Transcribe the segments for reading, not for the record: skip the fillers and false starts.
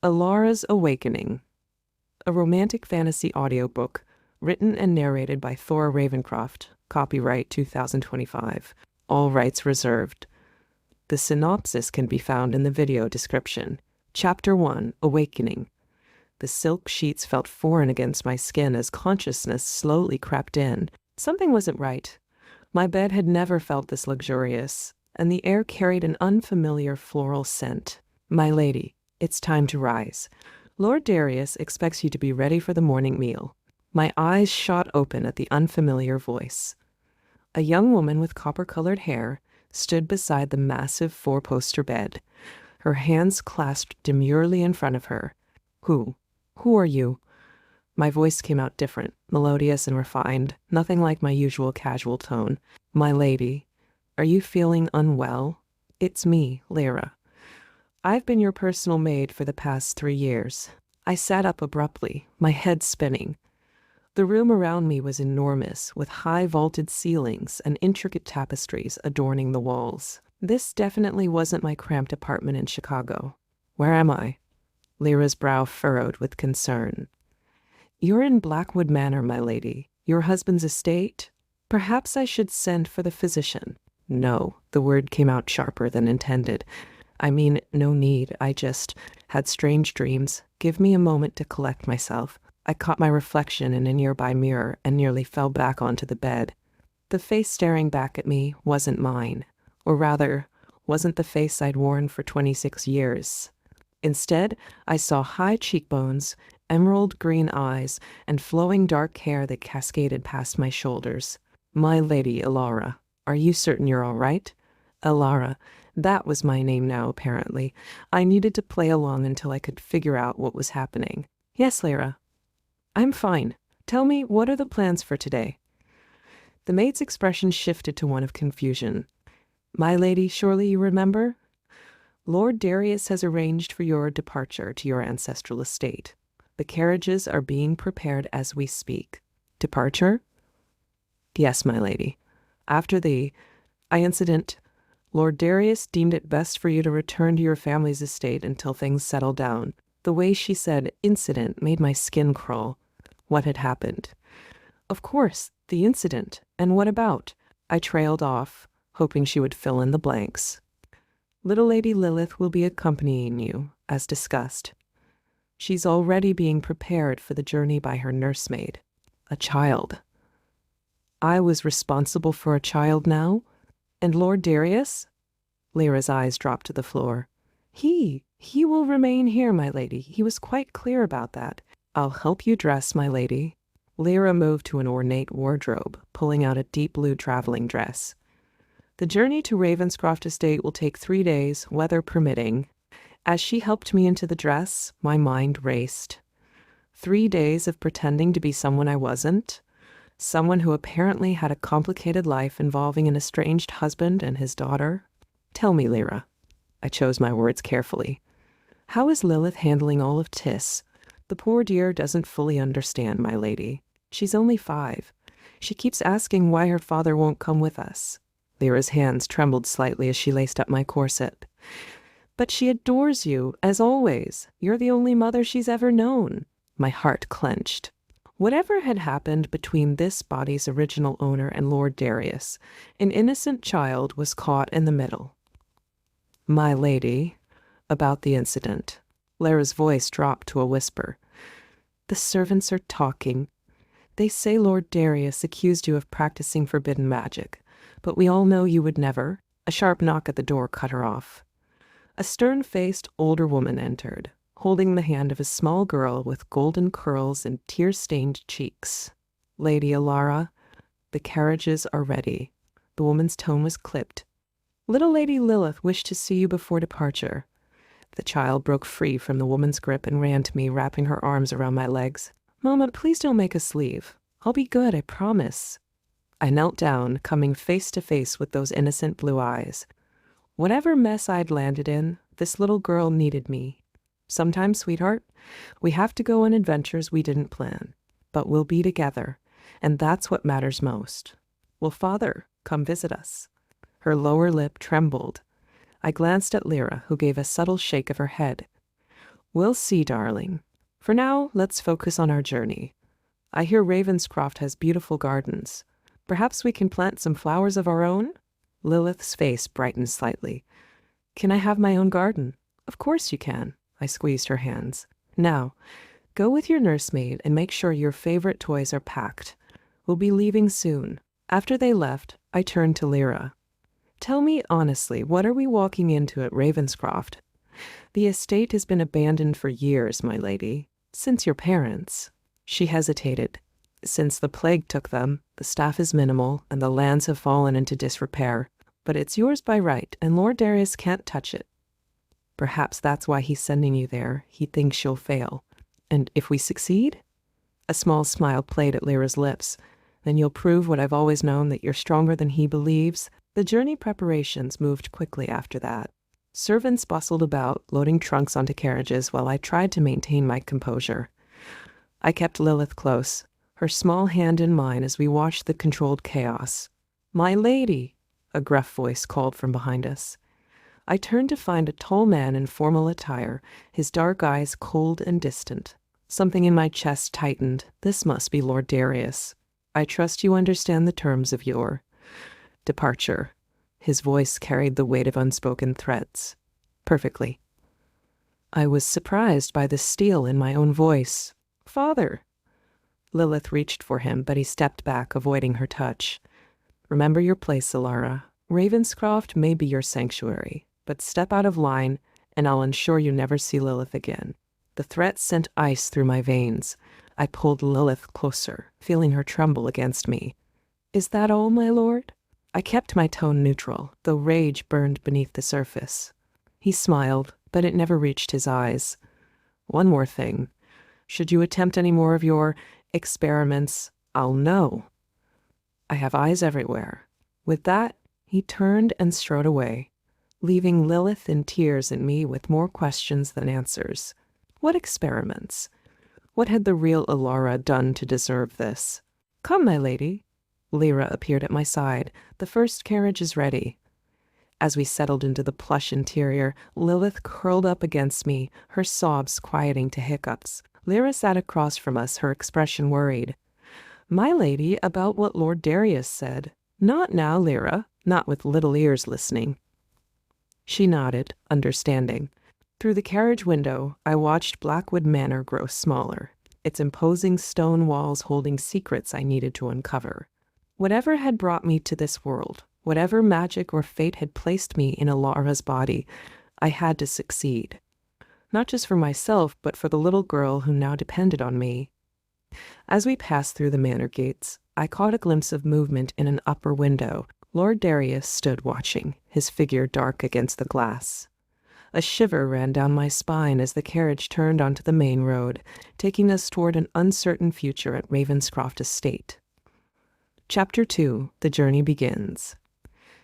Elara's Awakening, a romantic fantasy audiobook written and narrated by Thora Ravencroft, copyright 2025, all rights reserved. The synopsis can be found in the video description. Chapter 1, Awakening. The silk sheets felt foreign against my skin as consciousness slowly crept in. Something wasn't right. My bed had never felt this luxurious, and the air carried an unfamiliar floral scent. My lady, it's time to rise. Lord Darius expects you to be ready for the morning meal. My eyes shot open at the unfamiliar voice. A young woman with copper-colored hair stood beside the massive four-poster bed, her hands clasped demurely in front of her. Who are you? My voice came out different, melodious and refined, nothing like my usual casual tone. My lady, are you feeling unwell? It's me, Lyra. I've been your personal maid for the past 3 years. I sat up abruptly, my head spinning. The room around me was enormous, with high vaulted ceilings and intricate tapestries adorning the walls. This definitely wasn't my cramped apartment in Chicago. Where am I? Lyra's brow furrowed with concern. You're in Blackwood Manor, my lady. Your husband's estate? Perhaps I should send for the physician. No, the word came out sharper than intended. I mean, no need. I just had strange dreams. Give me a moment to collect myself. I caught my reflection in a nearby mirror and nearly fell back onto the bed. The face staring back at me wasn't mine, or rather, wasn't the face I'd worn for 26 years. Instead, I saw high cheekbones, emerald green eyes, and flowing dark hair that cascaded past my shoulders. My Lady Elara, are you certain you're all right? Elara, that was my name now, apparently. I needed to play along until I could figure out what was happening. Yes, Lyra. I'm fine. Tell me, what are the plans for today? The maid's expression shifted to one of confusion. My lady, surely you remember? Lord Darius has arranged for your departure to your ancestral estate. The carriages are being prepared as we speak. Departure? Yes, my lady. After the incident, Lord Darius deemed it best for you to return to your family's estate until things settle down. The way she said incident made my skin crawl. What had happened? Of course, the incident. And what about? I trailed off, hoping she would fill in the blanks. Little Lady Lilith will be accompanying you, as discussed. She's already being prepared for the journey by her nursemaid, a child. I was responsible for a child now? And Lord Darius? Lyra's eyes dropped to the floor. He will remain here, my lady. He was quite clear about that. I'll help you dress, my lady. Lyra moved to an ornate wardrobe, pulling out a deep blue traveling dress. The journey to Ravenscroft Estate will take 3 days, weather permitting. As she helped me into the dress, my mind raced. 3 days of pretending to be someone I wasn't. Someone who apparently had a complicated life involving an estranged husband and his daughter. Tell me, Lyra. I chose my words carefully. How is Lilith handling all of Tis? The poor dear doesn't fully understand, my lady. She's only 5. She keeps asking why her father won't come with us. Lyra's hands trembled slightly as she laced up my corset. But she adores you, as always. You're the only mother she's ever known. My heart clenched. Whatever had happened between this body's original owner and Lord Darius, an innocent child was caught in the middle. My lady, about the incident. Lyra's voice dropped to a whisper. The servants are talking. They say Lord Darius accused you of practicing forbidden magic, but we all know you would never. A sharp knock at the door cut her off. A stern-faced older woman entered, holding the hand of a small girl with golden curls and tear-stained cheeks. Lady Elara, the carriages are ready. The woman's tone was clipped. Little Lady Lilith wished to see you before departure. The child broke free from the woman's grip and ran to me, wrapping her arms around my legs. Mama, please don't make us leave. I'll be good, I promise. I knelt down, coming face to face with those innocent blue eyes. Whatever mess I'd landed in, this little girl needed me. Sometimes, sweetheart, we have to go on adventures we didn't plan, but we'll be together, and that's what matters most. Will Father come visit us? Her lower lip trembled. I glanced at Lyra, who gave a subtle shake of her head. We'll see, darling. For now, let's focus on our journey. I hear Ravenscroft has beautiful gardens. Perhaps we can plant some flowers of our own? Lilith's face brightened slightly. Can I have my own garden? Of course you can. I squeezed her hands. Now, go with your nursemaid and make sure your favorite toys are packed. We'll be leaving soon. After they left, I turned to Lyra. Tell me honestly, what are we walking into at Ravenscroft? The estate has been abandoned for years, my lady. Since your parents. She hesitated. Since the plague took them, the staff is minimal and the lands have fallen into disrepair. But it's yours by right, and Lord Darius can't touch it. Perhaps that's why he's sending you there. He thinks you'll fail. And if we succeed? A small smile played at Lyra's lips. Then you'll prove what I've always known, that you're stronger than he believes. The journey preparations moved quickly after that. Servants bustled about, loading trunks onto carriages while I tried to maintain my composure. I kept Lilith close, her small hand in mine as we watched the controlled chaos. "My lady!" a gruff voice called from behind us. I turned to find a tall man in formal attire, his dark eyes cold and distant. Something in my chest tightened. This must be Lord Darius. I trust you understand the terms of your departure. His voice carried the weight of unspoken threats. Perfectly. I was surprised by the steel in my own voice. "Father!" Lilith reached for him, but he stepped back, avoiding her touch. "Remember your place, Elara. Ravenscroft may be your sanctuary, but step out of line, and I'll ensure you never see Lilith again." The threat sent ice through my veins. I pulled Lilith closer, feeling her tremble against me. "Is that all, my lord?" I kept my tone neutral, though rage burned beneath the surface. He smiled, but it never reached his eyes. "One more thing. Should you attempt any more of your experiments, I'll know. I have eyes everywhere." With that, he turned and strode away, leaving Lilith in tears and me with more questions than answers. What experiments? What had the real Elara done to deserve this? "Come, my lady." Lyra appeared at my side. "The first carriage is ready." As we settled into the plush interior, Lilith curled up against me, her sobs quieting to hiccups. Lyra sat across from us, her expression worried. "My lady, about what Lord Darius said." "Not now, Lyra, not with little ears listening." She nodded, understanding. Through the carriage window, I watched Blackwood Manor grow smaller, its imposing stone walls holding secrets I needed to uncover. Whatever had brought me to this world, whatever magic or fate had placed me in Elara's body, I had to succeed. Not just for myself, but for the little girl who now depended on me. As we passed through the manor gates, I caught a glimpse of movement in an upper window. Lord Darius stood watching, his figure dark against the glass. A shiver ran down my spine as the carriage turned onto the main road, taking us toward an uncertain future at Ravenscroft Estate. Chapter 2. The Journey Begins.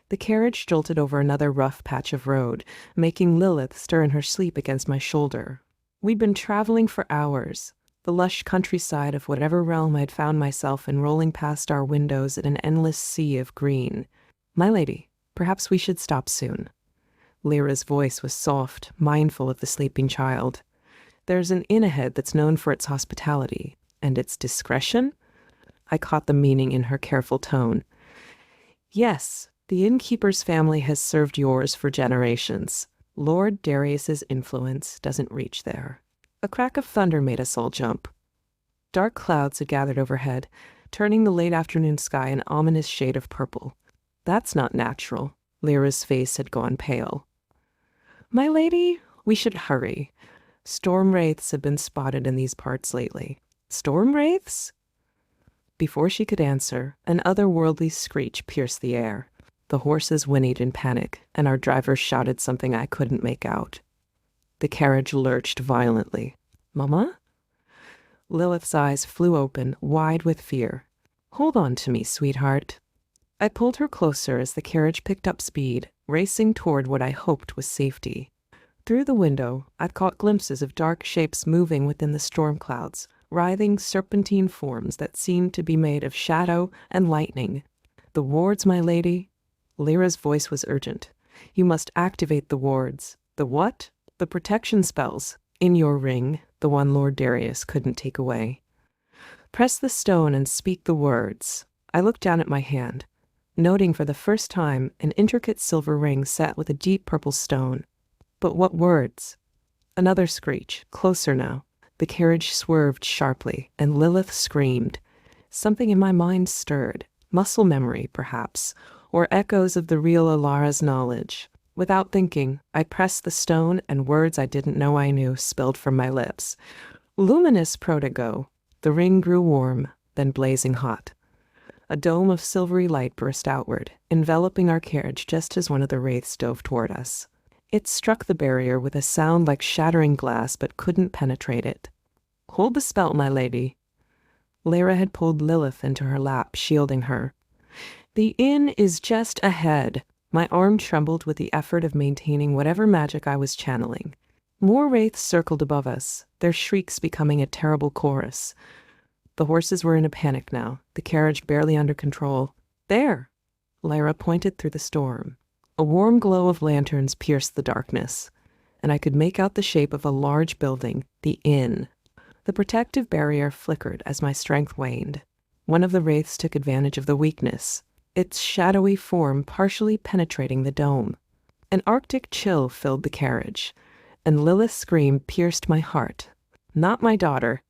The carriage jolted over another rough patch of road, making Lilith stir in her sleep against my shoulder. We'd been traveling for hours, the lush countryside of whatever realm I'd found myself in rolling past our windows in an endless sea of green. "My lady, perhaps we should stop soon." Lyra's voice was soft, mindful of the sleeping child. "There's an inn ahead that's known for its hospitality, and its discretion?" I caught the meaning in her careful tone. "Yes, the innkeeper's family has served yours for generations. Lord Darius's influence doesn't reach there." A crack of thunder made us all jump. Dark clouds had gathered overhead, turning the late afternoon sky an ominous shade of purple. "That's not natural." Lyra's face had gone pale. "My lady, we should hurry. Storm wraiths have been spotted in these parts lately." "Storm wraiths?" Before she could answer, an otherworldly screech pierced the air. The horses whinnied in panic, and our driver shouted something I couldn't make out. The carriage lurched violently. "Mama?" Lilith's eyes flew open, wide with fear. "Hold on to me, sweetheart." I pulled her closer as the carriage picked up speed, racing toward what I hoped was safety. Through the window, I caught glimpses of dark shapes moving within the storm clouds, writhing serpentine forms that seemed to be made of shadow and lightning. "The wards, my lady." Lyra's voice was urgent. "You must activate the wards." "The what?" "The protection spells. In your ring, the one Lord Darius couldn't take away. Press the stone and speak the words. I looked down at my hand, noting for the first time an intricate silver ring set with a deep purple stone. But what words? Another screech, closer now. The carriage swerved sharply, and Lilith screamed. Something in my mind stirred. Muscle memory, perhaps, or echoes of the real Elara's knowledge. Without thinking, I pressed the stone, and words I didn't know I knew spilled from my lips. Luminous protego. The ring grew warm, then blazing hot. A dome of silvery light burst outward, enveloping our carriage just as one of the wraiths dove toward us. It struck the barrier with a sound like shattering glass, but couldn't penetrate it. Hold the spell, my lady. Lara had pulled Lilith into her lap, shielding her. The inn is just ahead. My arm trembled with the effort of maintaining whatever magic I was channeling. More wraiths circled above us, their shrieks becoming a terrible chorus. The horses were in a panic now, the carriage barely under control. There! Lara pointed through the storm. A warm glow of lanterns pierced the darkness, and I could make out the shape of a large building, the inn. The protective barrier flickered as my strength waned. One of the wraiths took advantage of the weakness, its shadowy form partially penetrating the dome. An arctic chill filled the carriage, and Lilith's scream pierced my heart. Not my daughter.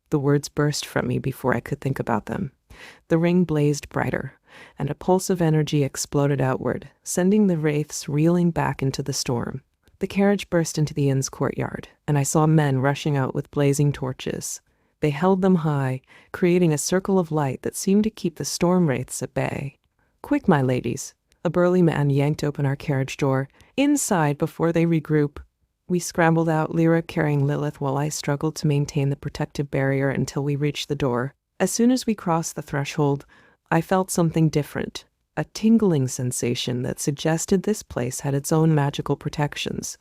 The words burst from me before I could think about them. The ring blazed brighter, and a pulse of energy exploded outward, sending the wraiths reeling back into the storm. The carriage burst into the inn's courtyard, and I saw men rushing out with blazing torches. They held them high, creating a circle of light that seemed to keep the storm wraiths at bay. Quick, my ladies. A burly man yanked open our carriage door. Inside before they regroup. We scrambled out, Lyra carrying Lilith while I struggled to maintain the protective barrier until we reached the door. As soon as we crossed the threshold, I felt something different, a tingling sensation that suggested this place had its own magical protections.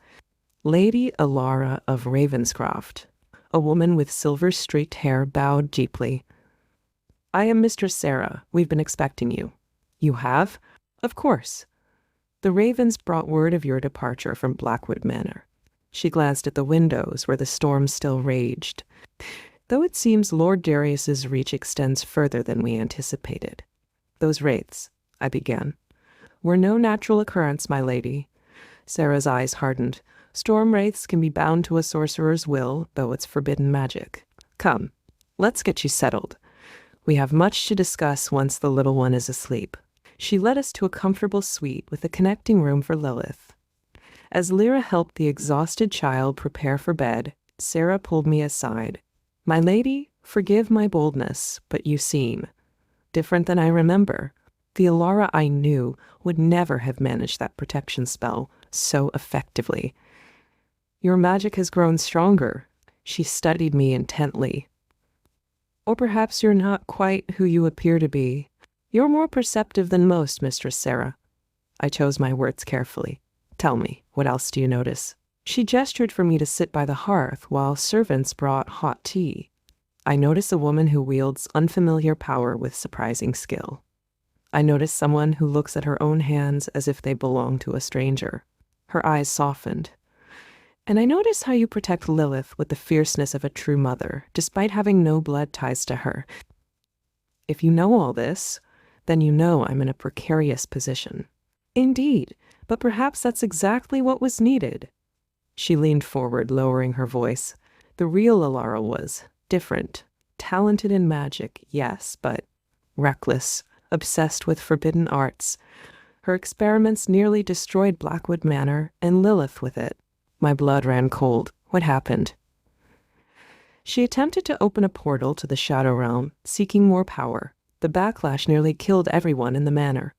Lady Elara of Ravenscroft, a woman with silver-streaked hair, bowed deeply. I am Mistress Sarah. We've been expecting you. You have? Of course. The ravens brought word of your departure from Blackwood Manor. She glanced at the windows where the storm still raged. Though it seems Lord Darius's reach extends further than we anticipated. Those wraiths, I began, were no natural occurrence, my lady. Sarah's eyes hardened. Storm wraiths can be bound to a sorcerer's will, though it's forbidden magic. Come, let's get you settled. We have much to discuss once the little one is asleep. She led us to a comfortable suite with a connecting room for Lilith. As Lyra helped the exhausted child prepare for bed, Sarah pulled me aside. My lady, forgive my boldness, but you seem different than I remember. The Elara I knew would never have managed that protection spell so effectively. Your magic has grown stronger. She studied me intently. Or perhaps you're not quite who you appear to be. You're more perceptive than most, Mistress Sarah. I chose my words carefully. Tell me, what else do you notice? She gestured for me to sit by the hearth while servants brought hot tea. I notice a woman who wields unfamiliar power with surprising skill. I notice someone who looks at her own hands as if they belong to a stranger. Her eyes softened. And I notice how you protect Lilith with the fierceness of a true mother, despite having no blood ties to her. If you know all this, then you know I'm in a precarious position. Indeed, but perhaps that's exactly what was needed. She leaned forward, lowering her voice. The real Elara was different, talented in magic, yes, but reckless, obsessed with forbidden arts. Her experiments nearly destroyed Blackwood Manor, and Lilith with it. My blood ran cold. What happened? She attempted to open a portal to the Shadow Realm, seeking more power. The backlash nearly killed everyone in the manor.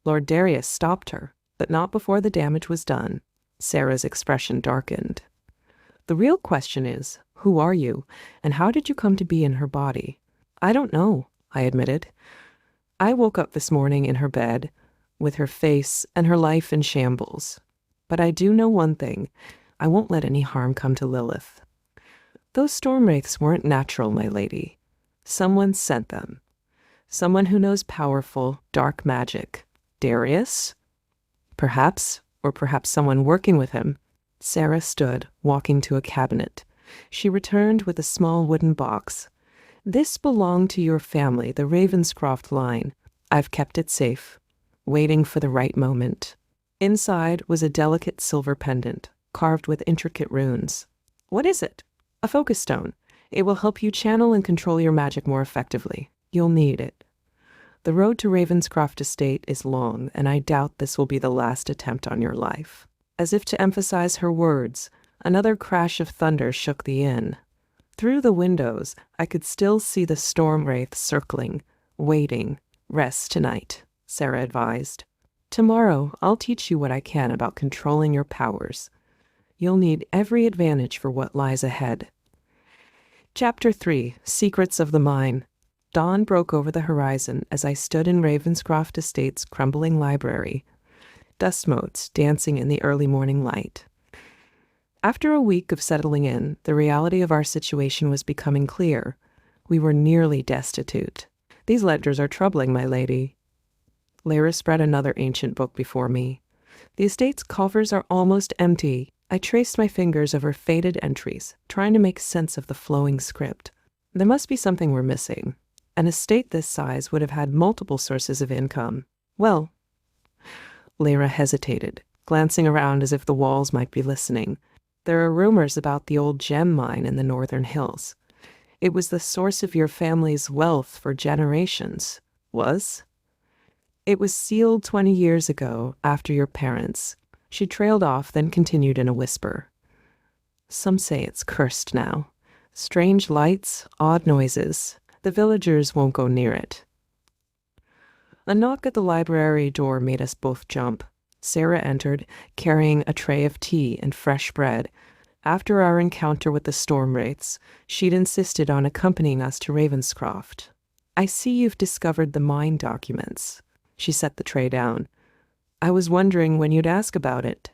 Lord Darius stopped her, but not before the damage was done. Sarah's expression darkened. The real question is, who are you, and how did you come to be in her body? I don't know, I admitted. I woke up this morning in her bed, with her face and her life in shambles. But I do know one thing. I won't let any harm come to Lilith. Those storm wraiths weren't natural, my lady. Someone sent them. Someone who knows powerful, dark magic. Darius? Perhaps, or perhaps someone working with him. Sarah stood, walking to a cabinet. She returned with a small wooden box. This belonged to your family, the Ravenscroft line. I've kept it safe, waiting for the right moment. Inside was a delicate silver pendant, carved with intricate runes. What is it? A focus stone. It will help you channel and control your magic more effectively. You'll need it. The road to Ravenscroft Estate is long, and I doubt this will be the last attempt on your life. As if to emphasize her words, another crash of thunder shook the inn. Through the windows, I could still see the storm wraith circling, waiting. Rest tonight, Sarah advised. Tomorrow, I'll teach you what I can about controlling your powers. You'll need every advantage for what lies ahead. Chapter 3, Secrets of the Mine. Dawn broke over the horizon as I stood in Ravenscroft Estate's crumbling library, dust motes dancing in the early morning light. After a week of settling in, the reality of our situation was becoming clear. We were nearly destitute. These ledgers are troubling, my lady. Lyra spread another ancient book before me. The estate's coffers are almost empty. I traced my fingers over faded entries, trying to make sense of the flowing script. There must be something we're missing. An estate this size would have had multiple sources of income. Well, Lyra hesitated, glancing around as if the walls might be listening. There are rumors about the old gem mine in the northern hills. It was the source of your family's wealth for generations. Was? It was sealed 20 years ago, after your parents. She trailed off, then continued in a whisper. Some say it's cursed now. Strange lights, odd noises. The villagers won't go near it. A knock at the library door made us both jump. Sarah entered, carrying a tray of tea and fresh bread. After our encounter with the storm wraiths, she'd insisted on accompanying us to Ravenscroft. I see you've discovered the mine documents. She set the tray down. I was wondering when you'd ask about it.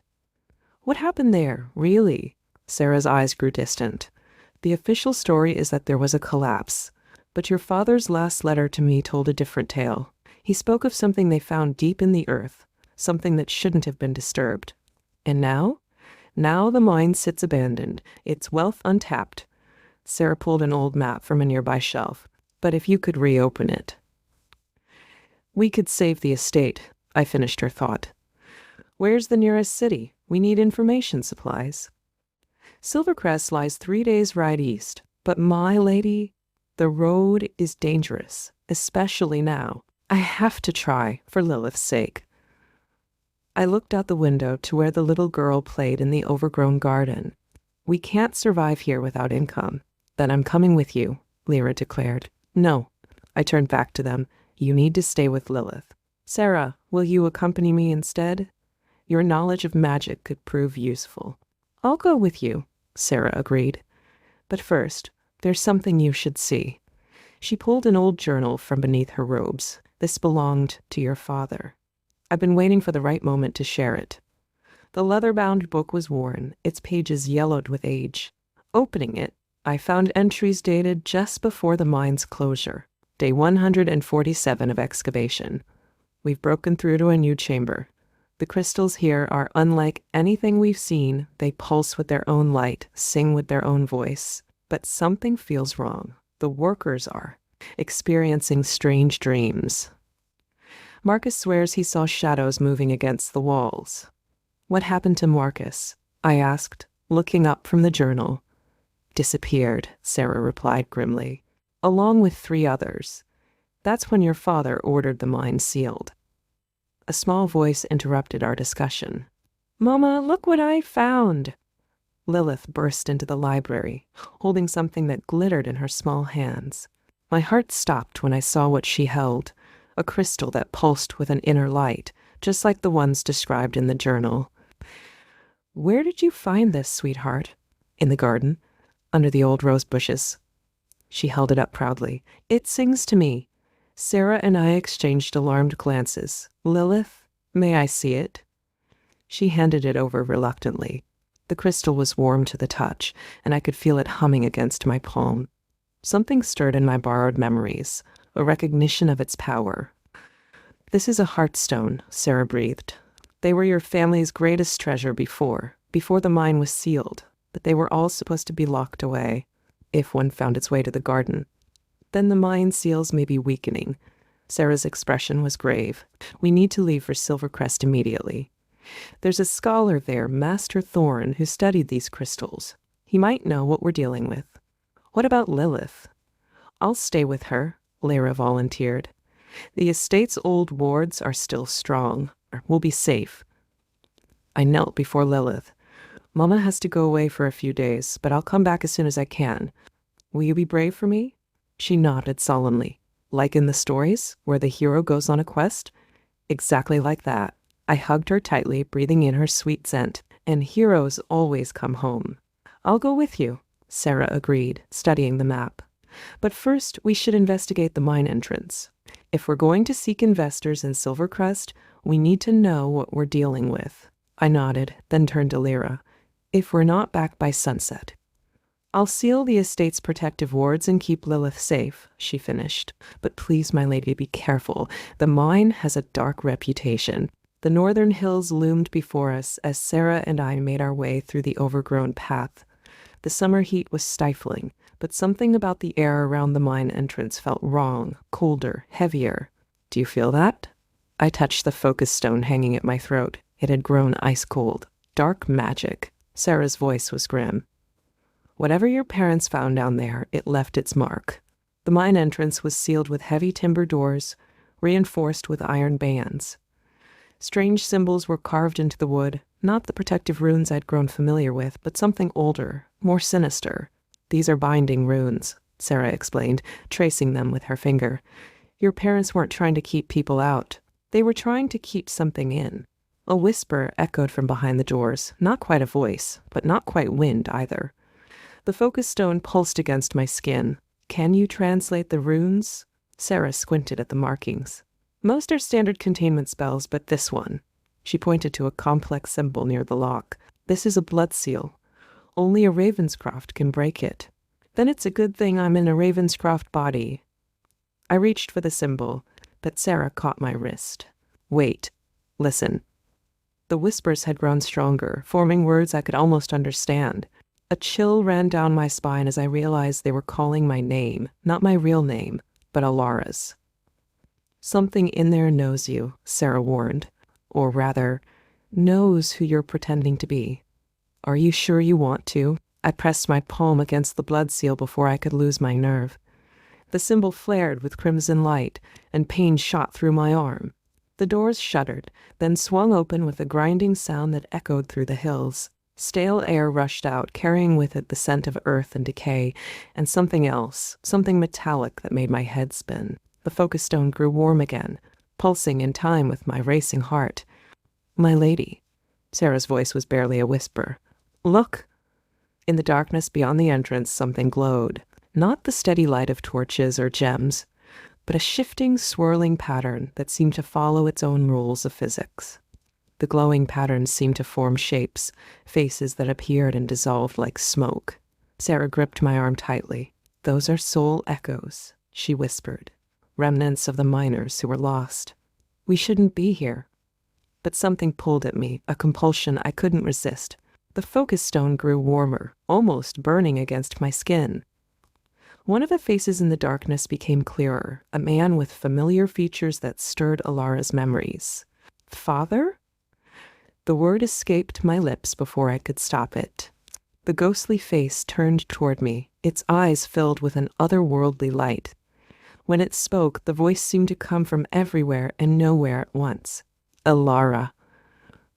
What happened there, really? Sarah's eyes grew distant. The official story is that there was a collapse, but your father's last letter to me told a different tale. He spoke of something they found deep in the earth, something that shouldn't have been disturbed. And now? Now the mine sits abandoned, its wealth untapped. Sarah pulled an old map from a nearby shelf. But if you could reopen it. We could save the estate, I finished her thought. Where's the nearest city? We need information supplies. Silvercrest lies 3 days' ride east, but my lady, the road is dangerous, especially now. I have to try, for Lilith's sake. I looked out the window to where the little girl played in the overgrown garden. We can't survive here without income. Then I'm coming with you, Lyra declared. No, I turned back to them. You need to stay with Lilith. Sarah, will you accompany me instead? Your knowledge of magic could prove useful. I'll go with you, Sarah agreed. But first, there's something you should see. She pulled an old journal from beneath her robes. This belonged to your father. I've been waiting for the right moment to share it. The leather-bound book was worn, its pages yellowed with age. Opening it, I found entries dated just before the mine's closure, day 147 of excavation. We've broken through to a new chamber. The crystals here are unlike anything we've seen. They pulse with their own light, sing with their own voice. But something feels wrong. The workers are experiencing strange dreams. Marcus swears he saw shadows moving against the walls. What happened to Marcus? I asked, looking up from the journal. Disappeared, Sarah replied grimly, along with 3 others. That's when your father ordered the mine sealed. A small voice interrupted our discussion. Mama, look what I found. Lilith burst into the library, holding something that glittered in her small hands. My heart stopped when I saw what she held, a crystal that pulsed with an inner light, just like the ones described in the journal. Where did you find this, sweetheart? In the garden, under the old rose bushes. She held it up proudly. It sings to me. Sarah and I exchanged alarmed glances. Lilith, may I see it? She handed it over reluctantly. The crystal was warm to the touch, and I could feel it humming against my palm. Something stirred in my borrowed memories, a recognition of its power. This is a heartstone, Sarah breathed. They were your family's greatest treasure before, before the mine was sealed, but they were all supposed to be locked away, if one found its way to the garden. Then the mine seals may be weakening. Sarah's expression was grave. We need to leave for Silvercrest immediately. There's a scholar there, Master Thorn, who studied these crystals. He might know what we're dealing with. What about Lilith? I'll stay with her, Lyra volunteered. The estate's old wards are still strong. We'll be safe. I knelt before Lilith. Mama has to go away for a few days, but I'll come back as soon as I can. Will you be brave for me? She nodded solemnly. Like in the stories, where the hero goes on a quest? Exactly like that. I hugged her tightly, breathing in her sweet scent. And heroes always come home. I'll go with you, Sarah agreed, studying the map. But first, we should investigate the mine entrance. If we're going to seek investors in Silvercrest, we need to know what we're dealing with. I nodded, then turned to Lyra. If we're not back by sunset. I'll seal the estate's protective wards and keep Lilith safe, she finished. But please, my lady, be careful. The mine has a dark reputation. The northern hills loomed before us as Sarah and I made our way through the overgrown path. The summer heat was stifling, but something about the air around the mine entrance felt wrong, colder, heavier. Do you feel that? I touched the focus stone hanging at my throat. It had grown ice cold. Dark magic. Sarah's voice was grim. Whatever your parents found down there, it left its mark. The mine entrance was sealed with heavy timber doors, reinforced with iron bands. Strange symbols were carved into the wood, not the protective runes I'd grown familiar with, but something older, more sinister. These are binding runes, Sarah explained, tracing them with her finger. Your parents weren't trying to keep people out. They were trying to keep something in. A whisper echoed from behind the doors, not quite a voice, but not quite wind either. The focus stone pulsed against my skin. Can you translate the runes? Sarah squinted at the markings. Most are standard containment spells, but this one. She pointed to a complex symbol near the lock. This is a blood seal. Only a Ravenscroft can break it. Then it's a good thing I'm in a Ravenscroft body. I reached for the symbol, but Sarah caught my wrist. Wait. Listen. The whispers had grown stronger, forming words I could almost understand. A chill ran down my spine as I realized they were calling my name, not my real name, but Elara's. Something in there knows you, Sarah warned. Or rather, knows who you're pretending to be. Are you sure you want to? I pressed my palm against the blood seal before I could lose my nerve. The symbol flared with crimson light, and pain shot through my arm. The doors shuddered, then swung open with a grinding sound that echoed through the hills. Stale air rushed out, carrying with it the scent of earth and decay, and something else, something metallic that made my head spin. The focus stone grew warm again, pulsing in time with my racing heart. My lady. Sarah's voice was barely a whisper. Look! In the darkness beyond the entrance, something glowed. Not the steady light of torches or gems, but a shifting, swirling pattern that seemed to follow its own rules of physics. The glowing patterns seemed to form shapes, faces that appeared and dissolved like smoke. Sarah gripped my arm tightly. Those are soul echoes, she whispered. Remnants of the miners who were lost. We shouldn't be here. But something pulled at me, a compulsion I couldn't resist. The focus stone grew warmer, almost burning against my skin. One of the faces in the darkness became clearer, a man with familiar features that stirred Elara's memories. Father? The word escaped my lips before I could stop it. The ghostly face turned toward me, its eyes filled with an otherworldly light. When it spoke, the voice seemed to come from everywhere and nowhere at once. Elara.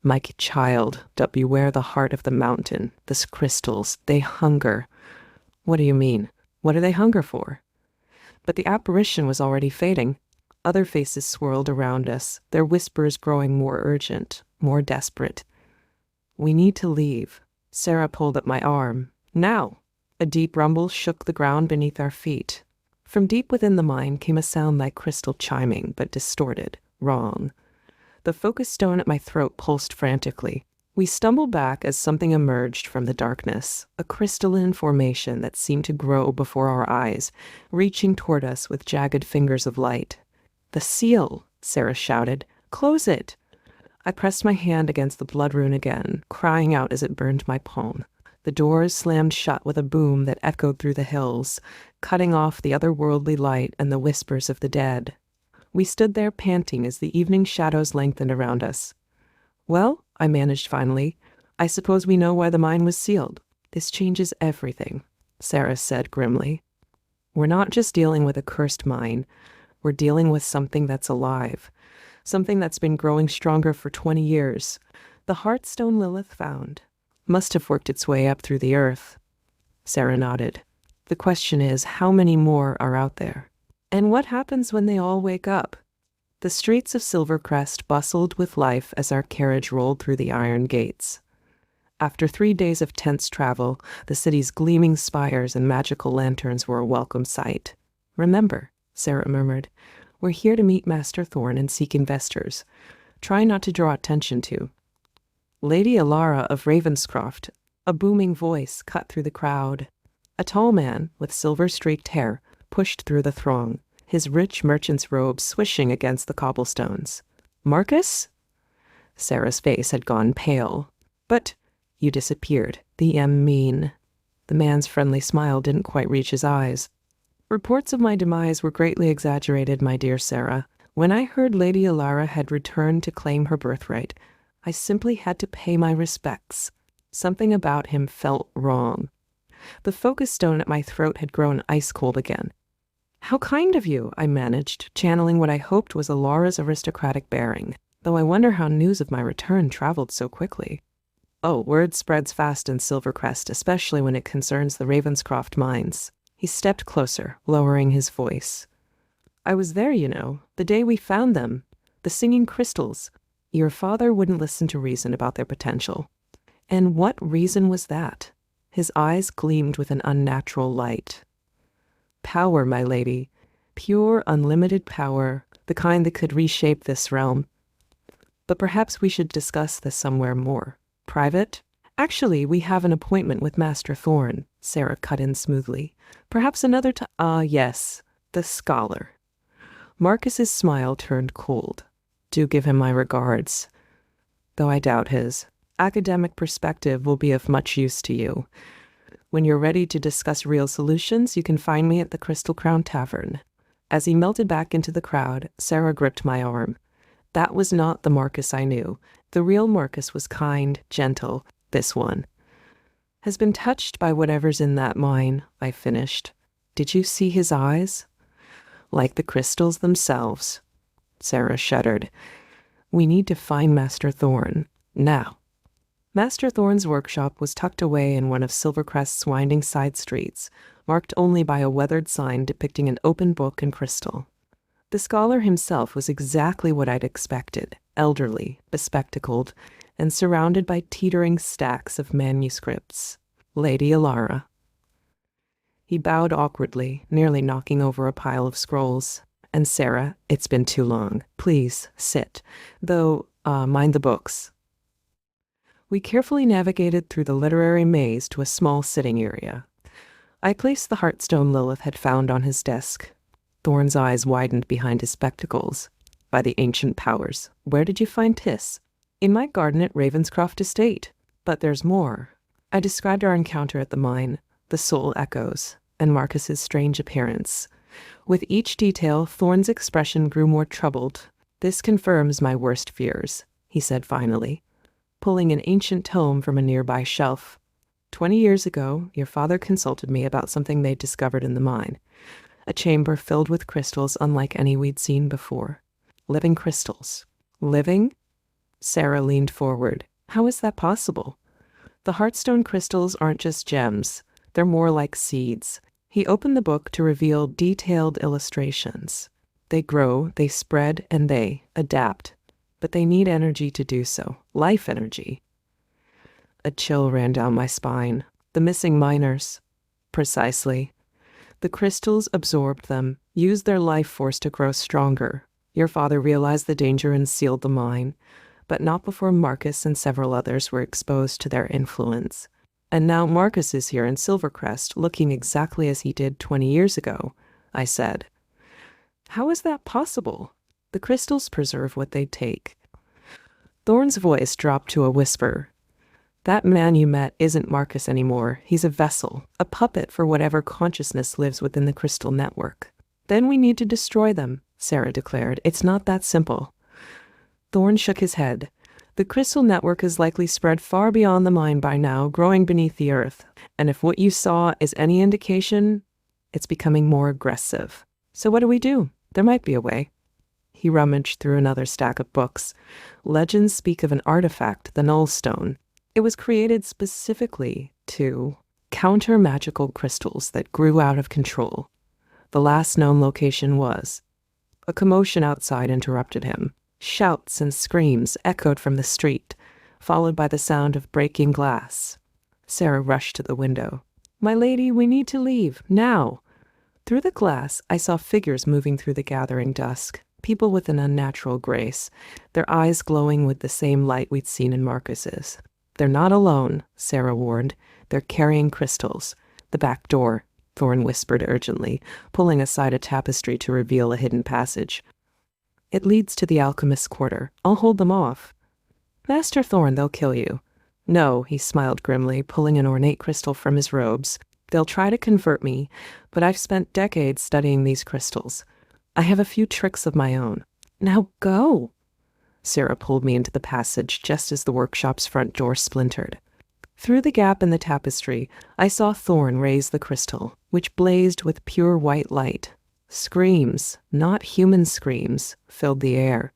My child, beware the heart of the mountain. These crystals, they hunger. What do you mean? What do they hunger for? But the apparition was already fading. Other faces swirled around us, their whispers growing more urgent, more desperate. We need to leave. Sarah pulled at my arm. Now! A deep rumble shook the ground beneath our feet. From deep within the mine came a sound like crystal chiming, but distorted, wrong. The focus stone at my throat pulsed frantically. We stumbled back as something emerged from the darkness, a crystalline formation that seemed to grow before our eyes, reaching toward us with jagged fingers of light. The seal, Sarah shouted. Close it! I pressed my hand against the blood rune again, crying out as it burned my palm. The doors slammed shut with a boom that echoed through the hills, cutting off the otherworldly light and the whispers of the dead. We stood there panting as the evening shadows lengthened around us. "Well," I managed finally, "I suppose we know why the mine was sealed. This changes everything," Sarah said grimly. "We're not just dealing with a cursed mine. We're dealing with something that's alive, something that's been growing stronger for 20 years. The Heartstone Lilith found must have worked its way up through the earth." Sarah nodded. "The question is, how many more are out there? And what happens when they all wake up?" The streets of Silvercrest bustled with life as our carriage rolled through the iron gates. After 3 days of tense travel, the city's gleaming spires and magical lanterns were a welcome sight. "Remember," Sarah murmured, "we're here to meet Master Thorn and seek investors. Try not to draw attention to." Lady Elara of Ravenscroft, a booming voice cut through the crowd. A tall man with silver-streaked hair pushed through the throng, his rich merchant's robe swishing against the cobblestones. "Marcus?" Sarah's face had gone pale. "But you disappeared. The mean." The man's friendly smile didn't quite reach his eyes. "Reports of my demise were greatly exaggerated, my dear Sarah. When I heard Lady Elara had returned to claim her birthright, I simply had to pay my respects. Something about him felt wrong." The focus stone at my throat had grown ice cold again. "How kind of you," I managed, channeling what I hoped was Elara's aristocratic bearing, though I wonder how news of my return traveled so quickly. "Oh, word spreads fast in Silvercrest, especially when it concerns the Ravenscroft mines." He stepped closer, lowering his voice. "I was there, you know, the day we found them. The singing crystals. Your father wouldn't listen to reason about their potential." "And what reason was that?" His eyes gleamed with an unnatural light. "Power, my lady. Pure, unlimited power, the kind that could reshape this realm. But perhaps we should discuss this somewhere more private." "Actually, we have an appointment with Master Thorn," Sarah cut in smoothly. "Perhaps another time." "Ah, yes, the scholar." Marcus's smile turned cold. "Do give him my regards, though I doubt his academic perspective will be of much use to you. When you're ready to discuss real solutions, you can find me at the Crystal Crown Tavern." As he melted back into the crowd, Sarah gripped my arm. That was not the Marcus I knew. The real Marcus was kind, gentle. This one has been touched by whatever's in that mine, I finished. "Did you see his eyes?" "Like the crystals themselves." Sarah shuddered. "We need to find Master Thorn. Now." Master Thorn's workshop was tucked away in one of Silvercrest's winding side streets, marked only by a weathered sign depicting an open book in crystal. The scholar himself was exactly what I'd expected, elderly, bespectacled, and surrounded by teetering stacks of manuscripts. Lady Elara. He bowed awkwardly, nearly knocking over a pile of scrolls. "And Sarah, it's been too long. Please, sit. Though, mind the books." We carefully navigated through the literary maze to a small sitting area. I placed the Heartstone Lilith had found on his desk. Thorn's eyes widened behind his spectacles. "By the ancient powers, where did you find Tiss?" "In my garden at Ravenscroft Estate. But there's more." I described our encounter at the mine, the soul echoes, and Marcus's strange appearance. With each detail, Thorn's expression grew more troubled. "This confirms my worst fears," he said finally, pulling an ancient tome from a nearby shelf. 20 years ago, your father consulted me about something they'd discovered in the mine. A chamber filled with crystals unlike any we'd seen before. Living crystals. Living?" Sarah leaned forward. "How is that possible? The Heartstone crystals aren't just gems. They're more like seeds." He opened the book to reveal detailed illustrations. "They grow, they spread, and they adapt. But they need energy to do so. Life energy." A chill ran down my spine. The missing miners. Precisely. The crystals absorbed them, used their life force to grow stronger. Your father realized the danger and sealed the mine, but not before Marcus and several others were exposed to their influence. And now Marcus is here in Silvercrest, looking exactly as he did 20 years ago, I said. "How is that possible? The crystals preserve what they take." Thorne's voice dropped to a whisper. That man you met isn't Marcus anymore. He's a vessel, a puppet for whatever consciousness lives within the crystal network. Then we need to destroy them, Sarah declared. It's not that simple. Thorne shook his head. The crystal network is likely spread far beyond the mind by now, growing beneath the earth. And if what you saw is any indication, it's becoming more aggressive. So what do we do? There might be a way. He rummaged through another stack of books. Legends speak of an artifact, the Null Stone. It was created specifically to counter magical crystals that grew out of control. The last known location was... A commotion outside interrupted him. Shouts and screams echoed from the street, followed by the sound of breaking glass. Sarah rushed to the window. "My lady, we need to leave, now!" Through the glass, I saw figures moving through the gathering dusk, people with an unnatural grace, their eyes glowing with the same light we'd seen in Marcus's. "They're not alone," Sarah warned. "They're carrying crystals. The back door," Thorne whispered urgently, pulling aside a tapestry to reveal a hidden passage. "It leads to the alchemist's quarter. I'll hold them off." "Master Thorne, they'll kill you." "No," he smiled grimly, pulling an ornate crystal from his robes. "They'll try to convert me, but I've spent decades studying these crystals. I have a few tricks of my own. Now go." Sarah pulled me into the passage just as the workshop's front door splintered. Through the gap in the tapestry, I saw Thorne raise the crystal, which blazed with pure white light. Screams, not human screams, filled the air.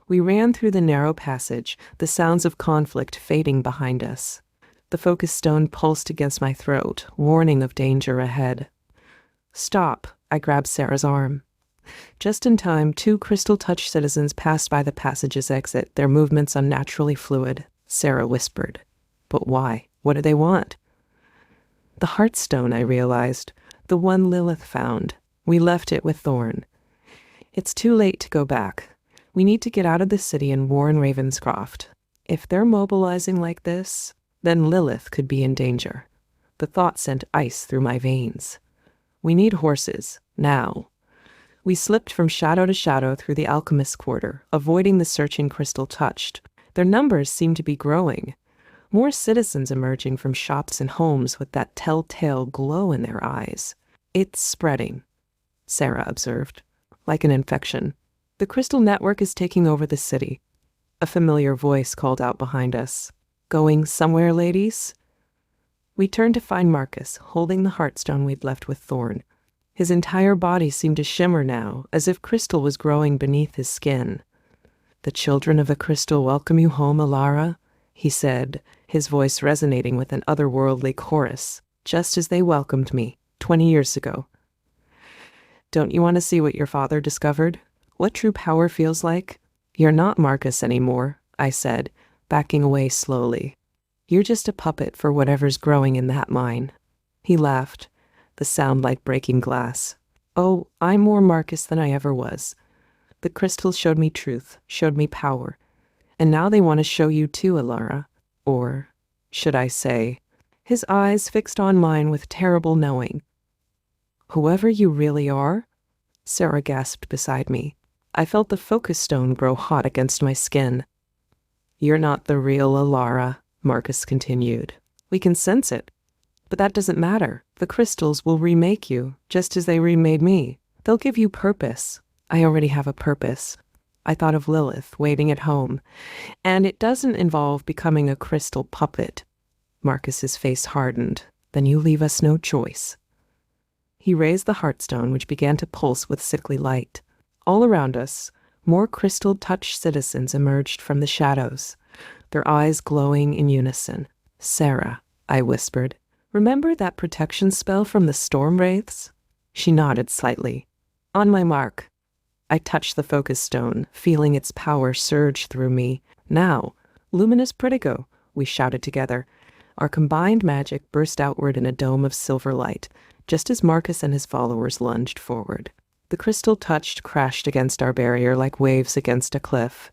We ran through the narrow passage, the sounds of conflict fading behind us. The focus stone pulsed against my throat, warning of danger ahead. "Stop," I grabbed Sarah's arm. Just in time, 2 crystal-touched citizens passed by the passage's exit, their movements unnaturally fluid. Sarah whispered. "But why? What do they want?" "The Heartstone," I realized. "The one Lilith found. We left it with Thorne. It's too late to go back. We need to get out of the city and warn Ravenscroft. If they're mobilizing like this, then Lilith could be in danger." The thought sent ice through my veins. "We need horses, now." We slipped from shadow to shadow through the alchemist's quarter, avoiding the searching crystal touched. Their numbers seemed to be growing. More citizens emerging from shops and homes with that telltale glow in their eyes. "It's spreading," Sarah observed, "like an infection. The crystal network is taking over the city." A familiar voice called out behind us. "Going somewhere, ladies?" We turned to find Marcus, holding the Heartstone we'd left with Thorne. His entire body seemed to shimmer now, as if crystal was growing beneath his skin. "The children of the crystal welcome you home, Elara," he said, his voice resonating with an otherworldly chorus, "just as they welcomed me 20 years ago. Don't you want to see what your father discovered? What true power feels like? You're not Marcus anymore," I said, backing away slowly. "You're just a puppet for whatever's growing in that mine." He laughed, the sound like breaking glass. "Oh, I'm more Marcus than I ever was. The crystals showed me truth, showed me power. And now they want to show you too, Elara. Or, should I say," his eyes fixed on mine with terrible knowing. "Whoever you really are?" Sarah gasped beside me. I felt the focus stone grow hot against my skin. "You're not the real Elara," Marcus continued. "We can sense it. But that doesn't matter. The crystals will remake you, just as they remade me. They'll give you purpose. I already have a purpose." I thought of Lilith waiting at home. "And it doesn't involve becoming a crystal puppet." Marcus's face hardened. "Then you leave us no choice." He raised the Heartstone, which began to pulse with sickly light. All around us, more crystal-touched citizens emerged from the shadows, their eyes glowing in unison. "Sarah," I whispered, "remember that protection spell from the storm wraiths?" She nodded slightly. "On my mark." I touched the focus stone, feeling its power surge through me. "Now, Luminous Pritigo," we shouted together. Our combined magic burst outward in a dome of silver light, just as Marcus and his followers lunged forward. The crystal touched crashed against our barrier like waves against a cliff.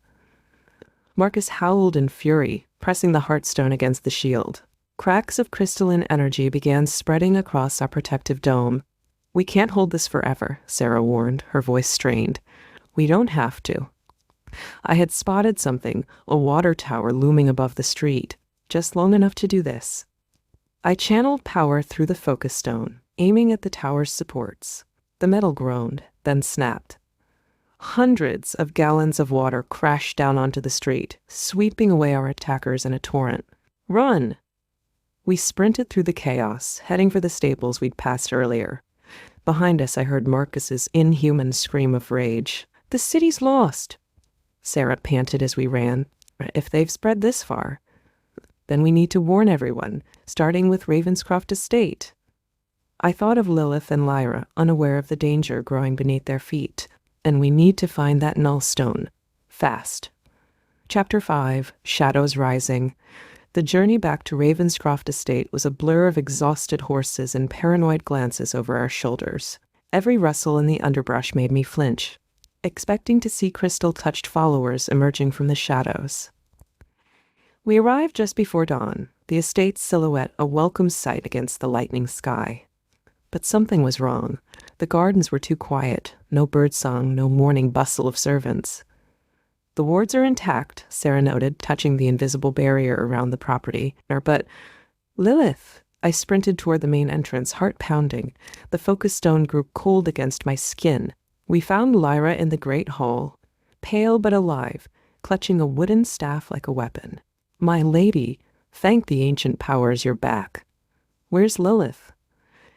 Marcus howled in fury, pressing the Heartstone against the shield. Cracks of crystalline energy began spreading across our protective dome. "We can't hold this forever," Sarah warned, her voice strained. "We don't have to." I had spotted something, a water tower looming above the street, just long enough to do this. I channeled power through the focus stone, aiming at the tower's supports. The metal groaned, then snapped. Hundreds of gallons of water crashed down onto the street, sweeping away our attackers in a torrent. Run! We sprinted through the chaos, heading for the stables we'd passed earlier. Behind us, I heard Marcus's inhuman scream of rage. "The city's lost!" Sarah panted as we ran. "If they've spread this far, then we need to warn everyone, starting with Ravenscroft Estate." I thought of Lilith and Lyra, unaware of the danger growing beneath their feet. And we need to find that null stone. Fast. Chapter 5, Shadows Rising. The journey back to Ravenscroft Estate was a blur of exhausted horses and paranoid glances over our shoulders. Every rustle in the underbrush made me flinch, expecting to see crystal-touched followers emerging from the shadows. We arrived just before dawn, the estate's silhouette a welcome sight against the lightning sky. But something was wrong. The gardens were too quiet, no birdsong, no morning bustle of servants. "The wards are intact," Sarah noted, touching the invisible barrier around the property. But, "Lilith!" I sprinted toward the main entrance, heart pounding. The focus stone grew cold against my skin. We found Lyra in the great hall, pale but alive, clutching a wooden staff like a weapon. "My lady, thank the ancient powers you're back." "Where's Lilith?"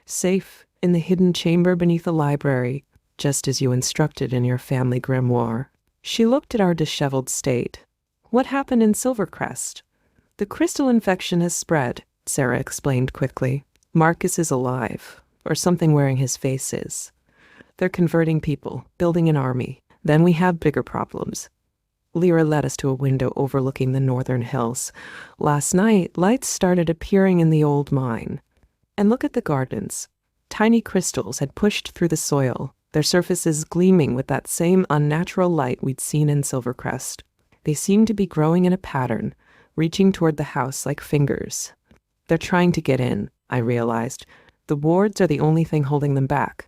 "Safe in the hidden chamber beneath the library, just as you instructed in your family grimoire." She looked at our disheveled state. "What happened in Silvercrest?" "The crystal infection has spread," Sarah explained quickly. "Marcus is alive, or something wearing his face is. They're converting people, building an army. Then we have bigger problems." Lyra led us to a window overlooking the northern hills. "Last night, lights started appearing in the old mine. And look at the gardens. Tiny crystals had pushed through the soil, their surfaces gleaming with that same unnatural light we'd seen in Silvercrest. They seemed to be growing in a pattern, reaching toward the house like fingers. They're trying to get in," I realized. "The wards are the only thing holding them back."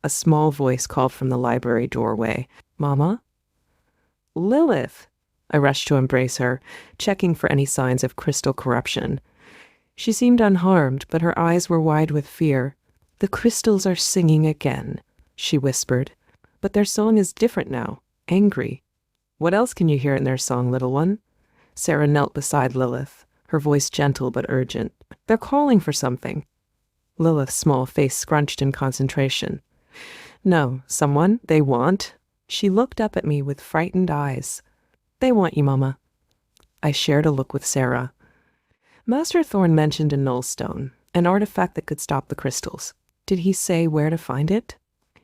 A small voice called from the library doorway. "Mama?" "Lilith!" I rushed to embrace her, checking for any signs of crystal corruption. She seemed unharmed, but her eyes were wide with fear. "The crystals are singing again," she whispered. "But their song is different now, angry." "What else can you hear in their song, little one?" Sarah knelt beside Lilith, her voice gentle but urgent. "They're calling for something." Lilith's small face scrunched in concentration. "No, someone they want." She looked up at me with frightened eyes. "They want you, Mama." I shared a look with Sarah. "Master Thorne mentioned a nullstone, an artifact that could stop the crystals. Did he say where to find it?"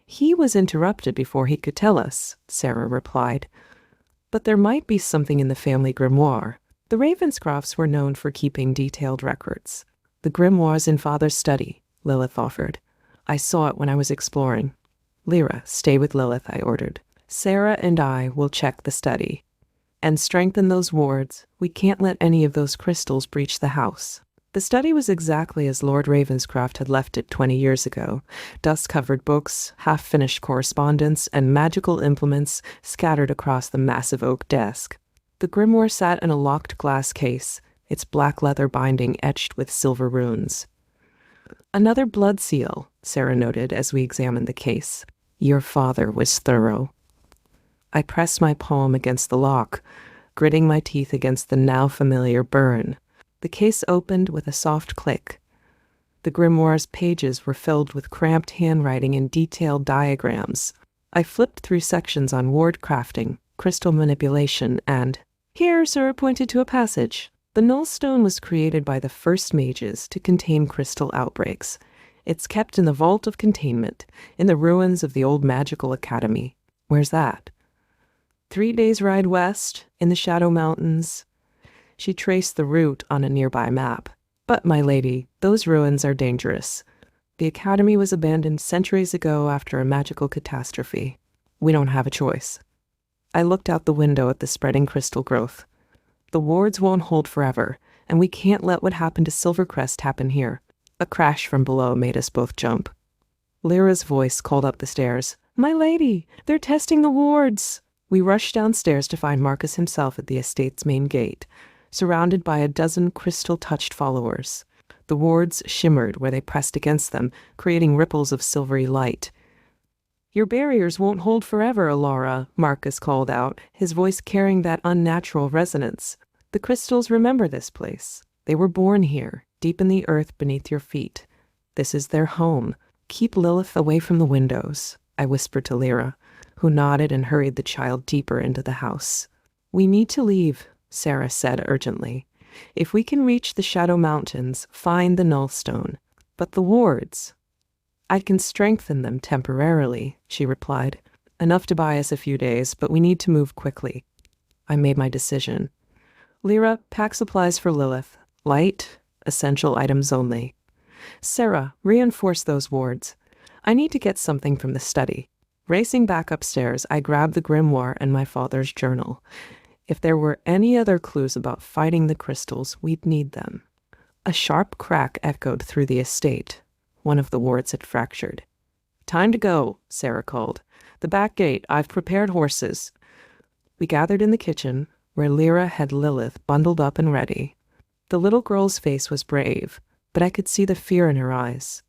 "He was interrupted before he could tell us," Sarah replied. "But there might be something in the family grimoire. The Ravenscrofts were known for keeping detailed records." "The grimoire's in Father's study," Lilith offered. "I saw it when I was exploring." "Lyra, stay with Lilith," I ordered. "Sarah and I will check the study. And strengthen those wards. We can't let any of those crystals breach the house." The study was exactly as Lord Ravenscroft had left it 20 years ago. Dust-covered books, half-finished correspondence, and magical implements scattered across the massive oak desk. The grimoire sat in a locked glass case, its black leather binding etched with silver runes. "Another blood seal," Sarah noted as we examined the case. "Your father was thorough." I pressed my palm against the lock, gritting my teeth against the now familiar burn. The case opened with a soft click. The grimoire's pages were filled with cramped handwriting and detailed diagrams. I flipped through sections on ward crafting, crystal manipulation, and "Here, sir," pointed to a passage. "The null stone was created by the first mages to contain crystal outbreaks. It's kept in the vault of containment, in the ruins of the old magical academy." "Where's that?" 3 days' ride west, in the Shadow Mountains." She traced the route on a nearby map. "But, my lady, those ruins are dangerous. The academy was abandoned centuries ago after a magical catastrophe. We don't have a choice." I looked out the window at the spreading crystal growth. "The wards won't hold forever, and we can't let what happened to Silvercrest happen here." A crash from below made us both jump. Lyra's voice called up the stairs. "My lady, they're testing the wards." We rushed downstairs to find Marcus himself at the estate's main gate, surrounded by a dozen crystal-touched followers. The wards shimmered where they pressed against them, creating ripples of silvery light. "Your barriers won't hold forever, Elara," Marcus called out, his voice carrying that unnatural resonance. "The crystals remember this place. They were born here, deep in the earth beneath your feet. This is their home. Keep Lilith away from the windows," I whispered to Lyra, who nodded and hurried the child deeper into the house. "We need to leave," Sarah said urgently. "If we can reach the Shadow Mountains, find the Nullstone. But the wards—" "I can strengthen them temporarily," she replied. "Enough to buy us a few days, but we need to move quickly." I made my decision. "Lyra, pack supplies for Lilith. Light, essential items only. Sarah, reinforce those wards. I need to get something from the study." Racing back upstairs, I grabbed the grimoire and my father's journal. If there were any other clues about fighting the crystals, we'd need them. A sharp crack echoed through the estate. One of the wards had fractured. "Time to go," Sarah called. "The back gate. I've prepared horses." We gathered in the kitchen, where Lyra had Lilith bundled up and ready. The little girl's face was brave, but I could see the fear in her eyes.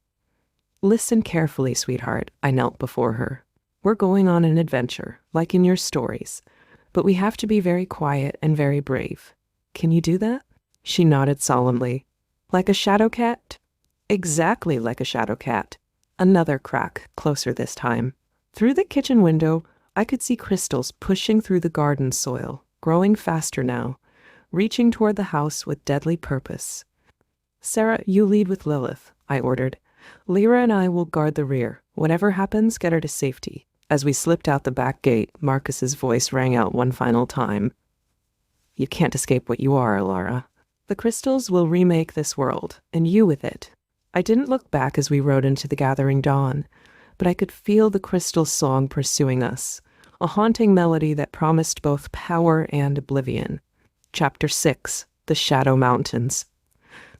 "Listen carefully, sweetheart," I knelt before her. "We're going on an adventure, like in your stories, but we have to be very quiet and very brave. Can you do that?" She nodded solemnly. "Like a shadow cat?" "Exactly like a shadow cat." Another crack, closer this time. Through the kitchen window, I could see crystals pushing through the garden soil, growing faster now, reaching toward the house with deadly purpose. "Sarah, you lead with Lilith," I ordered. "Lyra and I will guard the rear. Whatever happens, get her to safety." As we slipped out the back gate, Marcus's voice rang out one final time. "You can't escape what you are, Elara. The crystals will remake this world, and you with it." I didn't look back as we rode into the gathering dawn, but I could feel the crystal song pursuing us, a haunting melody that promised both power and oblivion. Chapter 6, The Shadow Mountains.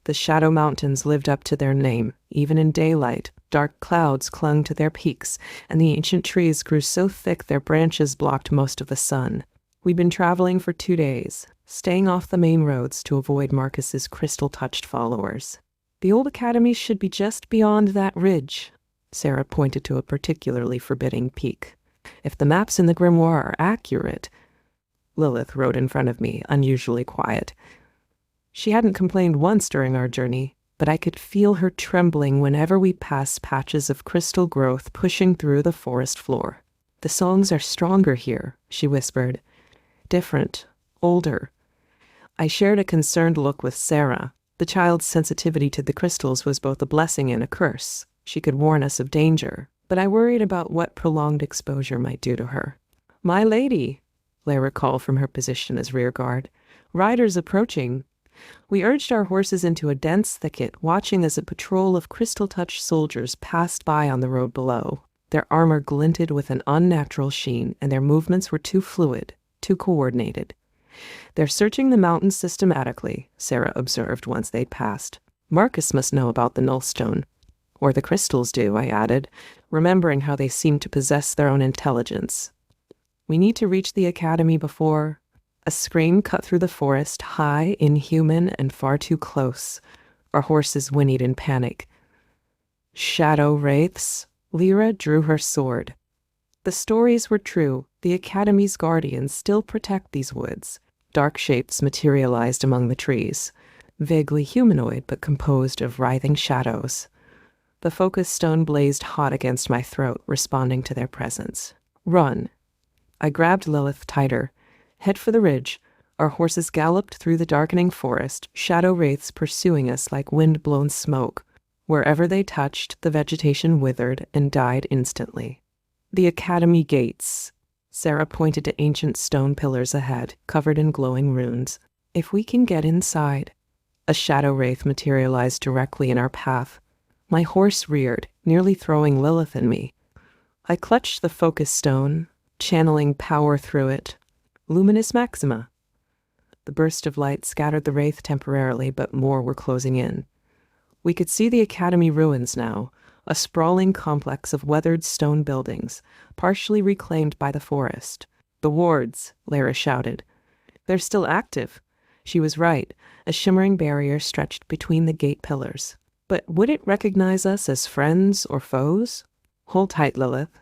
The Shadow Mountains lived up to their name. Even in daylight, dark clouds clung to their peaks, and the ancient trees grew so thick their branches blocked most of the sun. We'd been traveling for 2 days, staying off the main roads to avoid Marcus's crystal-touched followers. "The old academy should be just beyond that ridge." Sarah pointed to a particularly forbidding peak. "If the maps in the grimoire are accurate—" Lilith rode in front of me, unusually quiet. She hadn't complained once during our journey, but I could feel her trembling whenever we passed patches of crystal growth pushing through the forest floor. "The songs are stronger here," she whispered. "Different, older." I shared a concerned look with Sarah. The child's sensitivity to the crystals was both a blessing and a curse. She could warn us of danger, but I worried about what prolonged exposure might do to her. "My lady," Lyra called from her position as rear guard. "Riders approaching." We urged our horses into a dense thicket, watching as a patrol of crystal-touched soldiers passed by on the road below. Their armor glinted with an unnatural sheen, and their movements were too fluid, too coordinated. "They're searching the mountains systematically," Sarah observed once they'd passed. "Marcus must know about the Nullstone." "Or the crystals do," I added, remembering how they seemed to possess their own intelligence. "We need to reach the academy before—" A scream cut through the forest, high, inhuman, and far too close. Our horses whinnied in panic. "Shadow wraiths?" Lyra drew her sword. The stories were true. The Academy's guardians still protect these woods. Dark shapes materialized among the trees, vaguely humanoid but composed of writhing shadows. The focus stone blazed hot against my throat, responding to their presence. "Run." I grabbed Lilith tighter. Head for the ridge. Our horses galloped through the darkening forest, shadow wraiths pursuing us like wind-blown smoke. Wherever they touched, the vegetation withered and died instantly. "The academy gates." Sarah pointed to ancient stone pillars ahead, covered in glowing runes. "If we can get inside." A shadow wraith materialized directly in our path. My horse reared, nearly throwing Lilith and me. I clutched the focus stone, channeling power through it. Luminous Maxima. The burst of light scattered the wraith temporarily, but more were closing in. We could see the academy ruins now, a sprawling complex of weathered stone buildings, partially reclaimed by the forest. "The wards," Lara shouted. "They're still active." She was right. A shimmering barrier stretched between the gate pillars. But would it recognize us as friends or foes? "Hold tight, Lilith."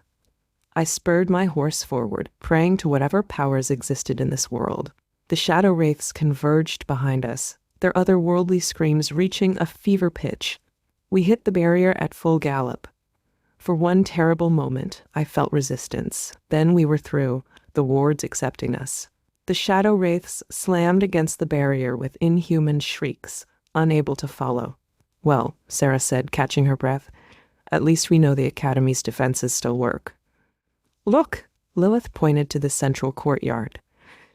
I spurred my horse forward, praying to whatever powers existed in this world. The shadow wraiths converged behind us, their otherworldly screams reaching a fever pitch. We hit the barrier at full gallop. For one terrible moment, I felt resistance. Then we were through, the wards accepting us. The shadow wraiths slammed against the barrier with inhuman shrieks, unable to follow. "Well," Sarah said, catching her breath, "at least we know the Academy's defenses still work." "Look!" Lilith pointed to the central courtyard.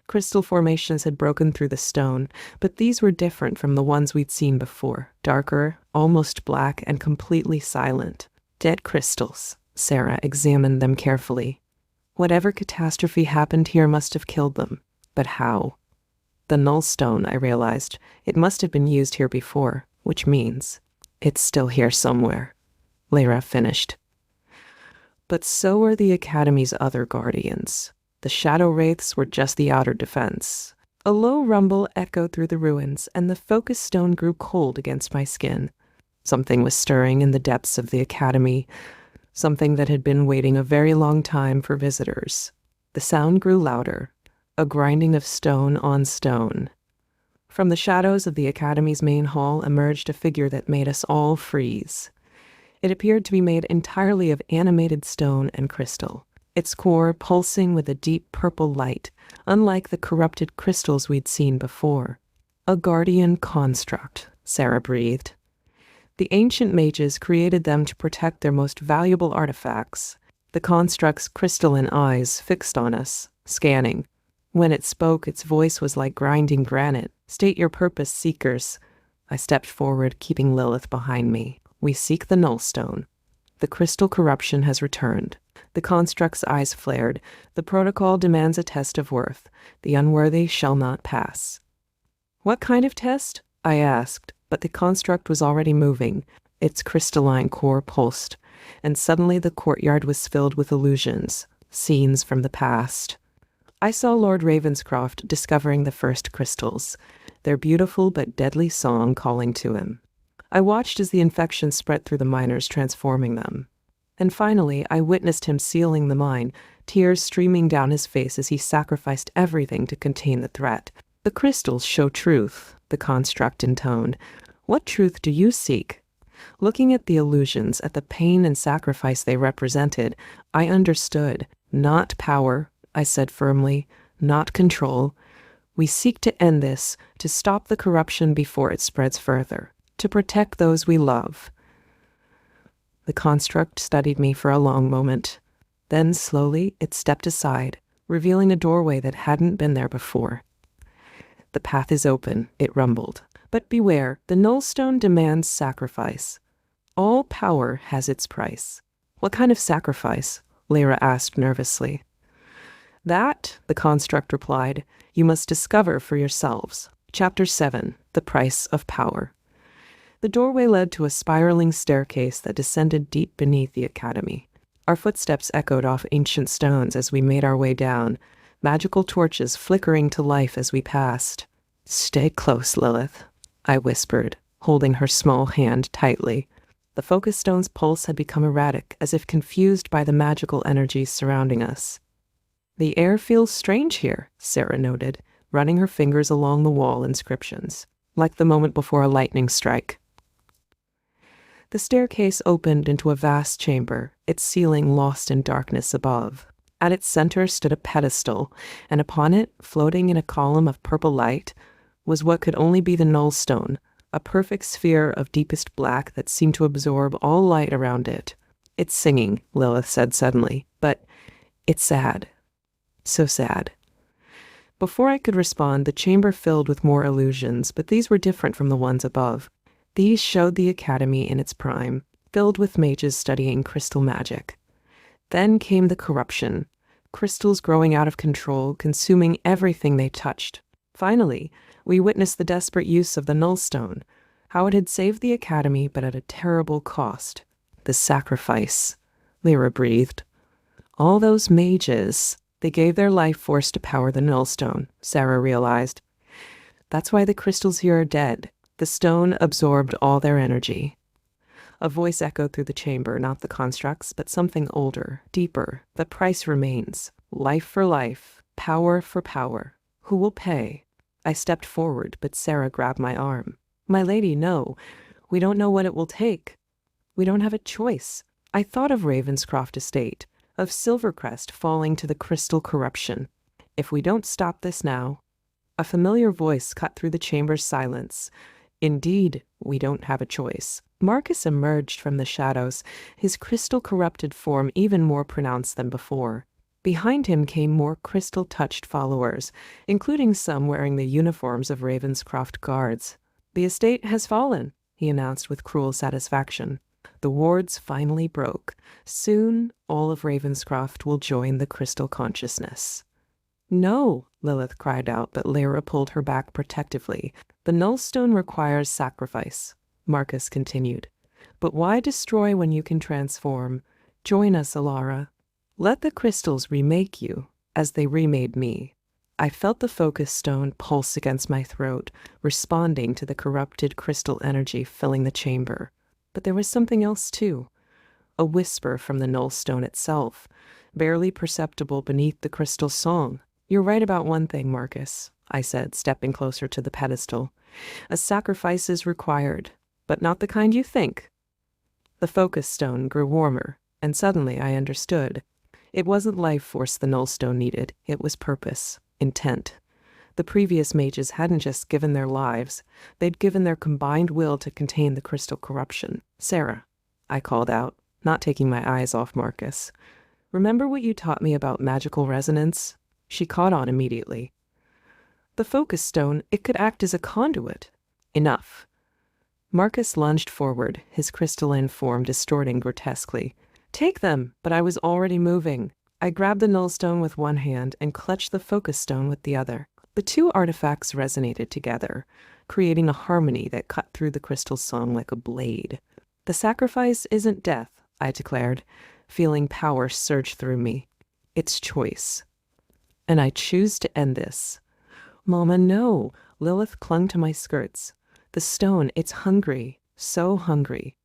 Crystal formations had broken through the stone, but these were different from the ones we'd seen before, darker, almost black, and completely silent. Dead crystals. Sarah examined them carefully. Whatever catastrophe happened here must have killed them. But how? The null stone, I realized. It must have been used here before, which means it's still here somewhere. Lara finished. But so were the Academy's other guardians. The shadow wraiths were just the outer defense. A low rumble echoed through the ruins, and the focus stone grew cold against my skin. Something was stirring in the depths of the Academy, something that had been waiting a very long time for visitors. The sound grew louder, a grinding of stone on stone. From the shadows of the Academy's main hall emerged a figure that made us all freeze. It appeared to be made entirely of animated stone and crystal, its core pulsing with a deep purple light, unlike the corrupted crystals we'd seen before. "A guardian construct," Sarah breathed. "The ancient mages created them to protect their most valuable artifacts." The construct's crystalline eyes fixed on us, scanning. When it spoke, its voice was like grinding granite. "State your purpose, seekers." I stepped forward, keeping Lilith behind me. "We seek the null stone. The crystal corruption has returned." The construct's eyes flared. "The protocol demands a test of worth. The unworthy shall not pass." "What kind of test?" I asked, but the construct was already moving. Its crystalline core pulsed, and suddenly the courtyard was filled with illusions, scenes from the past. I saw Lord Ravenscroft discovering the first crystals, their beautiful but deadly song calling to him. I watched as the infection spread through the miners, transforming them. And finally, I witnessed him sealing the mine, tears streaming down his face as he sacrificed everything to contain the threat. "The crystals show truth," the construct intoned. "What truth do you seek?" Looking at the illusions, at the pain and sacrifice they represented, I understood. "Not power," I said firmly, "not control. We seek to end this, to stop the corruption before it spreads further, to protect those we love." The construct studied me for a long moment. Then, slowly, it stepped aside, revealing a doorway that hadn't been there before. "The path is open," it rumbled. "But beware, the null stone demands sacrifice. All power has its price." "What kind of sacrifice?" Lara asked nervously. "That," the construct replied, "you must discover for yourselves." Chapter 7, The Price of Power. The doorway led to a spiraling staircase that descended deep beneath the Academy. Our footsteps echoed off ancient stones as we made our way down, magical torches flickering to life as we passed. "Stay close, Lilith," I whispered, holding her small hand tightly. The focus stone's pulse had become erratic, as if confused by the magical energies surrounding us. "The air feels strange here," Sarah noted, running her fingers along the wall inscriptions, like the moment before a lightning strike. The staircase opened into a vast chamber, its ceiling lost in darkness above. At its center stood a pedestal, and upon it, floating in a column of purple light, was what could only be the null stone, a perfect sphere of deepest black that seemed to absorb all light around it. "It's singing," Lilith said suddenly, "but it's sad. So sad." Before I could respond, the chamber filled with more illusions, but these were different from the ones above. These showed the Academy in its prime, filled with mages studying crystal magic. Then came the corruption, crystals growing out of control, consuming everything they touched. Finally, we witnessed the desperate use of the null stone, how it had saved the Academy but at a terrible cost. "The sacrifice," Lyra breathed. "All those mages," They gave their life force to power the nullstone, Sarah realized. That's why the crystals here are dead. The stone absorbed all their energy. A voice echoed through the chamber, not the constructs, but something older, deeper. The price remains. Life for life, power for power. Who will pay? I stepped forward, but Sarah grabbed my arm. My lady, no. We don't know what it will take. We don't have a choice. I thought of Ravenscroft Estate, of Silvercrest falling to the crystal corruption. If we don't stop this now... A familiar voice cut through the chamber's silence. Indeed, we don't have a choice. Marcus emerged from the shadows, his crystal-corrupted form even more pronounced than before. Behind him came more crystal-touched followers, including some wearing the uniforms of Ravenscroft guards. The estate has fallen, he announced with cruel satisfaction. The wards finally broke. Soon, all of Ravenscroft will join the crystal consciousness. No, Lilith cried out, but Lyra pulled her back protectively. The nullstone requires sacrifice, Marcus continued. But why destroy when you can transform? Join us, Elara. Let the crystals remake you, as they remade me. I felt the focus stone pulse against my throat, responding to the corrupted crystal energy filling the chamber. But there was something else, too. A whisper from the nullstone itself, barely perceptible beneath the crystal song. You're right about one thing, Marcus, I said, stepping closer to the pedestal. A sacrifice is required, but not the kind you think. The focus stone grew warmer, and suddenly I understood. It wasn't life force the nullstone needed, it was purpose, intent. The previous mages hadn't just given their lives, they'd given their combined will to contain the crystal corruption. Sarah, I called out, not taking my eyes off Marcus. Remember what you taught me about magical resonance? She caught on immediately. The focus stone, it could act as a conduit. Enough. Marcus lunged forward, his crystalline form distorting grotesquely. Take them, but I was already moving. I grabbed the nullstone with one hand and clutched the focus stone with the other. The two artifacts resonated together, creating a harmony that cut through the crystal song like a blade. The sacrifice isn't death, I declared, feeling power surge through me. It's choice. And I choose to end this. Mama, no. Lilith clung to my skirts. The stone, it's hungry, so hungry.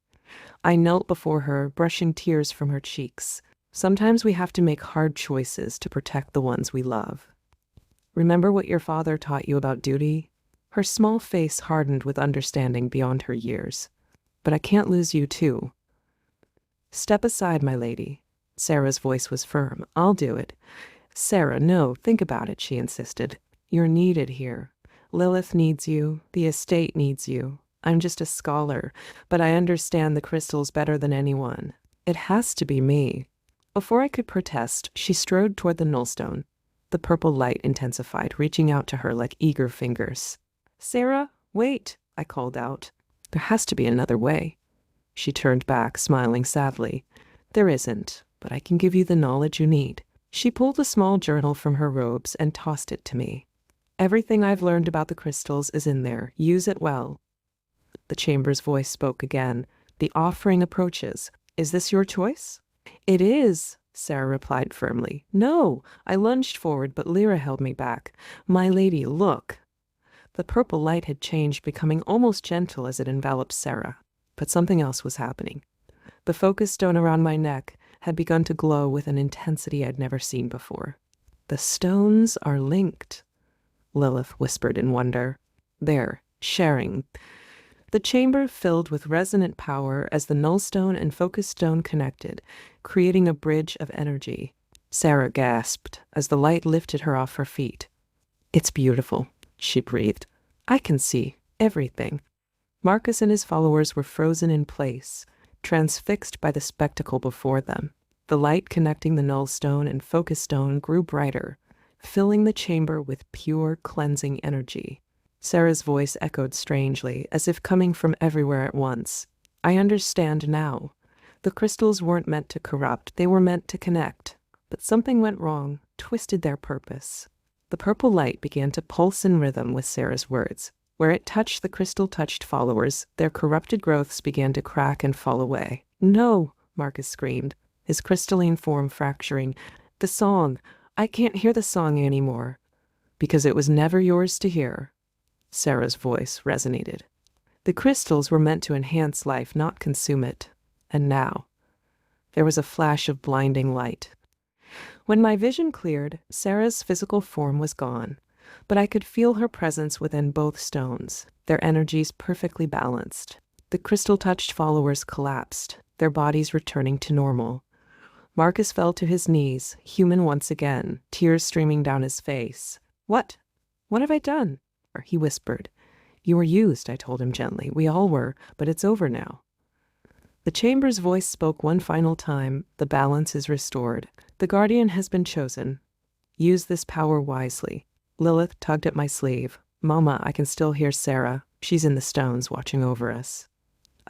I knelt before her, brushing tears from her cheeks. Sometimes we have to make hard choices to protect the ones we love. Remember what your father taught you about duty? Her small face hardened with understanding beyond her years. But I can't lose you, too. Step aside, my lady. Sarah's voice was firm. I'll do it. Sarah, no, think about it, she insisted. You're needed here. Lilith needs you. The estate needs you. I'm just a scholar, but I understand the crystals better than anyone. It has to be me. Before I could protest, she strode toward the nullstone. The purple light intensified, reaching out to her like eager fingers. Sarah, wait, I called out. There has to be another way. She turned back, smiling sadly. There isn't, but I can give you the knowledge you need. She pulled a small journal from her robes and tossed it to me. Everything I've learned about the crystals is in there. Use it well. The chamber's voice spoke again. The offering approaches. Is this your choice? It is, Sarah replied firmly. No, I lunged forward, but Lyra held me back. My lady, look. The purple light had changed, becoming almost gentle as it enveloped Sarah. But something else was happening. The focus stone around my neck had begun to glow with an intensity I'd never seen before. The stones are linked, Lilith whispered in wonder. They're sharing. The chamber filled with resonant power as the nullstone and focus stone connected, creating a bridge of energy. Sarah gasped as the light lifted her off her feet. It's beautiful, she breathed. I can see everything. Marcus and his followers were frozen in place, transfixed by the spectacle before them. The light connecting the nullstone and focus stone grew brighter, filling the chamber with pure, cleansing energy. Sarah's voice echoed strangely, as if coming from everywhere at once. I understand now. The crystals weren't meant to corrupt, they were meant to connect. But something went wrong, twisted their purpose. The purple light began to pulse in rhythm with Sarah's words. Where it touched the crystal-touched followers, their corrupted growths began to crack and fall away. No, Marcus screamed, his crystalline form fracturing. The song. I can't hear the song anymore, because it was never yours to hear. Sarah's voice resonated. The crystals were meant to enhance life, not consume it. And now, there was a flash of blinding light. When my vision cleared, Sarah's physical form was gone, but I could feel her presence within both stones, their energies perfectly balanced. The crystal-touched followers collapsed, their bodies returning to normal. Marcus fell to his knees, human once again, tears streaming down his face. What? What have I done? He whispered. You were used, I told him gently. We all were, but it's over now. The chamber's voice spoke one final time. The balance is restored. The guardian has been chosen. Use this power wisely. Lilith tugged at my sleeve. Mama, I can still hear Sarah. She's in the stones watching over us.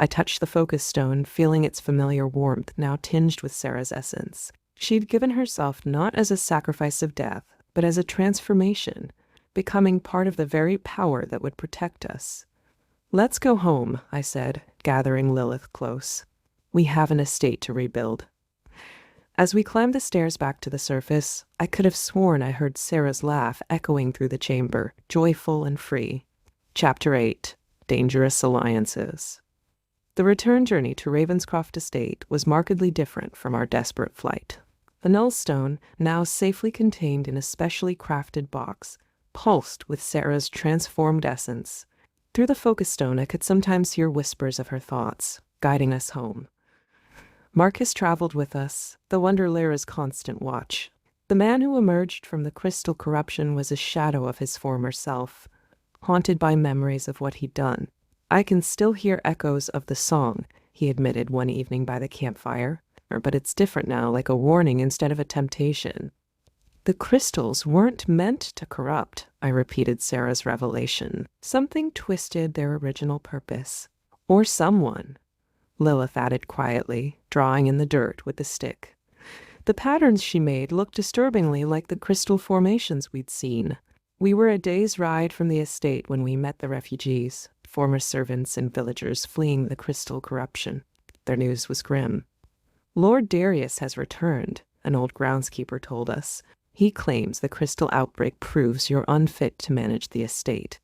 I touched the focus stone, feeling its familiar warmth, now tinged with Sarah's essence. She'd given herself not as a sacrifice of death, but as a transformation, becoming part of the very power that would protect us. Let's go home, I said, gathering Lilith close. We have an estate to rebuild. As we climbed the stairs back to the surface, I could have sworn I heard Sarah's laugh echoing through the chamber, joyful and free. Chapter 8. Dangerous Alliances. The return journey to Ravenscroft Estate was markedly different from our desperate flight. The Nullstone, now safely contained in a specially crafted box, pulsed with Sarah's transformed essence. Through the focus stone, I could sometimes hear whispers of her thoughts, guiding us home. Marcus traveled with us, though under Lyra's constant watch. The man who emerged from the crystal corruption was a shadow of his former self, haunted by memories of what he'd done. I can still hear echoes of the song, he admitted one evening by the campfire, but it's different now, like a warning instead of a temptation. The crystals weren't meant to corrupt, I repeated Sarah's revelation. Something twisted their original purpose. Or someone, Lilith added quietly, drawing in the dirt with the stick. The patterns she made looked disturbingly like the crystal formations we'd seen. We were a day's ride from the estate when we met the refugees, former servants and villagers fleeing the crystal corruption. Their news was grim. Lord Darius has returned, an old groundskeeper told us. He claims the crystal outbreak proves you're unfit to manage the estate.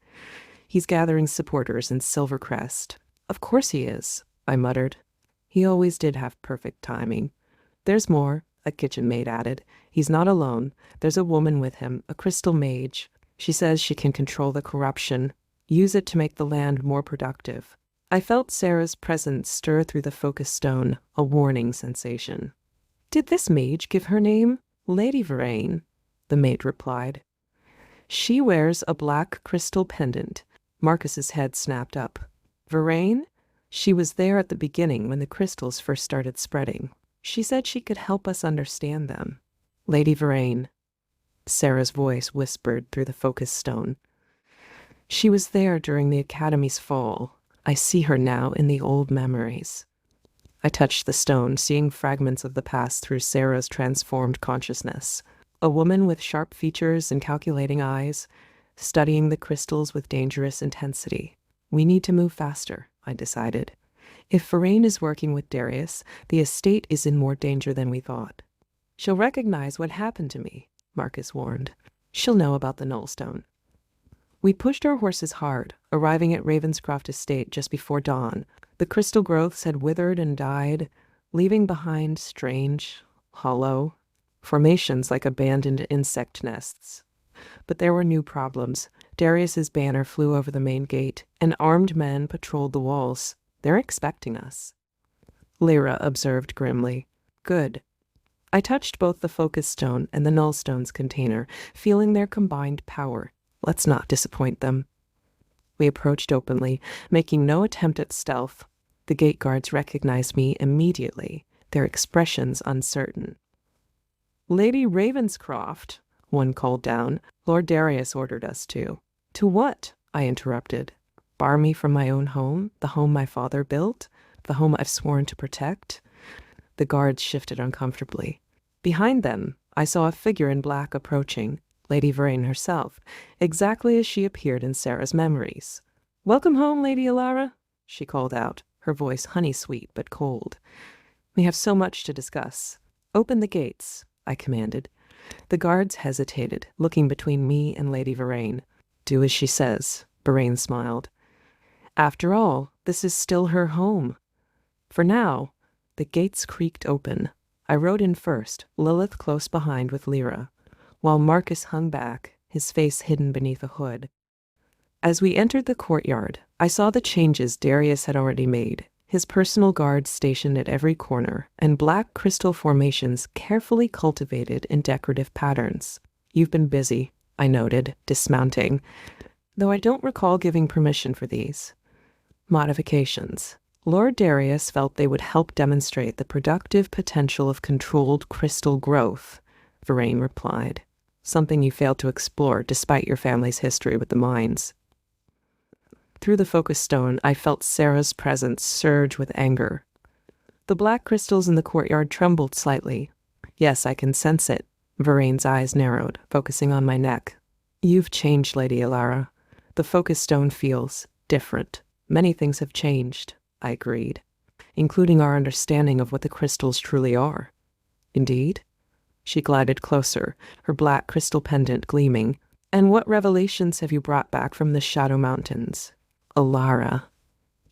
He's gathering supporters in Silvercrest. Of course he is, I muttered. He always did have perfect timing. There's more, a kitchen maid added. He's not alone. There's a woman with him, a crystal mage. She says she can control the corruption, use it to make the land more productive. I felt Sarah's presence stir through the focus stone, a warning sensation. Did this mage give her name? Lady Verraine, the maid replied. She wears a black crystal pendant. Marcus's head snapped up. Verraine? She was there at the beginning when the crystals first started spreading. She said she could help us understand them. Lady Verraine. Sarah's voice whispered through the focus stone. She was there during the Academy's fall. I see her now in the old memories. I touched the stone, seeing fragments of the past through Sarah's transformed consciousness. A woman with sharp features and calculating eyes, studying the crystals with dangerous intensity. We need to move faster, I decided. If Verraine is working with Darius, the estate is in more danger than we thought. She'll recognize what happened to me, Marcus warned. She'll know about the Nullstone. We pushed our horses hard, arriving at Ravenscroft Estate just before dawn. The crystal growths had withered and died, leaving behind strange, hollow formations like abandoned insect nests. But there were new problems. Darius's banner flew over the main gate, and armed men patrolled the walls. They're expecting us. Lyra observed grimly. Good. I touched both the focus stone and the Nullstone's container, feeling their combined power. Let's not disappoint them. We approached openly, making no attempt at stealth. The gate guards recognized me immediately, their expressions uncertain. Lady Ravenscroft, one called down. Lord Darius ordered us to. To what? I interrupted. Bar me from my own home, the home my father built, the home I've sworn to protect? The guards shifted uncomfortably. Behind them, I saw a figure in black approaching. Lady Verraine herself, exactly as she appeared in Sarah's memories. Welcome home, Lady Elara, she called out, her voice honey-sweet but cold. We have so much to discuss. Open the gates, I commanded. The guards hesitated, looking between me and Lady Verraine. Do as she says, Verraine smiled. After all, this is still her home. For now, the gates creaked open. I rode in first, Lilith close behind with Lyra, while Marcus hung back, his face hidden beneath a hood. As we entered the courtyard, I saw the changes Darius had already made, his personal guards stationed at every corner, and black crystal formations carefully cultivated in decorative patterns. You've been busy, I noted, dismounting, though I don't recall giving permission for these modifications. Lord Darius felt they would help demonstrate the productive potential of controlled crystal growth, Verraine replied, something you failed to explore despite your family's history with the mines. Through the focus stone, I felt Sarah's presence surge with anger. The black crystals in the courtyard trembled slightly. Yes, I can sense it. Verraine's eyes narrowed, focusing on my neck. You've changed, Lady Elara. The focus stone feels different. Many things have changed, I agreed, including our understanding of what the crystals truly are. Indeed? She glided closer, her black crystal pendant gleaming. And what revelations have you brought back from the Shadow Mountains? Elara.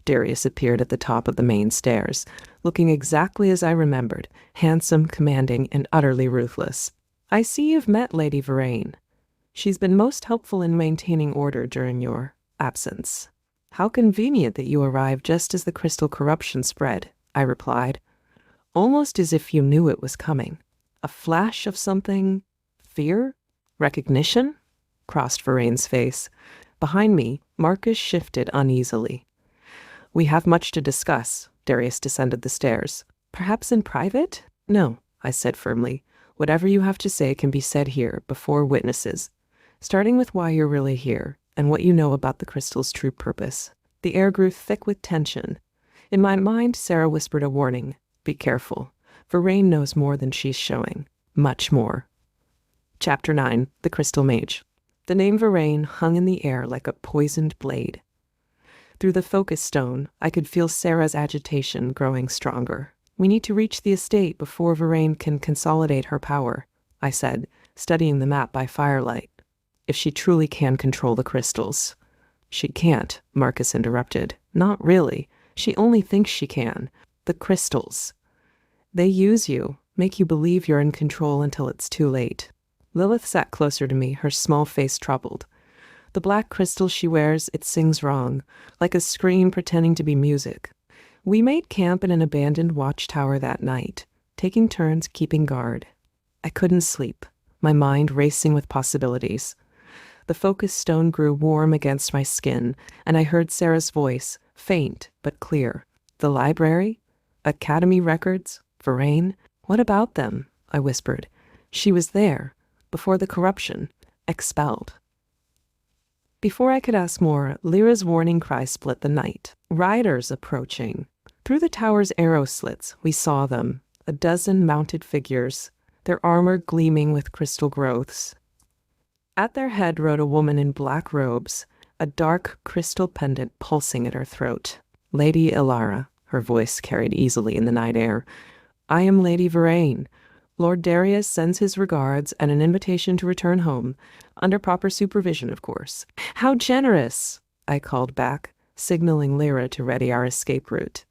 Darius appeared at the top of the main stairs, looking exactly as I remembered, handsome, commanding, and utterly ruthless. I see you've met Lady Verraine. She's been most helpful in maintaining order during your absence. How convenient that you arrived just as the crystal corruption spread, I replied, almost as if you knew it was coming. A flash of something? Fear? Recognition? Crossed Verraine's face. Behind me, Marcus shifted uneasily. We have much to discuss. Darius descended the stairs. Perhaps in private? No, I said firmly. Whatever you have to say can be said here, before witnesses, starting with why you're really here and what you know about the crystal's true purpose. The air grew thick with tension. In my mind, Sarah whispered a warning. Be careful. Verraine knows more than she's showing. Much more. Chapter 9. The Crystal Mage. The name Verraine hung in the air like a poisoned blade. Through the focus stone, I could feel Sarah's agitation growing stronger. We need to reach the estate before Verraine can consolidate her power, I said, studying the map by firelight. If she truly can control the crystals. She can't, Marcus interrupted. Not really. She only thinks she can. The crystals. They use you, make you believe you're in control until it's too late. Lilith sat closer to me, her small face troubled. The black crystal she wears, it sings wrong, like a scream pretending to be music. We made camp in an abandoned watchtower that night, taking turns keeping guard. I couldn't sleep, my mind racing with possibilities. The focus stone grew warm against my skin, and I heard Sarah's voice, faint but clear. The library? Academy records? Verraine? What about them? I whispered. She was there, before the corruption, expelled. Before I could ask more, Lyra's warning cry split the night. Riders approaching. Through the tower's arrow slits, we saw them, a dozen mounted figures, their armor gleaming with crystal growths. At their head rode a woman in black robes, a dark crystal pendant pulsing at her throat. Lady Elara, her voice carried easily in the night air. I am Lady Verraine. Lord Darius sends his regards and an invitation to return home, under proper supervision, of course. How generous, I called back, signaling Lyra to ready our escape route.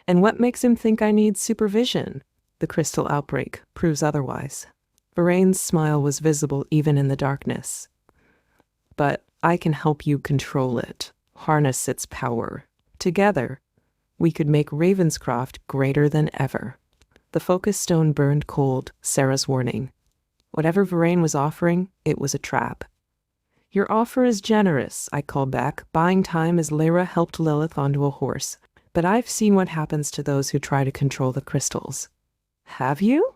And what makes him think I need supervision? The crystal outbreak proves otherwise. Verraine's smile was visible even in the darkness. But I can help you control it, harness its power. Together, we could make Ravenscroft greater than ever. The focus stone burned cold, Sarah's warning. Whatever Verraine was offering, it was a trap. Your offer is generous, I called back, buying time as Lyra helped Lilith onto a horse. But I've seen what happens to those who try to control the crystals. Have you?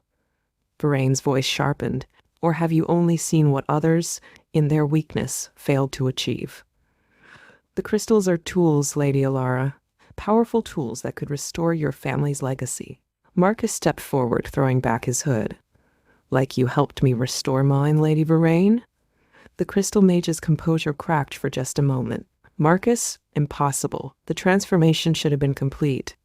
Verraine's voice sharpened. Or have you only seen what others, in their weakness, failed to achieve? The crystals are tools, Lady Elara. Powerful tools that could restore your family's legacy. Marcus stepped forward, throwing back his hood. Like you helped me restore mine, Lady Verraine? The crystal mage's composure cracked for just a moment. Marcus, impossible. The transformation should have been complete.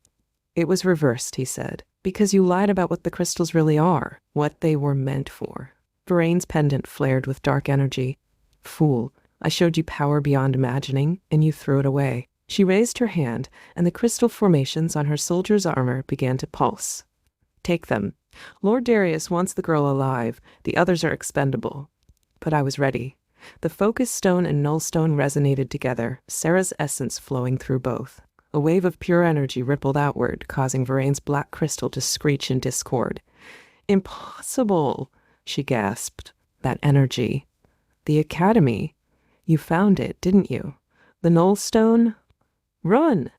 It was reversed, he said, because you lied about what the crystals really are, what they were meant for. Verane's pendant flared with dark energy. Fool, I showed you power beyond imagining, and you threw it away. She raised her hand, and the crystal formations on her soldier's armor began to pulse. Take them. Lord Darius wants the girl alive. The others are expendable. But I was ready. The focus stone and null stone resonated together, Sarah's essence flowing through both. A wave of pure energy rippled outward, causing Verane's black crystal to screech in discord. Impossible, she gasped. That energy. The Academy. You found it, didn't you? The null stone? Run!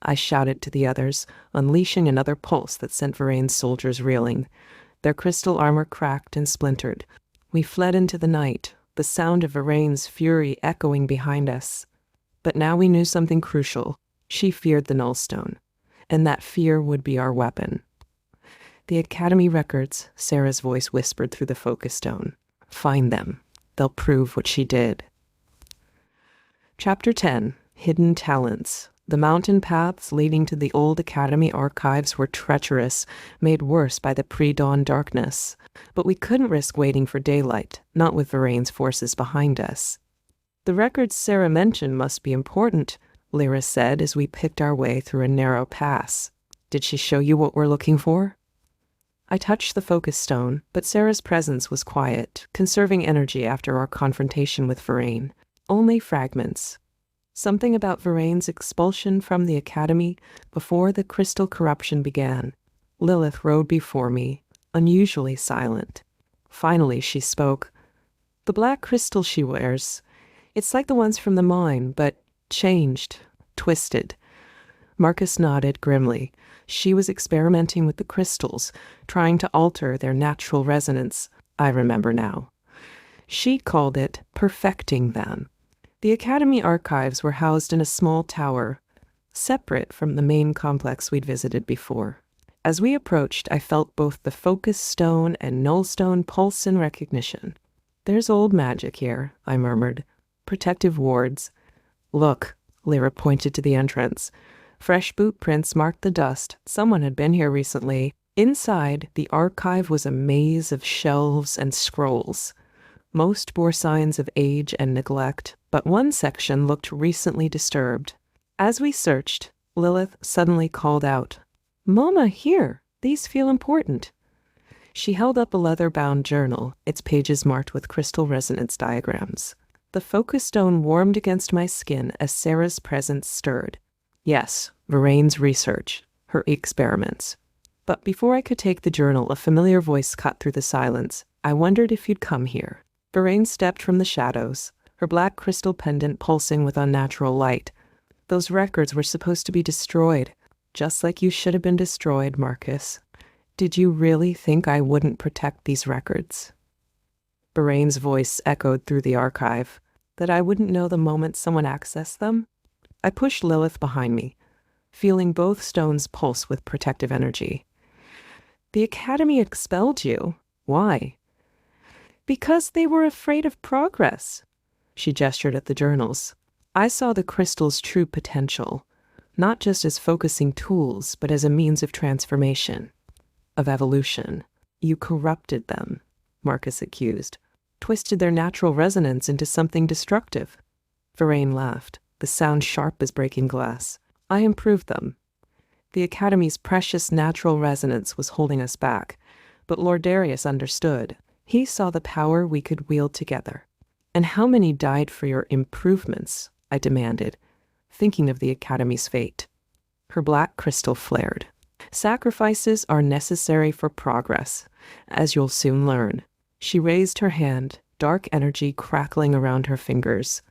I shouted to the others, unleashing another pulse that sent Verane's soldiers reeling. Their crystal armor cracked and splintered. We fled into the night, the sound of Verane's fury echoing behind us. But now we knew something crucial. She feared the nullstone, and that fear would be our weapon. The Academy records, Sarah's voice whispered through the focus stone. Find them. They'll prove what she did. Chapter 10. Hidden Talents. The mountain paths leading to the old Academy archives were treacherous, made worse by the pre-dawn darkness. But we couldn't risk waiting for daylight, not with Verane's forces behind us. The records Sarah mentioned must be important, Lyra said as we picked our way through a narrow pass. Did she show you what we're looking for? I touched the focus stone, but Sarah's presence was quiet, conserving energy after our confrontation with Verane. Only fragments. Something about Verane's expulsion from the Academy before the crystal corruption began. Lilith rode before me, unusually silent. Finally, she spoke. The black crystal she wears, it's like the ones from the mine, but changed, twisted. Marcus nodded grimly. She was experimenting with the crystals, trying to alter their natural resonance. I remember now. She called it perfecting them. The Academy archives were housed in a small tower, separate from the main complex we'd visited before. As we approached, I felt both the focus stone and null stone pulse in recognition. There's old magic here, I murmured. Protective wards. Look, Lyra pointed to the entrance. Fresh boot prints marked the dust. Someone had been here recently. Inside, the archive was a maze of shelves and scrolls. Most bore signs of age and neglect, but one section looked recently disturbed. As we searched, Lilith suddenly called out, Mama, here! These feel important. She held up a leather-bound journal, its pages marked with crystal resonance diagrams. The focus stone warmed against my skin as Sarah's presence stirred. Yes, Verane's research, her experiments. But before I could take the journal, a familiar voice cut through the silence. I wondered if you'd come here. Verane stepped from the shadows, her black crystal pendant pulsing with unnatural light. Those records were supposed to be destroyed, just like you should have been destroyed, Marcus. Did you really think I wouldn't protect these records? Verane's voice echoed through the archive. That I wouldn't know the moment someone accessed them? I pushed Lilith behind me, feeling both stones pulse with protective energy. The Academy expelled you. Why? Because they were afraid of progress. She gestured at the journals. I saw the crystal's true potential, not just as focusing tools, but as a means of transformation, of evolution. You corrupted them, Marcus accused, twisted their natural resonance into something destructive. Verane laughed, the sound sharp as breaking glass. I improved them. The Academy's precious natural resonance was holding us back, but Lord Darius understood. He saw the power we could wield together. And how many died for your improvements? I demanded, thinking of the Academy's fate. Her black crystal flared. Sacrifices are necessary for progress, as you'll soon learn. She raised her hand, dark energy crackling around her fingers.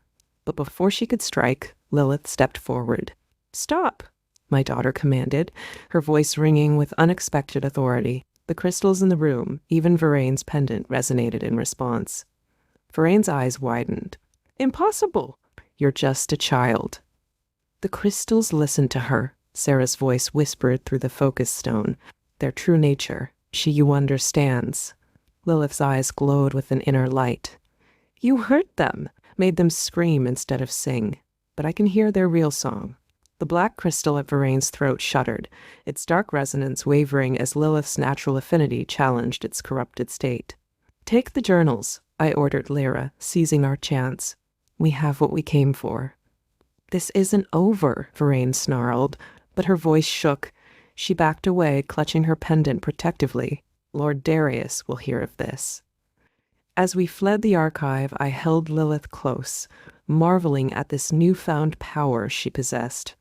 But before she could strike, Lilith stepped forward. Stop, my daughter commanded, her voice ringing with unexpected authority. The crystals in the room, even Verane's pendant, resonated in response. Verane's eyes widened. Impossible! You're just a child. The crystals listened to her, Sarah's voice whispered through the focus stone. Their true nature, you understands. Lilith's eyes glowed with an inner light. You hurt them, made them scream instead of sing. But I can hear their real song. The black crystal at Verane's throat shuddered, its dark resonance wavering as Lilith's natural affinity challenged its corrupted state. Take the journals, I ordered Lyra, seizing our chance. We have what we came for. This isn't over, Veraine snarled, but her voice shook. She backed away, clutching her pendant protectively. Lord Darius will hear of this. As we fled the archive, I held Lilith close, marveling at this newfound power she possessed.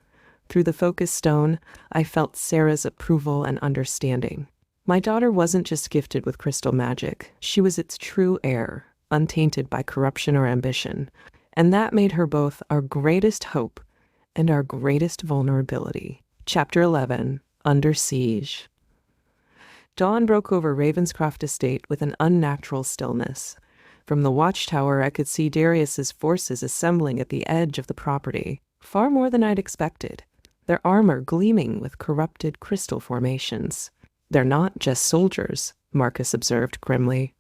Through the focus stone, I felt Sarah's approval and understanding. My daughter wasn't just gifted with crystal magic. She was its true heir, untainted by corruption or ambition. And that made her both our greatest hope and our greatest vulnerability. Chapter 11, Under Siege. Dawn broke over Ravenscroft Estate with an unnatural stillness. From the watchtower, I could see Darius's forces assembling at the edge of the property, far more than I'd expected, their armor gleaming with corrupted crystal formations. They're not just soldiers, Marcus observed grimly.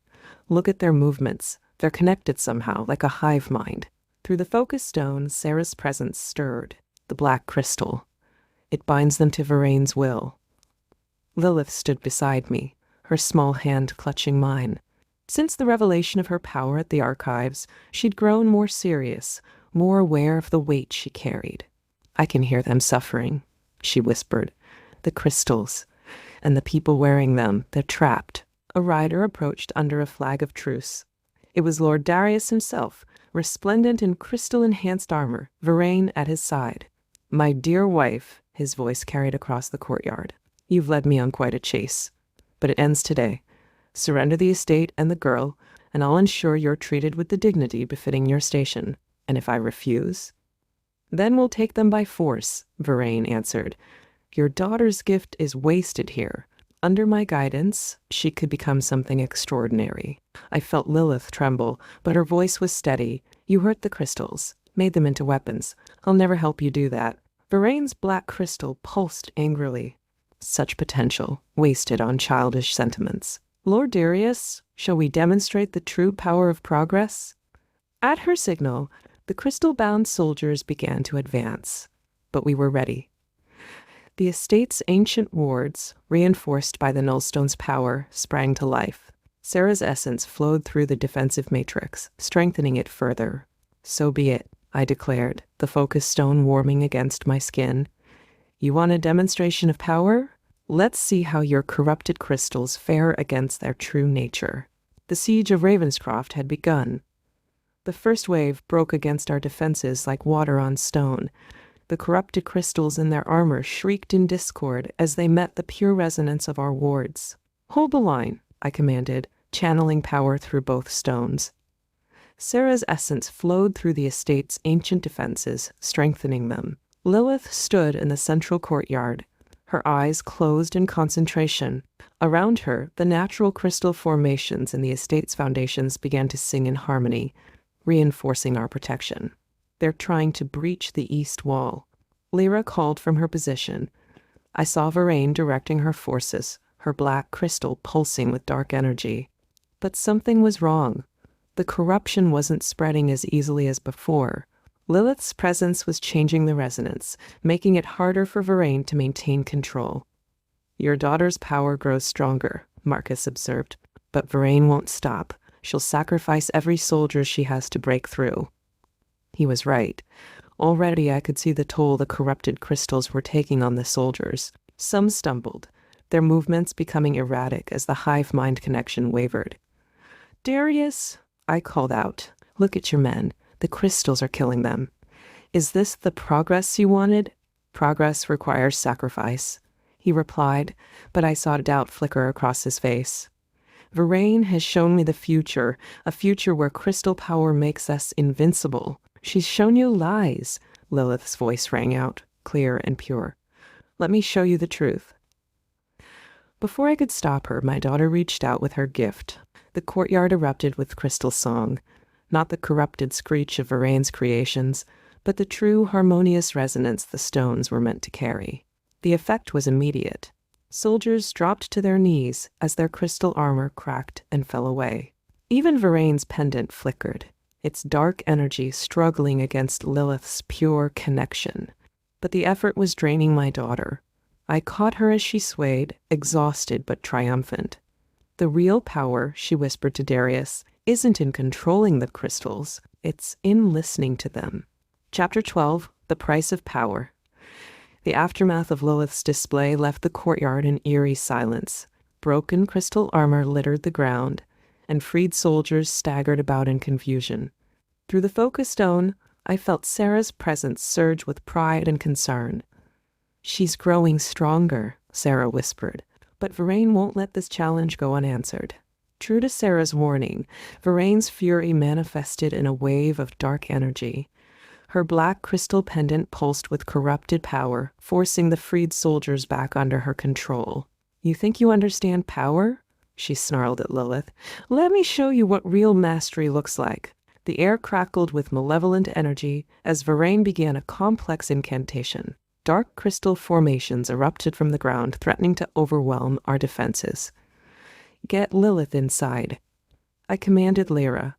Look at their movements. They're connected somehow, like a hive mind. Through the focus stone, Sarah's presence stirred, the black crystal. It binds them to Veraine's will. Lilith stood beside me, her small hand clutching mine. Since the revelation of her power at the archives, she'd grown more serious, more aware of the weight she carried. I can hear them suffering, she whispered. The crystals. And the people wearing them, they're trapped. A rider approached under a flag of truce. It was Lord Darius himself, resplendent in crystal-enhanced armor, Veraine at his side. My dear wife, his voice carried across the courtyard. You've led me on quite a chase. But it ends today. Surrender the estate and the girl, and I'll ensure you're treated with the dignity befitting your station. And if I refuse? Then we'll take them by force, Veraine answered. Your daughter's gift is wasted here. Under my guidance, she could become something extraordinary. I felt Lilith tremble, but her voice was steady. You hurt the crystals, made them into weapons. I'll never help you do that. Veraine's black crystal pulsed angrily. Such potential, wasted on childish sentiments. Lord Darius, shall we demonstrate the true power of progress? At her signal, the crystal-bound soldiers began to advance. But we were ready. The estate's ancient wards, reinforced by the Nullstone's power, sprang to life. Sarah's essence flowed through the defensive matrix, strengthening it further. So be it, I declared, the focus stone warming against my skin. You want a demonstration of power? Let's see how your corrupted crystals fare against their true nature. The siege of Ravenscroft had begun. The first wave broke against our defenses like water on stone. The corrupted crystals in their armor shrieked in discord as they met the pure resonance of our wards. Hold the line, I commanded, channeling power through both stones. Sarah's essence flowed through the estate's ancient defenses, strengthening them. Lilith stood in the central courtyard, her eyes closed in concentration. Around her, the natural crystal formations in the estate's foundations began to sing in harmony, reinforcing our protection. They're trying to breach the east wall. Lyra called from her position. I saw Veraine directing her forces, her black crystal pulsing with dark energy. But something was wrong. The corruption wasn't spreading as easily as before. Lilith's presence was changing the resonance, making it harder for Veraine to maintain control. Your daughter's power grows stronger, Marcus observed, but Veraine won't stop. She'll sacrifice every soldier she has to break through. He was right. Already I could see the toll the corrupted crystals were taking on the soldiers. Some stumbled, their movements becoming erratic as the hive-mind connection wavered. Darius, I called out, look at your men. The crystals are killing them. Is this the progress you wanted? Progress requires sacrifice, he replied, but I saw doubt flicker across his face. Veraine has shown me the future, a future where crystal power makes us invincible. She's shown you lies, Lilith's voice rang out, clear and pure. Let me show you the truth. Before I could stop her, my daughter reached out with her gift. The courtyard erupted with crystal song, not the corrupted screech of Veraine's creations, but the true harmonious resonance the stones were meant to carry. The effect was immediate. Soldiers dropped to their knees as their crystal armor cracked and fell away. Even Veraine's pendant flickered, its dark energy struggling against Lilith's pure connection. But the effort was draining my daughter. I caught her as she swayed, exhausted but triumphant. The real power, she whispered to Darius, isn't in controlling the crystals. It's in listening to them. Chapter 12, The Price of Power. The aftermath of Lilith's display left the courtyard in eerie silence. Broken crystal armor littered the ground, and freed soldiers staggered about in confusion. Through the focus stone, I felt Sarah's presence surge with pride and concern. "She's growing stronger," Sarah whispered, "but Varaine won't let this challenge go unanswered." True to Sarah's warning, Varaine's fury manifested in a wave of dark energy. Her black crystal pendant pulsed with corrupted power, forcing the freed soldiers back under her control. "You think you understand power?" she snarled at Lilith. "Let me show you what real mastery looks like." The air crackled with malevolent energy as Varaine began a complex incantation. Dark crystal formations erupted from the ground, threatening to overwhelm our defenses. "Get Lilith inside," I commanded Lyra,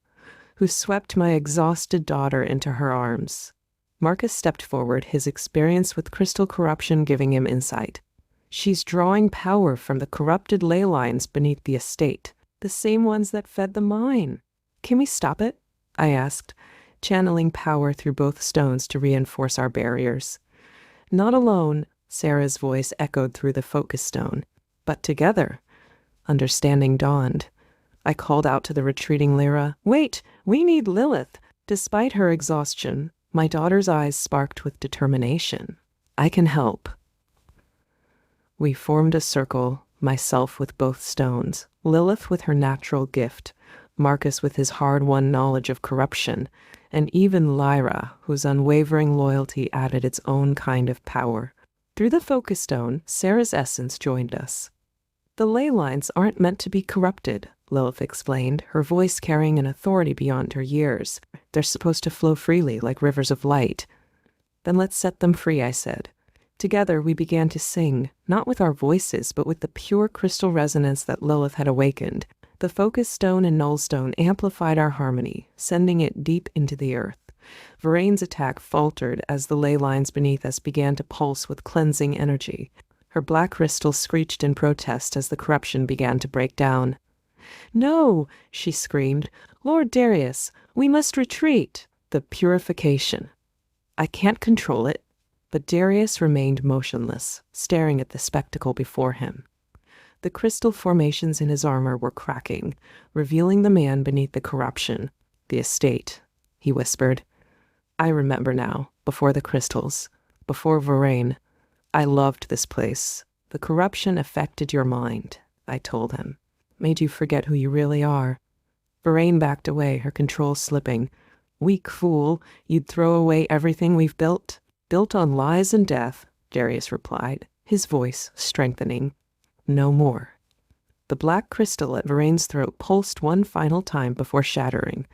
who swept my exhausted daughter into her arms. Marcus stepped forward, his experience with crystal corruption giving him insight. "She's drawing power from the corrupted ley lines beneath the estate, the same ones that fed the mine. Can we stop it?" I asked, channeling power through both stones to reinforce our barriers. "Not alone," Sarah's voice echoed through the focus stone, "but together." Understanding dawned. I called out to the retreating Lyra, "Wait, we need Lilith." Despite her exhaustion, my daughter's eyes sparked with determination. "I can help." We formed a circle, myself with both stones, Lilith with her natural gift, Marcus with his hard-won knowledge of corruption, and even Lyra, whose unwavering loyalty added its own kind of power. Through the focus stone, Sarah's essence joined us. "The ley lines aren't meant to be corrupted," Lilith explained, her voice carrying an authority beyond her years. "They're supposed to flow freely, like rivers of light." "Then let's set them free," I said. Together we began to sing, not with our voices, but with the pure crystal resonance that Lilith had awakened. The focus stone and nullstone amplified our harmony, sending it deep into the earth. Varaine's attack faltered as the ley lines beneath us began to pulse with cleansing energy. Her black crystal screeched in protest as the corruption began to break down. "No!" she screamed. "Lord Darius, we must retreat." The purification. I can't control it, but Darius remained motionless, staring at the spectacle before him. The crystal formations in his armor were cracking, revealing the man beneath the corruption. "The estate," he whispered. "I remember now, before the crystals, before Varaine. I loved this place. The corruption affected your mind," I told him. "Made you forget who you really are." Varaine backed away, her control slipping. "Weak fool, you'd throw away everything we've built?" "Built on lies and death," Darius replied, his voice strengthening. "No more." The black crystal at Varaine's throat pulsed one final time before shattering.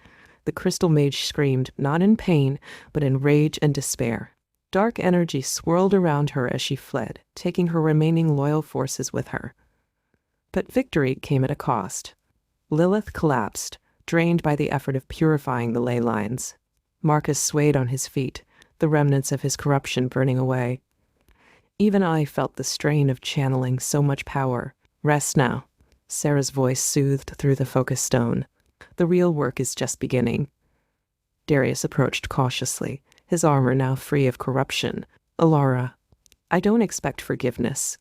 The crystal mage screamed, not in pain, but in rage and despair. Dark energy swirled around her as she fled, taking her remaining loyal forces with her. But victory came at a cost. Lilith collapsed, drained by the effort of purifying the ley lines. Marcus swayed on his feet, the remnants of his corruption burning away. Even I felt the strain of channeling so much power. "Rest now," Sarah's voice soothed through the focus stone. "The real work is just beginning." Darius approached cautiously, his armor now free of corruption. "Elara, I don't expect forgiveness,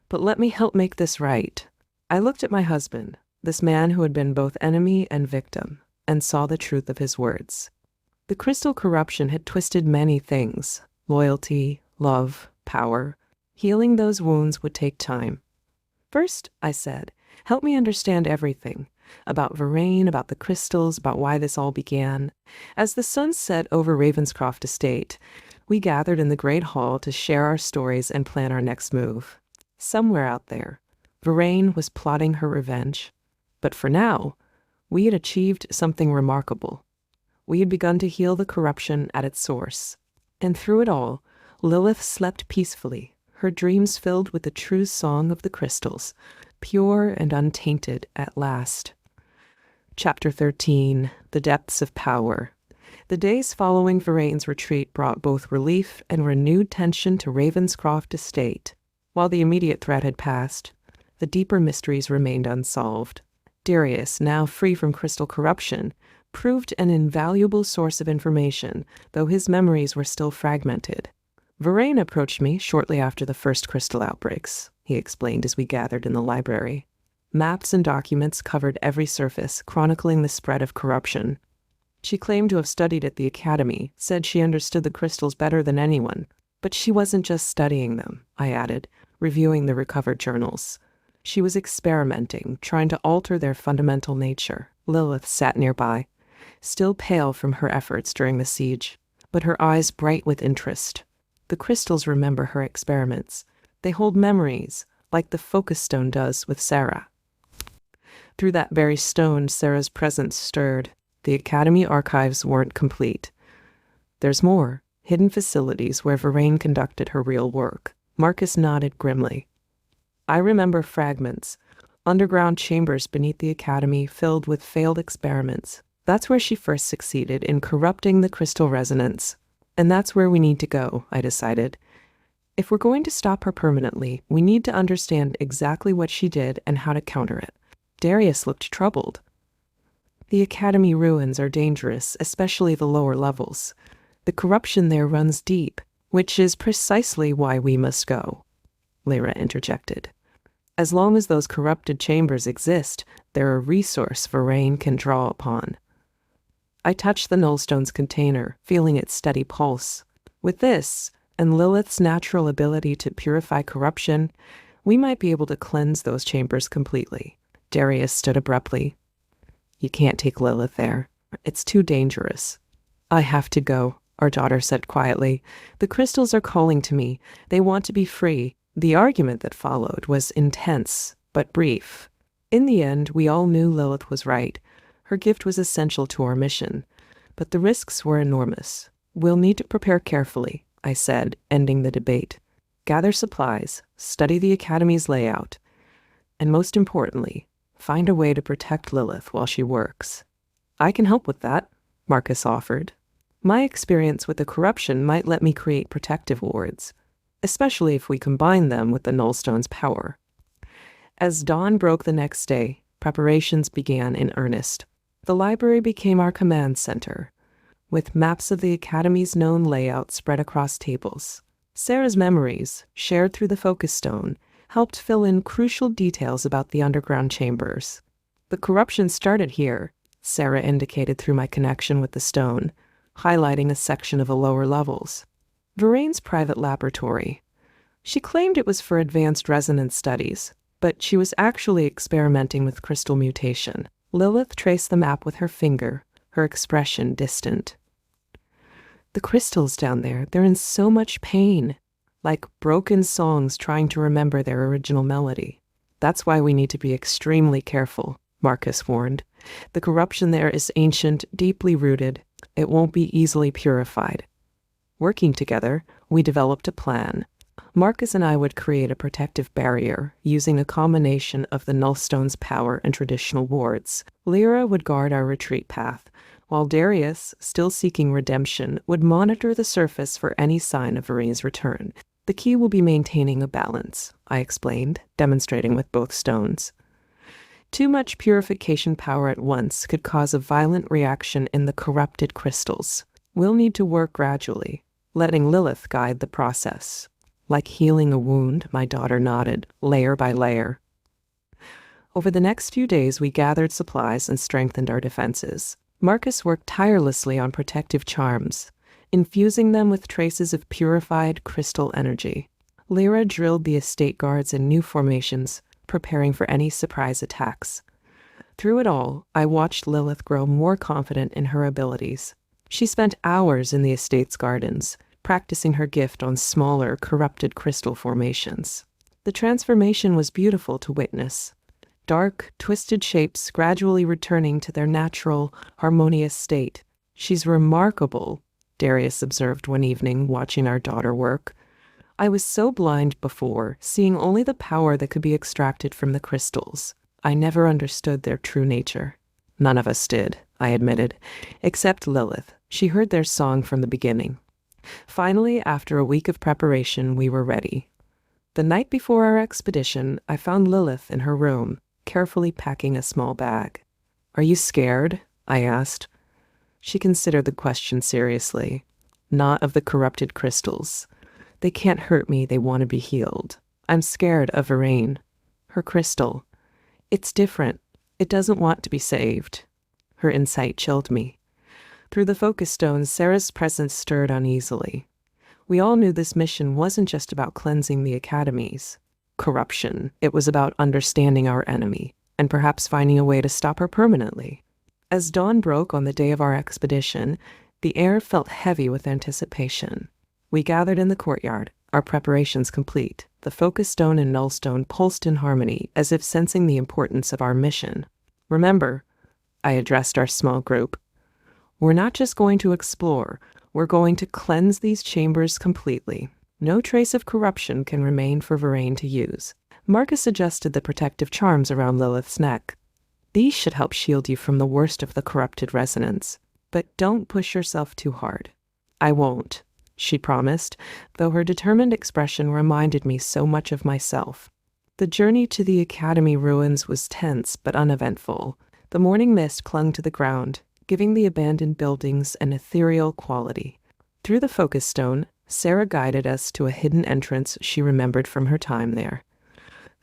but let me help make this right." I looked at my husband, this man who had been both enemy and victim, and saw the truth of his words. The crystal corruption had twisted many things: loyalty, love, power. Healing those wounds would take time. "First," I said, "help me understand everything. About Varaine, about the crystals, about why this all began." As the sun set over Ravenscroft Estate, we gathered in the great hall to share our stories and plan our next move. Somewhere out there, Varaine was plotting her revenge. But for now, we had achieved something remarkable. We had begun to heal the corruption at its source. And through it all, Lilith slept peacefully, her dreams filled with the true song of the crystals, pure and untainted at last. Chapter 13, The Depths of Power. The days following Varaine's retreat brought both relief and renewed tension to Ravenscroft Estate. While the immediate threat had passed, The deeper mysteries remained unsolved. Darius, now free from crystal corruption, proved an invaluable source of information, though his memories were still fragmented. Varain approached me shortly after the first crystal outbreaks, he explained as we gathered in the library. Maps and documents covered every surface, chronicling the spread of corruption. She claimed to have studied at the academy, said she understood the crystals better than anyone. But she wasn't just studying them, I added, reviewing the recovered journals. She was experimenting, trying to alter their fundamental nature. Lilith sat nearby, still pale from her efforts during the siege, but her eyes bright with interest. The crystals remember her experiments. They hold memories, like the focus stone does with Sarah. Through that very stone, Sarah's presence stirred. The academy archives weren't complete. There's more. Hidden facilities where Varain conducted her real work. Marcus nodded grimly. I remember fragments, underground chambers beneath the academy filled with failed experiments. That's where she first succeeded in corrupting the crystal resonance. And that's where we need to go, I decided. If we're going to stop her permanently, we need to understand exactly what she did and how to counter it. Darius looked troubled. The academy ruins are dangerous, especially the lower levels. The corruption there runs deep, which is precisely why we must go, Lyra interjected. As long as those corrupted chambers exist, they're a resource Varain can draw upon. I touched the Nullstone's container, feeling its steady pulse. With this, and Lilith's natural ability to purify corruption, we might be able to cleanse those chambers completely. Darius stood abruptly. You can't take Lilith there. It's too dangerous. I have to go, our daughter said quietly. The crystals are calling to me. They want to be free. The argument that followed was intense, but brief. In the end, we all knew Lilith was right. Her gift was essential to our mission, but the risks were enormous. We'll need to prepare carefully, I said, ending the debate. Gather supplies, study the academy's layout, and most importantly, find a way to protect Lilith while she works. I can help with that, Marcus offered. My experience with the corruption might let me create protective wards, especially if we combine them with the Nullstone's power. As dawn broke the next day, preparations began in earnest. The library became our command center, with maps of the academy's known layout spread across tables. Sarah's memories, shared through the focus stone, helped fill in crucial details about the underground chambers. The corruption started here, Sarah indicated through my connection with the stone, highlighting a section of the lower levels. Varain's private laboratory. She claimed it was for advanced resonance studies, but she was actually experimenting with crystal mutation. Lilith traced the map with her finger, her expression distant. The crystals down there, they're in so much pain, like broken songs trying to remember their original melody. That's why we need to be extremely careful, Marcus warned. The corruption there is ancient, deeply rooted. It won't be easily purified. Working together, we developed a plan. Marcus and I would create a protective barrier using a combination of the Nullstone's power and traditional wards. Lyra would guard our retreat path, while Darius, still seeking redemption, would monitor the surface for any sign of Varain's return. The key will be maintaining a balance, I explained, demonstrating with both stones. Too much purification power at once could cause a violent reaction in the corrupted crystals. We'll need to work gradually, letting Lilith guide the process. Like healing a wound, my daughter nodded, layer by layer. Over the next few days, we gathered supplies and strengthened our defenses. Marcus worked tirelessly on protective charms, infusing them with traces of purified crystal energy. Lyra drilled the estate guards in new formations, preparing for any surprise attacks. Through it all, I watched Lilith grow more confident in her abilities. She spent hours in the estate's gardens, practicing her gift on smaller, corrupted crystal formations. The transformation was beautiful to witness. Dark, twisted shapes gradually returning to their natural, harmonious state. She's remarkable, Darius observed one evening, watching our daughter work. I was so blind before, seeing only the power that could be extracted from the crystals. I never understood their true nature. None of us did, I admitted, except Lilith. She heard their song from the beginning. Finally, after a week of preparation, we were ready. The night before our expedition, I found Lilith in her room, carefully packing a small bag. "Are you scared?" I asked. She considered the question seriously. "Not of the corrupted crystals. They can't hurt me, they want to be healed. I'm scared of Varain. Her crystal. It's different. It doesn't want to be saved." Her insight chilled me. Through the focus stones, Sarah's presence stirred uneasily. We all knew this mission wasn't just about cleansing the academies. Corruption. It was about understanding our enemy, and perhaps finding a way to stop her permanently. As dawn broke on the day of our expedition, the air felt heavy with anticipation. We gathered in the courtyard, our preparations complete. The focus stone and null stone pulsed in harmony, as if sensing the importance of our mission. "Remember," I addressed our small group, "we're not just going to explore, we're going to cleanse these chambers completely. No trace of corruption can remain for Varain to use." Marcus adjusted the protective charms around Lilith's neck. "These should help shield you from the worst of the corrupted resonance. But don't push yourself too hard." "I won't," she promised, though her determined expression reminded me so much of myself. The journey to the academy ruins was tense but uneventful. The morning mist clung to the ground, giving the abandoned buildings an ethereal quality. Through the focus stone, Sarah guided us to a hidden entrance she remembered from her time there.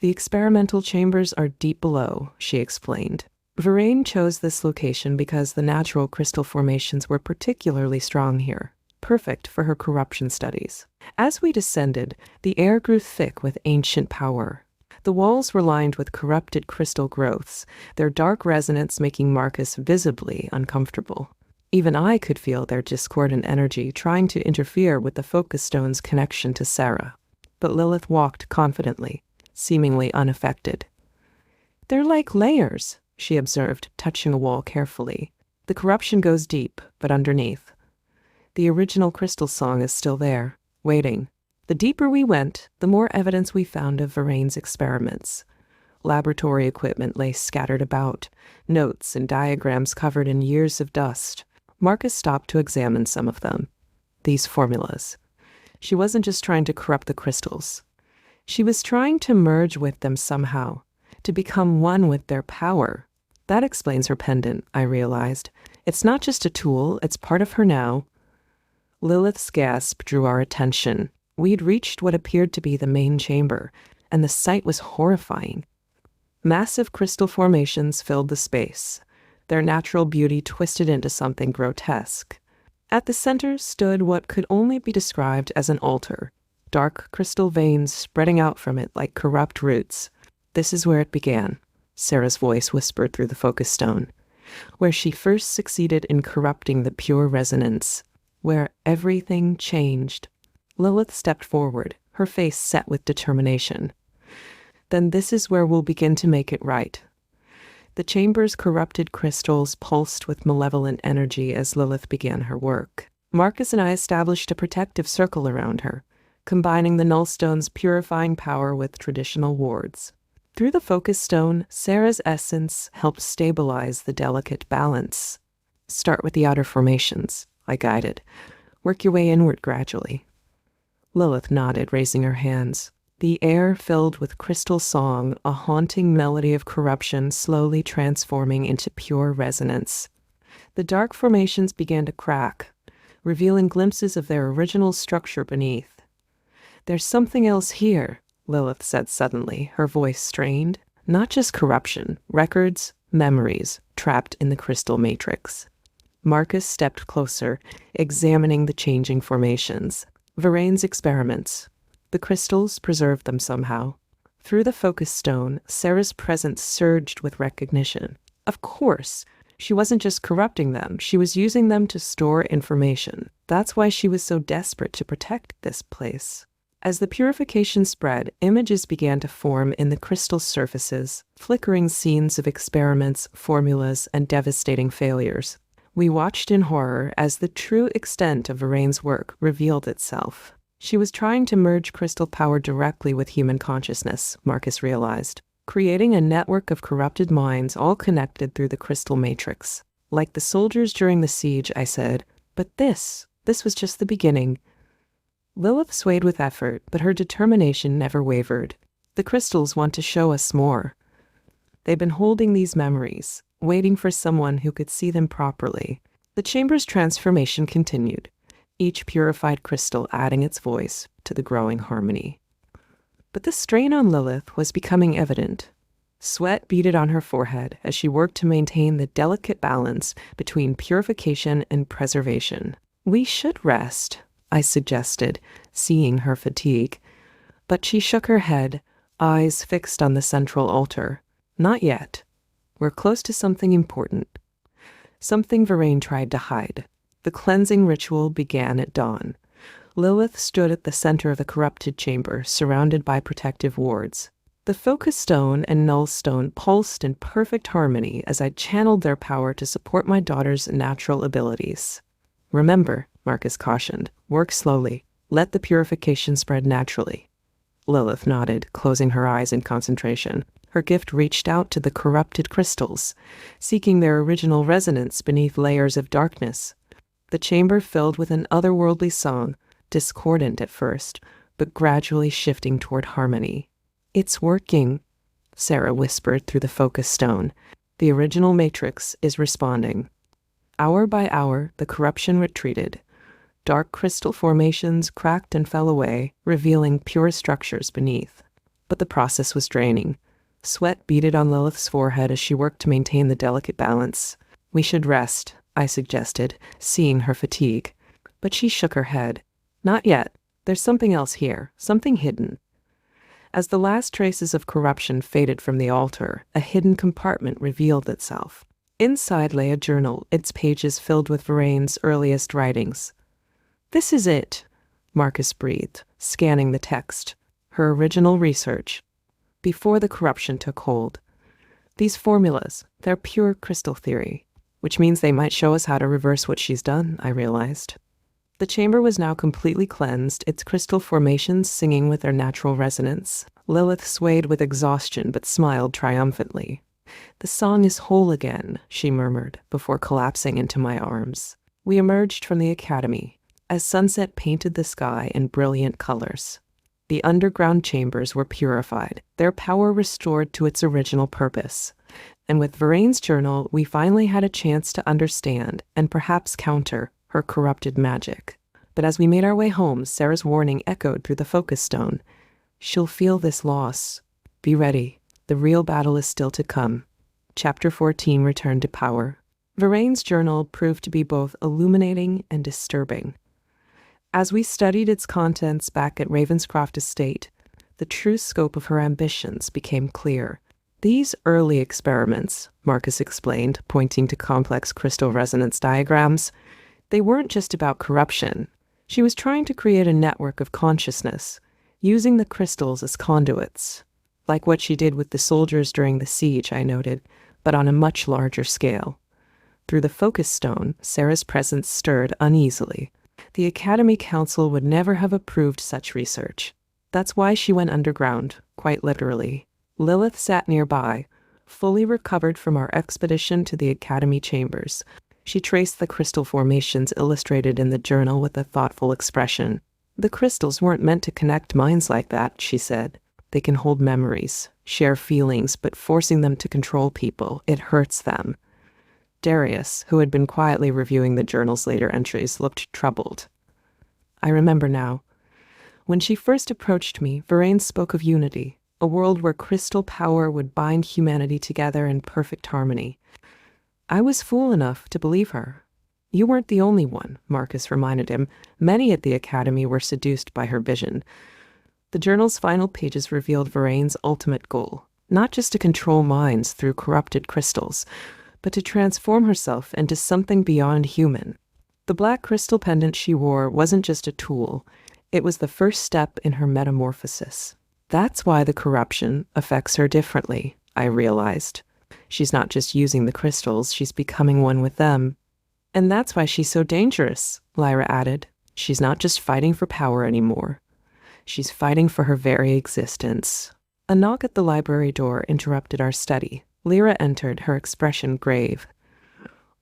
"The experimental chambers are deep below," she explained. "Varain chose this location because the natural crystal formations were particularly strong here, perfect for her corruption studies." As we descended, the air grew thick with ancient power. The walls were lined with corrupted crystal growths, their dark resonance making Marcus visibly uncomfortable. Even I could feel their discordant energy trying to interfere with the focus stone's connection to Sarah. But Lilith walked confidently, seemingly unaffected. "They're like layers," she observed, touching a wall carefully. "The corruption goes deep, but underneath. The original crystal song is still there, waiting." The deeper we went, the more evidence we found of Varain's experiments. Laboratory equipment lay scattered about, notes and diagrams covered in years of dust. Marcus stopped to examine some of them. These formulas. She wasn't just trying to corrupt the crystals. She was trying to merge with them somehow, to become one with their power. That explains her pendant, I realized. It's not just a tool, it's part of her now. Lilith's gasp drew our attention. We'd reached what appeared to be the main chamber, and the sight was horrifying. Massive crystal formations filled the space, their natural beauty twisted into something grotesque. At the center stood what could only be described as an altar, dark crystal veins spreading out from it like corrupt roots. "This is where it began," Sarah's voice whispered through the focus stone, "where she first succeeded in corrupting the pure resonance, where everything changed." Lilith stepped forward, her face set with determination. "Then this is where we'll begin to make it right." The chamber's corrupted crystals pulsed with malevolent energy as Lilith began her work. Marcus and I established a protective circle around her, combining the nullstone's purifying power with traditional wards. Through the focus stone, Sarah's essence helped stabilize the delicate balance. "Start with the outer formations," I guided. "Work your way inward gradually." Lilith nodded, raising her hands. The air filled with crystal song, a haunting melody of corruption slowly transforming into pure resonance. The dark formations began to crack, revealing glimpses of their original structure beneath. "There's something else here," Lilith said suddenly, her voice strained. "Not just corruption, records, memories, trapped in the crystal matrix." Marcus stepped closer, examining the changing formations. Varain's experiments. The crystals preserved them somehow. Through the focus stone, Sarah's presence surged with recognition. Of course, she wasn't just corrupting them, she was using them to store information. That's why she was so desperate to protect this place. As the purification spread, images began to form in the crystal surfaces, flickering scenes of experiments, formulas, and devastating failures. We watched in horror as the true extent of Varain's work revealed itself. She was trying to merge crystal power directly with human consciousness, Marcus realized, creating a network of corrupted minds all connected through the crystal matrix. "Like the soldiers during the siege," I said, "but this was just the beginning." Lilith swayed with effort, but her determination never wavered. The crystals want to show us more. They've been holding these memories, waiting for someone who could see them properly. The chamber's transformation continued, each purified crystal adding its voice to the growing harmony. But the strain on Lilith was becoming evident. Sweat beaded on her forehead as she worked to maintain the delicate balance between purification and preservation. "We should rest," I suggested, seeing her fatigue. But she shook her head, eyes fixed on the central altar. "Not yet. We're close to something important. Something Varaine tried to hide. The cleansing ritual began at dawn. Lilith stood at the center of the corrupted chamber, surrounded by protective wards. The focus stone and null stone pulsed in perfect harmony as I channeled their power to support my daughter's natural abilities. "Remember," Marcus cautioned, "work slowly. Let the purification spread naturally." Lilith nodded, closing her eyes in concentration. Her gift reached out to the corrupted crystals, seeking their original resonance beneath layers of darkness. The chamber filled with an otherworldly song, discordant at first, but gradually shifting toward harmony. "It's working," Sarah whispered through the focus stone. "The original matrix is responding." Hour by hour, the corruption retreated. Dark crystal formations cracked and fell away, revealing pure structures beneath. But the process was draining. Sweat beaded on Lilith's forehead as she worked to maintain the delicate balance. "We should rest," I suggested, seeing her fatigue. But she shook her head. "Not yet. There's something else here, something hidden." As the last traces of corruption faded from the altar, a hidden compartment revealed itself. Inside lay a journal, its pages filled with Varaine's earliest writings. "This is it," Marcus breathed, scanning the text. "Her original research, before the corruption took hold. These formulas, they're pure crystal theory, which means they might show us how to reverse what she's done," I realized. The chamber was now completely cleansed, its crystal formations singing with their natural resonance. Lilith swayed with exhaustion but smiled triumphantly. "The song is whole again," she murmured, before collapsing into my arms. We emerged from the academy, as sunset painted the sky in brilliant colors. The underground chambers were purified, their power restored to its original purpose. And with Varaine's journal, we finally had a chance to understand, and perhaps counter, her corrupted magic. But as we made our way home, Sarah's warning echoed through the focus stone. "She'll feel this loss. Be ready. The real battle is still to come." Chapter 14, Return to Power. Varaine's journal proved to be both illuminating and disturbing. As we studied its contents back at Ravenscroft Estate, the true scope of her ambitions became clear. "These early experiments," Marcus explained, pointing to complex crystal resonance diagrams, "they weren't just about corruption. She was trying to create a network of consciousness, using the crystals as conduits. Like what she did with the soldiers during the siege," I noted, "but on a much larger scale." Through the focus stone, Sarah's presence stirred uneasily. The Academy Council would never have approved such research. That's why she went underground, quite literally. Lilith sat nearby, fully recovered from our expedition to the Academy chambers. She traced the crystal formations illustrated in the journal with a thoughtful expression. "The crystals weren't meant to connect minds like that," she said. "They can hold memories, share feelings, but forcing them to control people, it hurts them." Darius, who had been quietly reviewing the journal's later entries, looked troubled. "I remember now. When she first approached me, Varaine spoke of unity, a world where crystal power would bind humanity together in perfect harmony. I was fool enough to believe her. You weren't the only one," Marcus reminded him. "Many at the Academy were seduced by her vision." The journal's final pages revealed Varaine's ultimate goal, not just to control minds through corrupted crystals, but to transform herself into something beyond human. The black crystal pendant she wore wasn't just a tool. It was the first step in her metamorphosis. That's why the corruption affects her differently, I realized. She's not just using the crystals, she's becoming one with them. "And that's why she's so dangerous," Lyra added. "She's not just fighting for power anymore. She's fighting for her very existence." A knock at the library door interrupted our study. Lyra entered, her expression grave.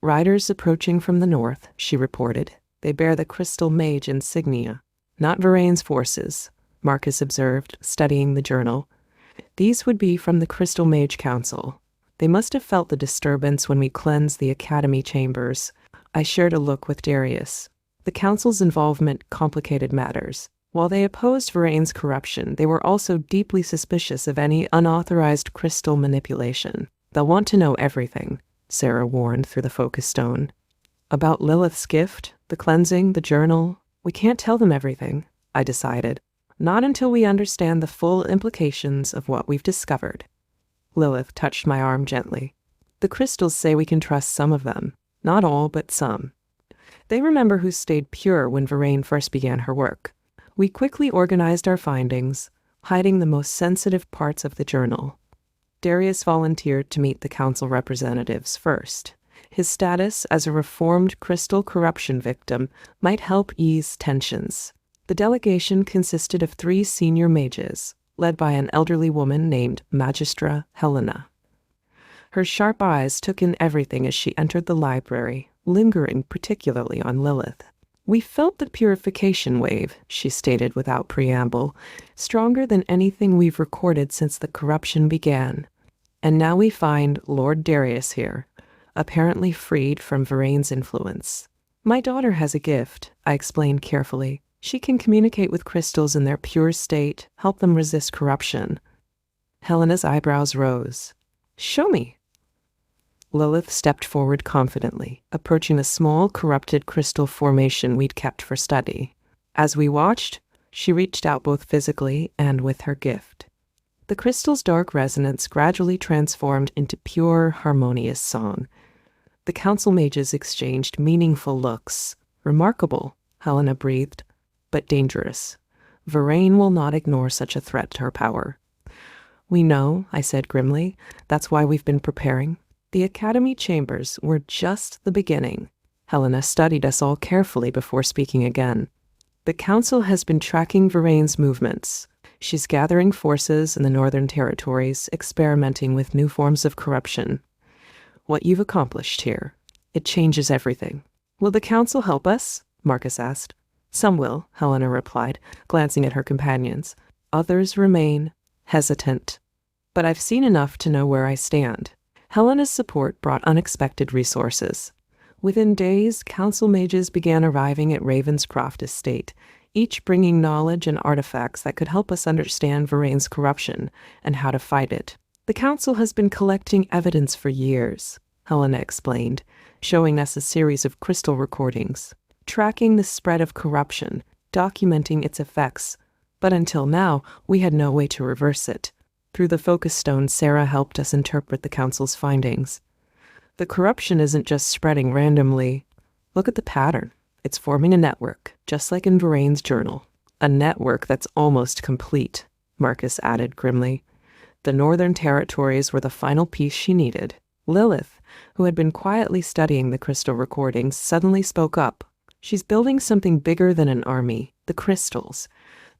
"Riders approaching from the north," she reported. "They bear the crystal mage insignia." Not Varane's forces, Marcus observed, studying the journal. These would be from the Crystal Mage Council. They must have felt the disturbance when we cleansed the Academy chambers. I shared a look with Darius. The Council's involvement complicated matters. While they opposed Varane's corruption, they were also deeply suspicious of any unauthorized crystal manipulation. They'll want to know everything, Sarah warned through the focus stone. About Lilith's gift, the cleansing, the journal. We can't tell them everything, I decided. Not until we understand the full implications of what we've discovered. Lilith touched my arm gently. The crystals say we can trust some of them. Not all, but some. They remember who stayed pure when Varane first began her work. We quickly organized our findings, hiding the most sensitive parts of the journal. Darius volunteered to meet the council representatives first. His status as a reformed crystal corruption victim might help ease tensions. The delegation consisted of 3 senior mages, led by an elderly woman named Magistra Helena. Her sharp eyes took in everything as she entered the library, lingering particularly on Lilith. We felt the purification wave, she stated without preamble, stronger than anything we've recorded since the corruption began. And now we find Lord Darius here, apparently freed from Varane's influence. My daughter has a gift, I explained carefully. She can communicate with crystals in their pure state, help them resist corruption. Helena's eyebrows rose. Show me. Lilith stepped forward confidently, approaching a small, corrupted crystal formation we'd kept for study. As we watched, she reached out both physically and with her gift. The crystal's dark resonance gradually transformed into pure, harmonious song. The council mages exchanged meaningful looks. Remarkable, Helena breathed, but dangerous. Varane will not ignore such a threat to her power. We know, I said grimly. That's why we've been preparing. The Academy chambers were just the beginning. Helena studied us all carefully before speaking again. The council has been tracking Varane's movements. She's gathering forces in the Northern Territories, experimenting with new forms of corruption. What you've accomplished here, it changes everything. Will the council help us? Marcus asked. Some will, Helena replied, glancing at her companions. Others remain hesitant. But I've seen enough to know where I stand. Helena's support brought unexpected resources. Within days, council mages began arriving at Ravenscroft Estate, each bringing knowledge and artifacts that could help us understand Varane's corruption and how to fight it. The council has been collecting evidence for years, Helena explained, showing us a series of crystal recordings, tracking the spread of corruption, documenting its effects. But until now, we had no way to reverse it. Through the focus stone, Sarah helped us interpret the council's findings. The corruption isn't just spreading randomly. Look at the pattern. It's forming a network, just like in Varane's journal. A network that's almost complete, Marcus added grimly. The Northern Territories were the final piece she needed. Lilith, who had been quietly studying the crystal recordings, suddenly spoke up. She's building something bigger than an army, the crystals.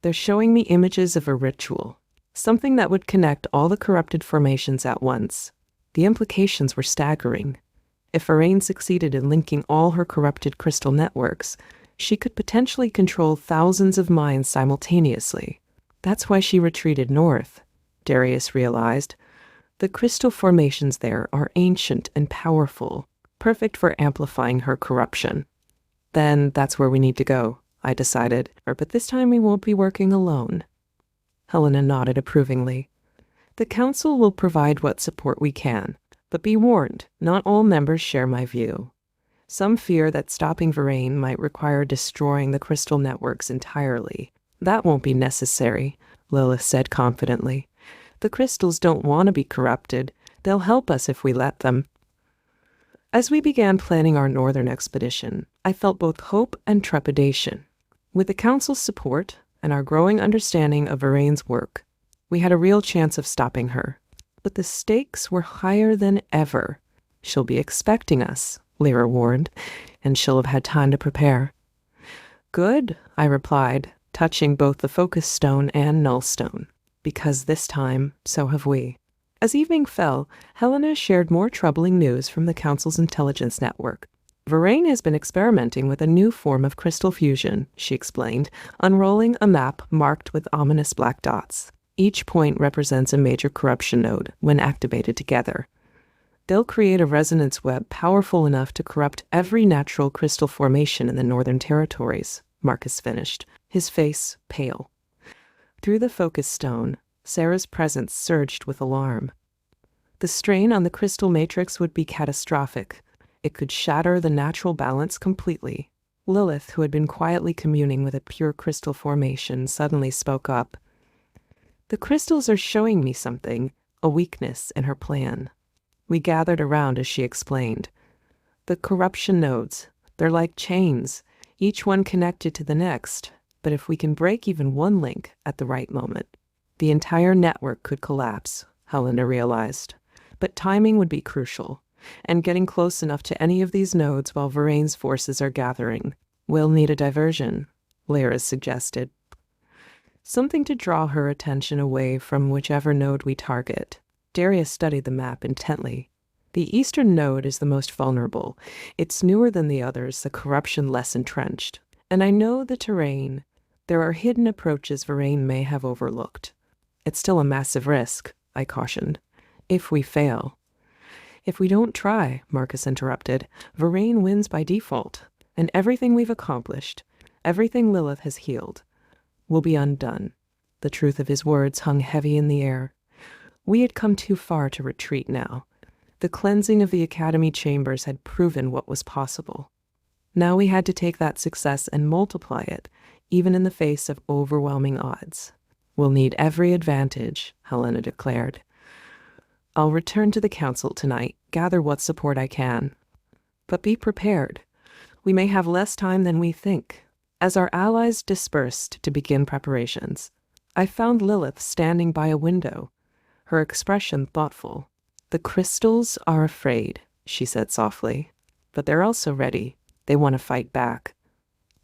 They're showing me images of a ritual, something that would connect all the corrupted formations at once. The implications were staggering. If Varane succeeded in linking all her corrupted crystal networks, she could potentially control thousands of minds simultaneously. That's why she retreated north, Darius realized. The crystal formations there are ancient and powerful, perfect for amplifying her corruption. Then that's where we need to go, I decided, but this time we won't be working alone. Helena nodded approvingly. The council will provide what support we can, but be warned, not all members share my view. Some fear that stopping Varane might require destroying the crystal networks entirely. That won't be necessary, Lilith said confidently. The crystals don't want to be corrupted. They'll help us if we let them. As we began planning our northern expedition, I felt both hope and trepidation. With the council's support and our growing understanding of Varane's work, we had a real chance of stopping her. But the stakes were higher than ever. She'll be expecting us, Lyra warned, and she'll have had time to prepare. Good, I replied, touching both the focus stone and null stone, because this time, so have we. As evening fell, Helena shared more troubling news from the Council's intelligence network. Varaine has been experimenting with a new form of crystal fusion, she explained, unrolling a map marked with ominous black dots. Each point represents a major corruption node when activated together. They'll create a resonance web powerful enough to corrupt every natural crystal formation in the Northern Territories, Marcus finished, his face pale. Through the focus stone, Sarah's presence surged with alarm. The strain on the crystal matrix would be catastrophic. It could shatter the natural balance completely. Lilith, who had been quietly communing with a pure crystal formation, suddenly spoke up. The crystals are showing me something, a weakness in her plan. We gathered around as she explained. The corruption nodes, they're like chains, each one connected to the next. But if we can break even one link at the right moment, the entire network could collapse, Helena realized. But timing would be crucial, and getting close enough to any of these nodes while Varaine's forces are gathering. We'll need a diversion, Lyra suggested. Something to draw her attention away from whichever node we target. Darius studied the map intently. The eastern node is the most vulnerable. It's newer than the others, the corruption less entrenched. And I know the terrain. There are hidden approaches Varaine may have overlooked. It's still a massive risk, I cautioned. If we fail. If we don't try, Marcus interrupted, Varaine wins by default. And everything we've accomplished, everything Lilith has healed, will be undone. The truth of his words hung heavy in the air. We had come too far to retreat now. The cleansing of the Academy chambers had proven what was possible. Now we had to take that success and multiply it, even in the face of overwhelming odds. We'll need every advantage, Helena declared. I'll return to the council tonight, gather what support I can. But be prepared. We may have less time than we think. As our allies dispersed to begin preparations, I found Lilith standing by a window, her expression thoughtful. The crystals are afraid, she said softly, but they're also ready. They want to fight back.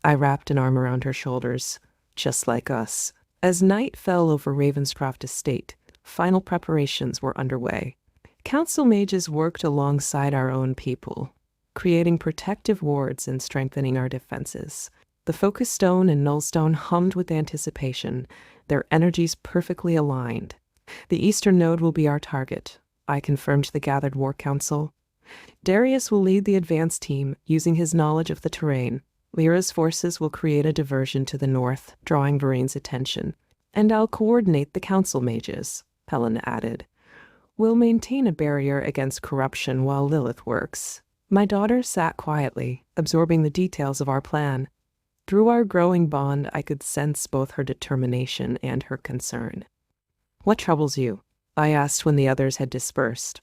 I wrapped an arm around her shoulders, just like us. As night fell over Ravenscroft Estate, final preparations were underway. Council mages worked alongside our own people, creating protective wards and strengthening our defenses. The focus stone and nullstone hummed with anticipation, their energies perfectly aligned. The eastern node will be our target, I confirmed to the gathered war council. Darius will lead the advance team, using his knowledge of the terrain. Lyra's forces will create a diversion to the north, drawing Varaine's attention. And I'll coordinate the council mages, Helena added. We'll maintain a barrier against corruption while Lilith works. My daughter sat quietly, absorbing the details of our plan. Through our growing bond, I could sense both her determination and her concern. What troubles you? I asked when the others had dispersed.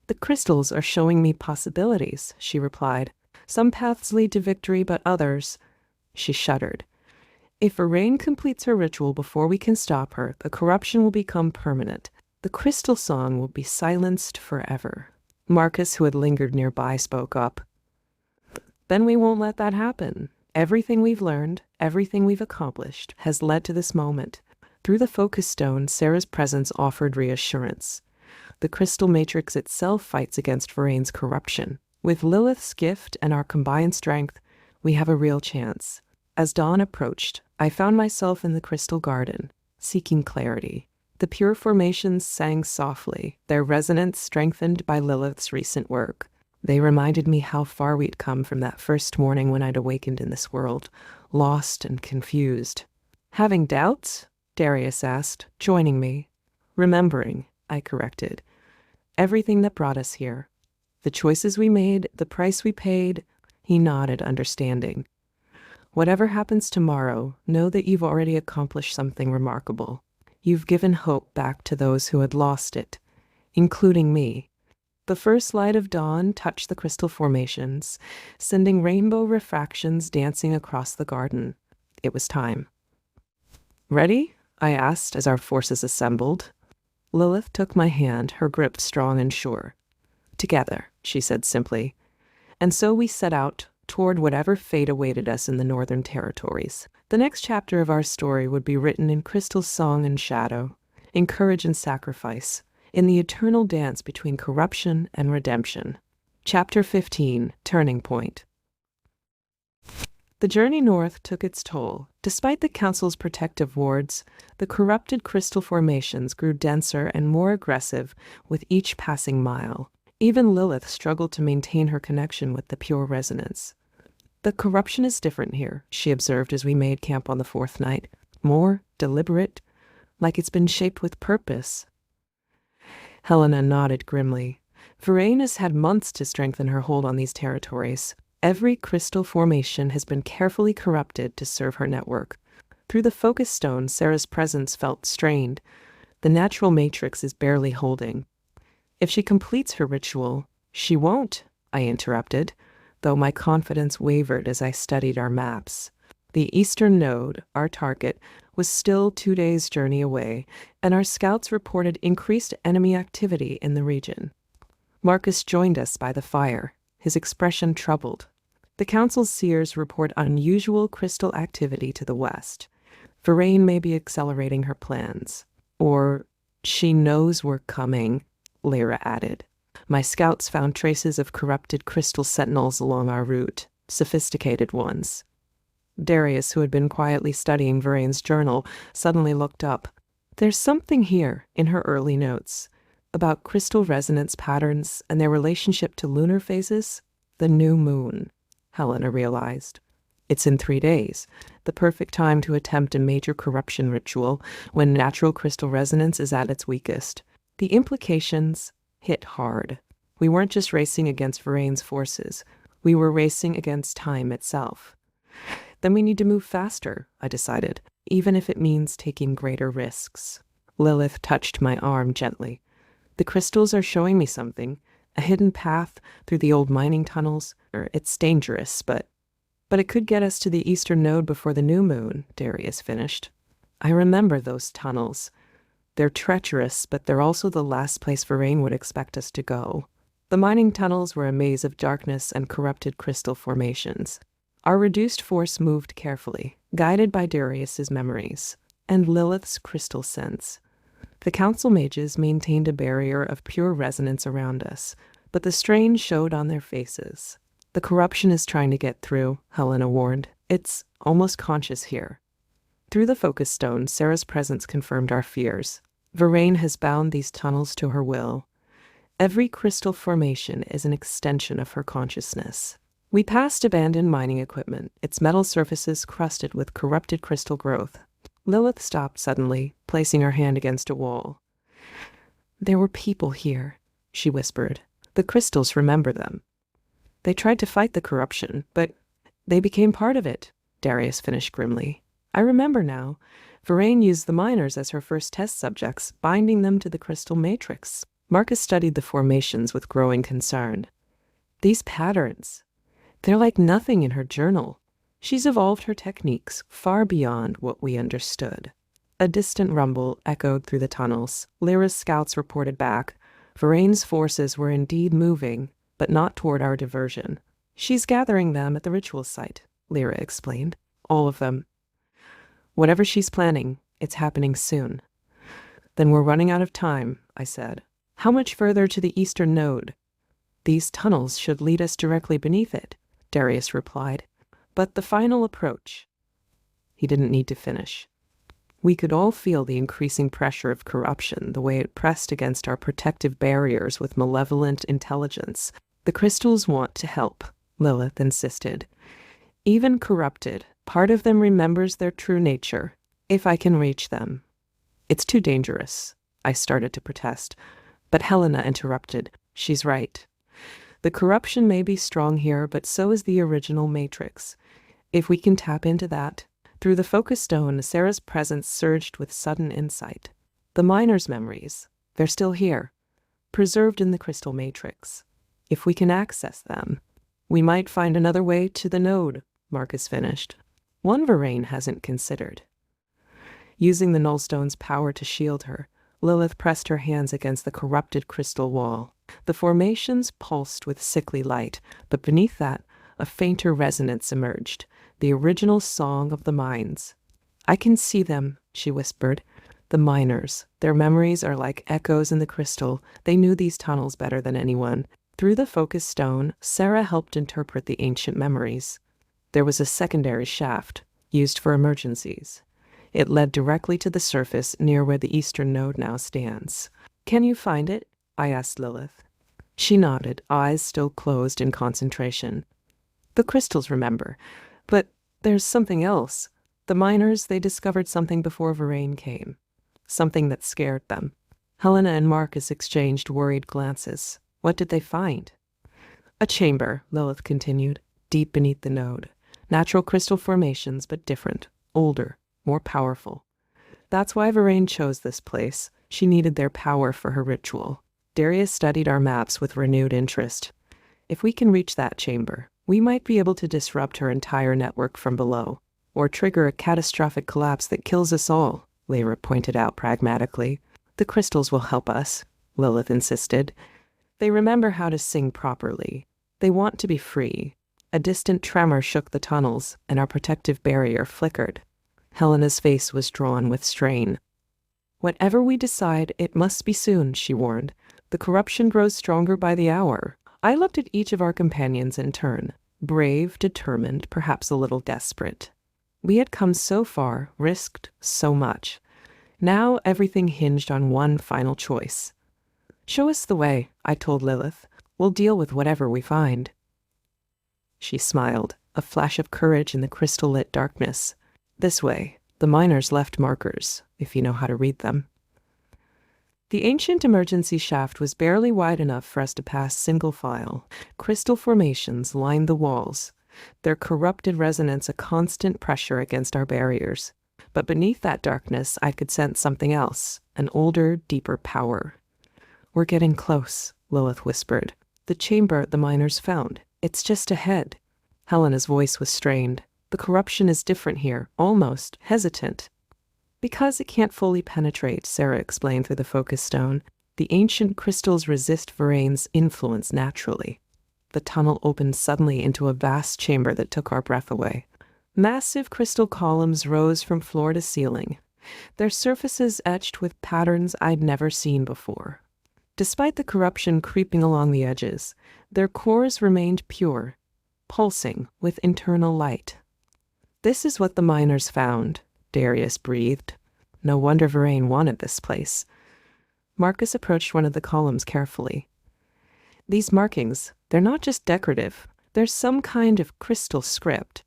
The crystals are showing me possibilities, she replied. Some paths lead to victory, but others. She shuddered. If Varaine completes her ritual before we can stop her, the corruption will become permanent. The crystal song will be silenced forever. Marcus, who had lingered nearby, spoke up. Then we won't let that happen. Everything we've learned, everything we've accomplished, has led to this moment. Through the focus stone, Sarah's presence offered reassurance. The crystal matrix itself fights against Varaine's corruption. With Lilith's gift and our combined strength, we have a real chance. As dawn approached, I found myself in the crystal garden, seeking clarity. The pure formations sang softly, their resonance strengthened by Lilith's recent work. They reminded me how far we'd come from that first morning when I'd awakened in this world, lost and confused. Having doubts? Darius asked, joining me. Remembering, I corrected. Everything that brought us here. The choices we made, the price we paid. He nodded, understanding. Whatever happens tomorrow, know that you've already accomplished something remarkable. You've given hope back to those who had lost it, including me. The first light of dawn touched the crystal formations, sending rainbow refractions dancing across the garden. It was time. Ready? I asked as our forces assembled. Lilith took my hand, her grip strong and sure. Together, she said simply. And so we set out toward whatever fate awaited us in the Northern Territories. The next chapter of our story would be written in crystal song and shadow, in courage and sacrifice, in the eternal dance between corruption and redemption. Chapter 15, Turning Point. The journey north took its toll. Despite the Council's protective wards, the corrupted crystal formations grew denser and more aggressive with each passing mile. Even Lilith struggled to maintain her connection with the pure resonance. "The corruption is different here," she observed as we made camp on the fourth night. "More deliberate, like it's been shaped with purpose." Helena nodded grimly. Veraine has had months to strengthen her hold on these territories. Every crystal formation has been carefully corrupted to serve her network. Through the focus stone, Sarah's presence felt strained. The natural matrix is barely holding. "If she completes her ritual—" "She won't," I interrupted, though my confidence wavered as I studied our maps. The eastern node, our target, was still 2 days' journey away, and our scouts reported increased enemy activity in the region. Marcus joined us by the fire, his expression troubled. The Council's seers report unusual crystal activity to the west. Veraine may be accelerating her plans. Or she knows we're coming, Lyra added. My scouts found traces of corrupted crystal sentinels along our route, sophisticated ones. Darius, who had been quietly studying Veraine's journal, suddenly looked up. There's something here in her early notes about crystal resonance patterns and their relationship to lunar phases. The new moon, Helena realized. It's in 3 days, the perfect time to attempt a major corruption ritual when natural crystal resonance is at its weakest. The implications hit hard. We weren't just racing against Veraine's forces. We were racing against time itself. Then we need to move faster, I decided, even if it means taking greater risks. Lilith touched my arm gently. The crystals are showing me something, a hidden path through the old mining tunnels. It's dangerous, but it could get us to the eastern node before the new moon, Darius finished. I remember those tunnels. They're treacherous, but they're also the last place Veraine would expect us to go. The mining tunnels were a maze of darkness and corrupted crystal formations. Our reduced force moved carefully, guided by Darius's memories and Lilith's crystal sense. The Council mages maintained a barrier of pure resonance around us, but the strain showed on their faces. The corruption is trying to get through, Helena warned. It's almost conscious here. Through the focus stone, Sarah's presence confirmed our fears. Veraine has bound these tunnels to her will. Every crystal formation is an extension of her consciousness. We passed abandoned mining equipment, its metal surfaces crusted with corrupted crystal growth. Lilith stopped suddenly, placing her hand against a wall. "There were people here," she whispered. "The crystals remember them. They tried to fight the corruption, but they became part of it," Darius finished grimly. "I remember now. Veraine used the miners as her first test subjects, binding them to the crystal matrix." Marcus studied the formations with growing concern. "These patterns, they're like nothing in her journal. She's evolved her techniques far beyond what we understood." A distant rumble echoed through the tunnels. Lyra's scouts reported back. Veraine's forces were indeed moving, but not toward our diversion. "She's gathering them at the ritual site," Lyra explained. "All of them. Whatever she's planning, it's happening soon." "Then we're running out of time," I said. "How much further to the eastern node?" "These tunnels should lead us directly beneath it," Darius replied. "But the final approach—" He didn't need to finish. We could all feel the increasing pressure of corruption, the way it pressed against our protective barriers with malevolent intelligence. "The crystals want to help," Lilith insisted. "Even corrupted, part of them remembers their true nature. If I can reach them." "It's too dangerous," I started to protest, but Helena interrupted. "She's right. The corruption may be strong here, but so is the original matrix. If we can tap into that." Through the focus stone, Sarah's presence surged with sudden insight. "The miners' memories, they're still here, preserved in the crystal matrix. If we can access them, we might find another way to the node," Marcus finished. "One Veraine hasn't considered." Using the Nullstone's power to shield her, Lilith pressed her hands against the corrupted crystal wall. The formations pulsed with sickly light, but beneath that, a fainter resonance emerged, the original song of the mines. "I can see them," she whispered. "The miners. Their memories are like echoes in the crystal. They knew these tunnels better than anyone. Through the focus stone, Sarah helped interpret the ancient memories. There was a secondary shaft, used for emergencies. It led directly to the surface near where the eastern node now stands. "Can you find it?" I asked Lilith. She nodded, eyes still closed in concentration. "The crystals remember. But there's something else. The miners, they discovered something before Varain came. Something that scared them." Helena and Marcus exchanged worried glances. What did they find? "A chamber," Lilith continued, "deep beneath the node. Natural crystal formations, but different, older, more powerful. That's why Varain chose this place. She needed their power for her ritual." Darius studied our maps with renewed interest. "If we can reach that chamber, we might be able to disrupt her entire network from below, or trigger a catastrophic collapse that kills us all," Lyra pointed out pragmatically. "The crystals will help us," Lilith insisted. "They remember how to sing properly. They want to be free." A distant tremor shook the tunnels, and our protective barrier flickered. Helena's face was drawn with strain. "Whatever we decide, it must be soon," she warned. "The corruption grows stronger by the hour." I looked at each of our companions in turn, brave, determined, perhaps a little desperate. We had come so far, risked so much. Now everything hinged on one final choice. "Show us the way," I told Lilith. "We'll deal with whatever we find." She smiled, a flash of courage in the crystal-lit darkness. "This way. The miners left markers, if you know how to read them." The ancient emergency shaft was barely wide enough for us to pass single file. Crystal formations lined the walls, their corrupted resonance a constant pressure against our barriers. But beneath that darkness, I could sense something else, an older, deeper power. "We're getting close," Lilith whispered. "The chamber the miners found. It's just ahead." Helena's voice was strained. "The corruption is different here, almost hesitant." "Because it can't fully penetrate," Sarah explained through the focus stone. "The ancient crystals resist Varain's influence naturally." The tunnel opened suddenly into a vast chamber that took our breath away. Massive crystal columns rose from floor to ceiling, their surfaces etched with patterns I'd never seen before. Despite the corruption creeping along the edges, their cores remained pure, pulsing with internal light. "This is what the miners found," Darius breathed. "No wonder Varain wanted this place." Marcus approached one of the columns carefully. "These markings, they're not just decorative. They're some kind of crystal script,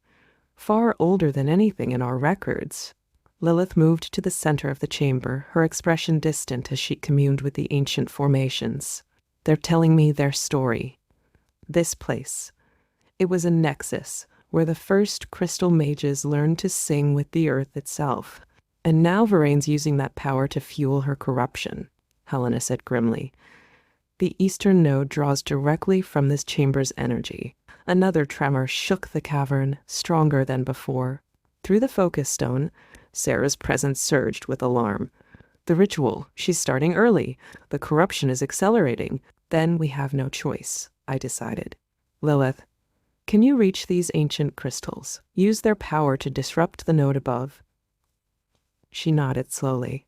far older than anything in our records." Lilith moved to the center of the chamber, her expression distant as she communed with the ancient formations. "They're telling me their story. This place. It was a nexus where the first crystal mages learned to sing with the earth itself. And now Varain's using that power to fuel her corruption," Helena said grimly. "The eastern node draws directly from this chamber's energy." Another tremor shook the cavern, stronger than before. Through the focus stone, Sarah's presence surged with alarm. "The ritual, she's starting early. The corruption is accelerating. Then we have no choice," I decided. "Lilith, can you reach these ancient crystals? Use their power to disrupt the node above?" She nodded slowly.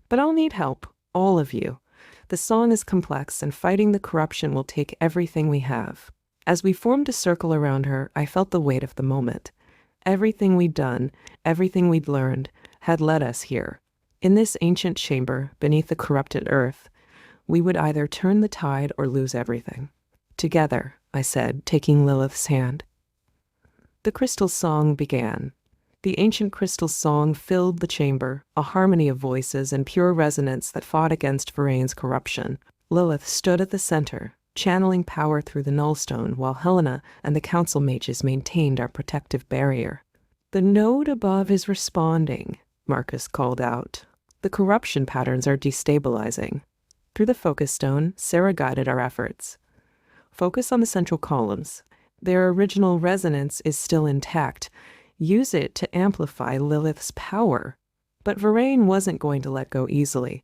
"But I'll need help, all of you. The song is complex, and fighting the corruption will take everything we have." As we formed a circle around her, I felt the weight of the moment. Everything we'd done, everything we'd learned, had led us here. In this ancient chamber, beneath the corrupted earth, we would either turn the tide or lose everything. "Together," I said, taking Lilith's hand. The crystal song began. The ancient crystal song filled the chamber, a harmony of voices and pure resonance that fought against Varain's corruption. Lilith stood at the center, channeling power through the nullstone, while Helena and the council mages maintained our protective barrier. "The node above is responding," Marcus called out. "The corruption patterns are destabilizing." Through the focus stone, Sarah guided our efforts. "Focus on the central columns. Their original resonance is still intact. Use it to amplify Lilith's power." But Varain wasn't going to let go easily.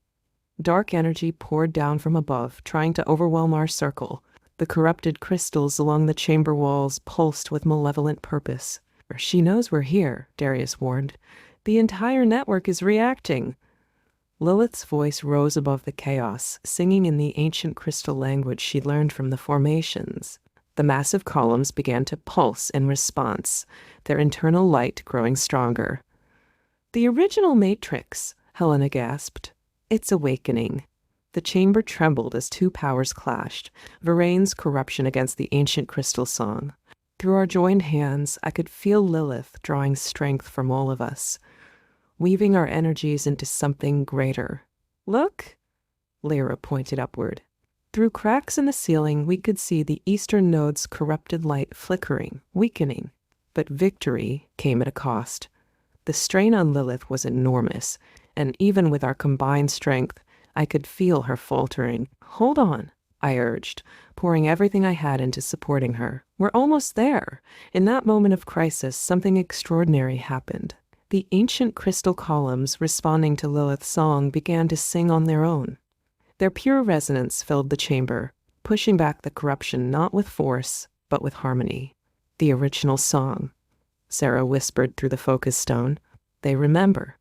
Dark energy poured down from above, trying to overwhelm our circle. The corrupted crystals along the chamber walls pulsed with malevolent purpose. "She knows we're here," Darius warned. "The entire network is reacting." Lilith's voice rose above the chaos, singing in the ancient crystal language she learned from the formations. The massive columns began to pulse in response, their internal light growing stronger. "The original matrix," Helena gasped. "It's awakening." The chamber trembled as two powers clashed, Varaine's corruption against the ancient crystal song. Through our joined hands, I could feel Lilith drawing strength from all of us, weaving our energies into something greater. "Look!" Lyra pointed upward. Through cracks in the ceiling, we could see the eastern node's corrupted light flickering, weakening. But victory came at a cost. The strain on Lilith was enormous, and even with our combined strength, I could feel her faltering. "Hold on," I urged, pouring everything I had into supporting her. "We're almost there." In that moment of crisis, something extraordinary happened. The ancient crystal columns, responding to Lilith's song, began to sing on their own. Their pure resonance filled the chamber, pushing back the corruption not with force, but with harmony. "The original song," Sarah whispered through the focus stone. "They remember."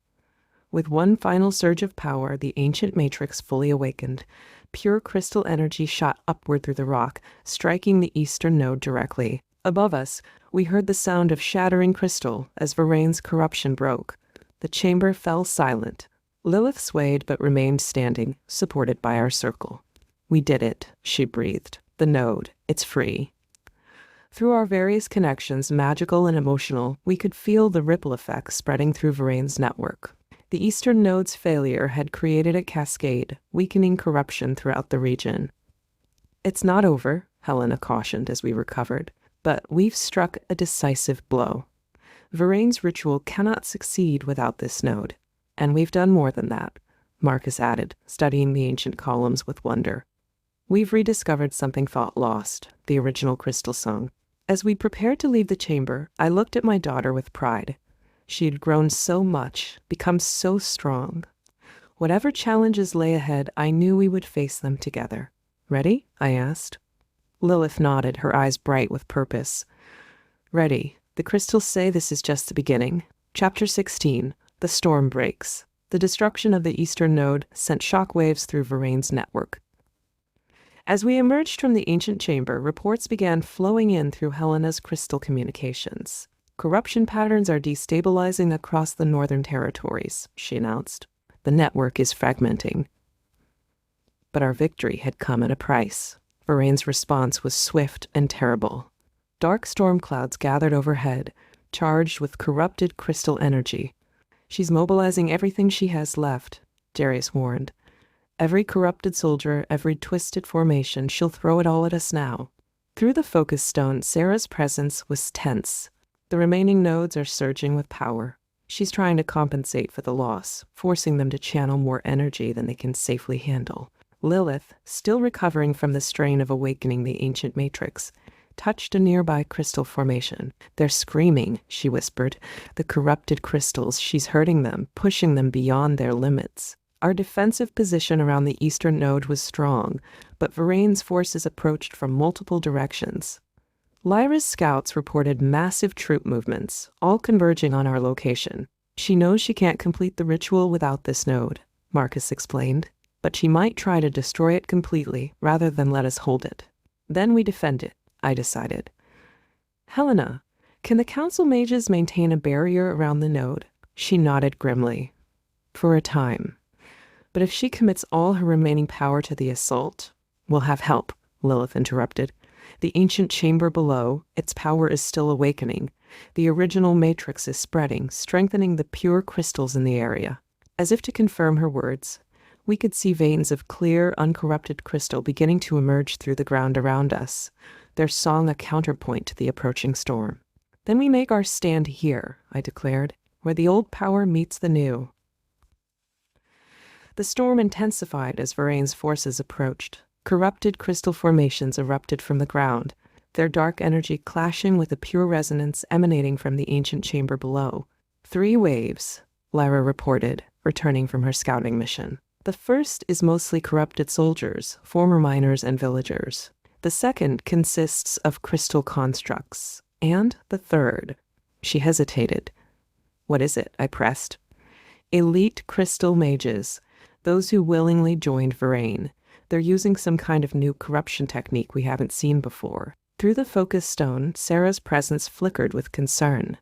With one final surge of power, the ancient matrix fully awakened. Pure crystal energy shot upward through the rock, striking the eastern node directly. Above us, we heard the sound of shattering crystal as Varaine's corruption broke. The chamber fell silent. Lilith swayed but remained standing, supported by our circle. "We did it," she breathed. "The node. It's free." Through our various connections, magical and emotional, we could feel the ripple effects spreading through Varaine's network. The eastern node's failure had created a cascade, weakening corruption throughout the region. "It's not over," Helena cautioned as we recovered, "but we've struck a decisive blow. Varaine's ritual cannot succeed without this node. And we've done more than that," Marcus added, studying the ancient columns with wonder. "We've rediscovered something thought lost, the original crystal song." As we prepared to leave the chamber, I looked at my daughter with pride. She had grown so much, become so strong. Whatever challenges lay ahead, I knew we would face them together. "Ready?" I asked. Lilith nodded, her eyes bright with purpose. "Ready. The crystals say this is just the beginning." Chapter 16. The storm breaks. The destruction of the eastern node sent shockwaves through Varaine's network. As we emerged from the ancient chamber, reports began flowing in through Helena's crystal communications. "Corruption patterns are destabilizing across the northern territories," she announced. "The network is fragmenting." But our victory had come at a price. Varaine's response was swift and terrible. Dark storm clouds gathered overhead, charged with corrupted crystal energy. "She's mobilizing everything she has left," Darius warned. "Every corrupted soldier, every twisted formation, she'll throw it all at us now." Through the focus stone, Sarah's presence was tense. The remaining nodes are surging with power. She's trying to compensate for the loss, forcing them to channel more energy than they can safely handle. Lilith, still recovering from the strain of awakening the ancient matrix, touched a nearby crystal formation. "They're screaming," she whispered. "The corrupted crystals, she's hurting them, pushing them beyond their limits." Our defensive position around the eastern node was strong, but Varaine's forces approached from multiple directions. Lyra's scouts reported massive troop movements, all converging on our location. "She knows she can't complete the ritual without this node," Marcus explained, "but she might try to destroy it completely rather than let us hold it. Then we defend it," I decided. "Helena, can the council mages maintain a barrier around the node?" She nodded grimly. "For a time. But if she commits all her remaining power to the assault—" "We'll have help," Lilith interrupted. "The ancient chamber below, its power is still awakening. The original matrix is spreading, strengthening the pure crystals in the area." As if to confirm her words, we could see veins of clear, uncorrupted crystal beginning to emerge through the ground around us, their song a counterpoint to the approaching storm. "Then we make our stand here," I declared, "where the old power meets the new." The storm intensified as Varaine's forces approached. Corrupted crystal formations erupted from the ground, their dark energy clashing with the pure resonance emanating from the ancient chamber below. 3 waves, Lyra reported, returning from her scouting mission. "The first is mostly corrupted soldiers, former miners and villagers. The second consists of crystal constructs. And the third—" She hesitated. "What is it?" I pressed. "Elite crystal mages. Those who willingly joined Varain. They're using some kind of new corruption technique we haven't seen before. Through the focus stone, Sarah's presence flickered with concern.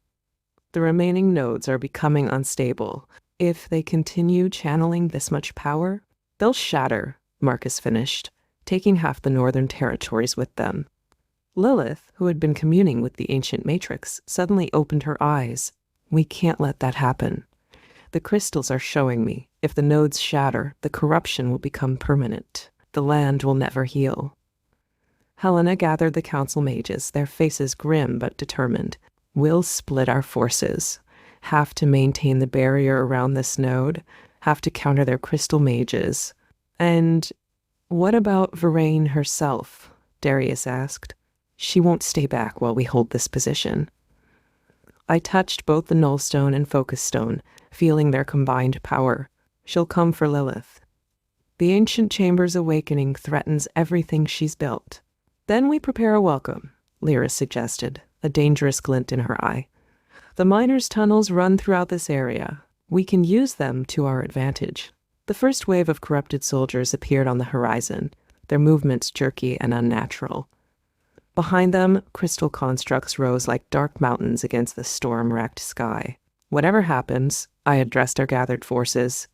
The remaining nodes are becoming unstable. If they continue channeling this much power, they'll shatter, Marcus finished, taking half the northern territories with them. Lilith, who had been communing with the ancient matrix, suddenly opened her eyes. We can't let that happen. The crystals are showing me. If the nodes shatter, the corruption will become permanent. The land will never heal. Helena gathered the council mages, their faces grim but determined. We'll split our forces. Half to maintain the barrier around this node, half to counter their crystal mages. And what about Varain herself? Darius asked. She won't stay back while we hold this position. I touched both the nullstone and focus stone, feeling their combined power. She'll come for Lilith. The ancient chamber's awakening threatens everything she's built. Then we prepare a welcome, Lyra suggested, a dangerous glint in her eye. The miners' tunnels run throughout this area. We can use them to our advantage. The first wave of corrupted soldiers appeared on the horizon, their movements jerky and unnatural. Behind them, crystal constructs rose like dark mountains against the storm-racked sky. Whatever happens, I addressed our gathered forces.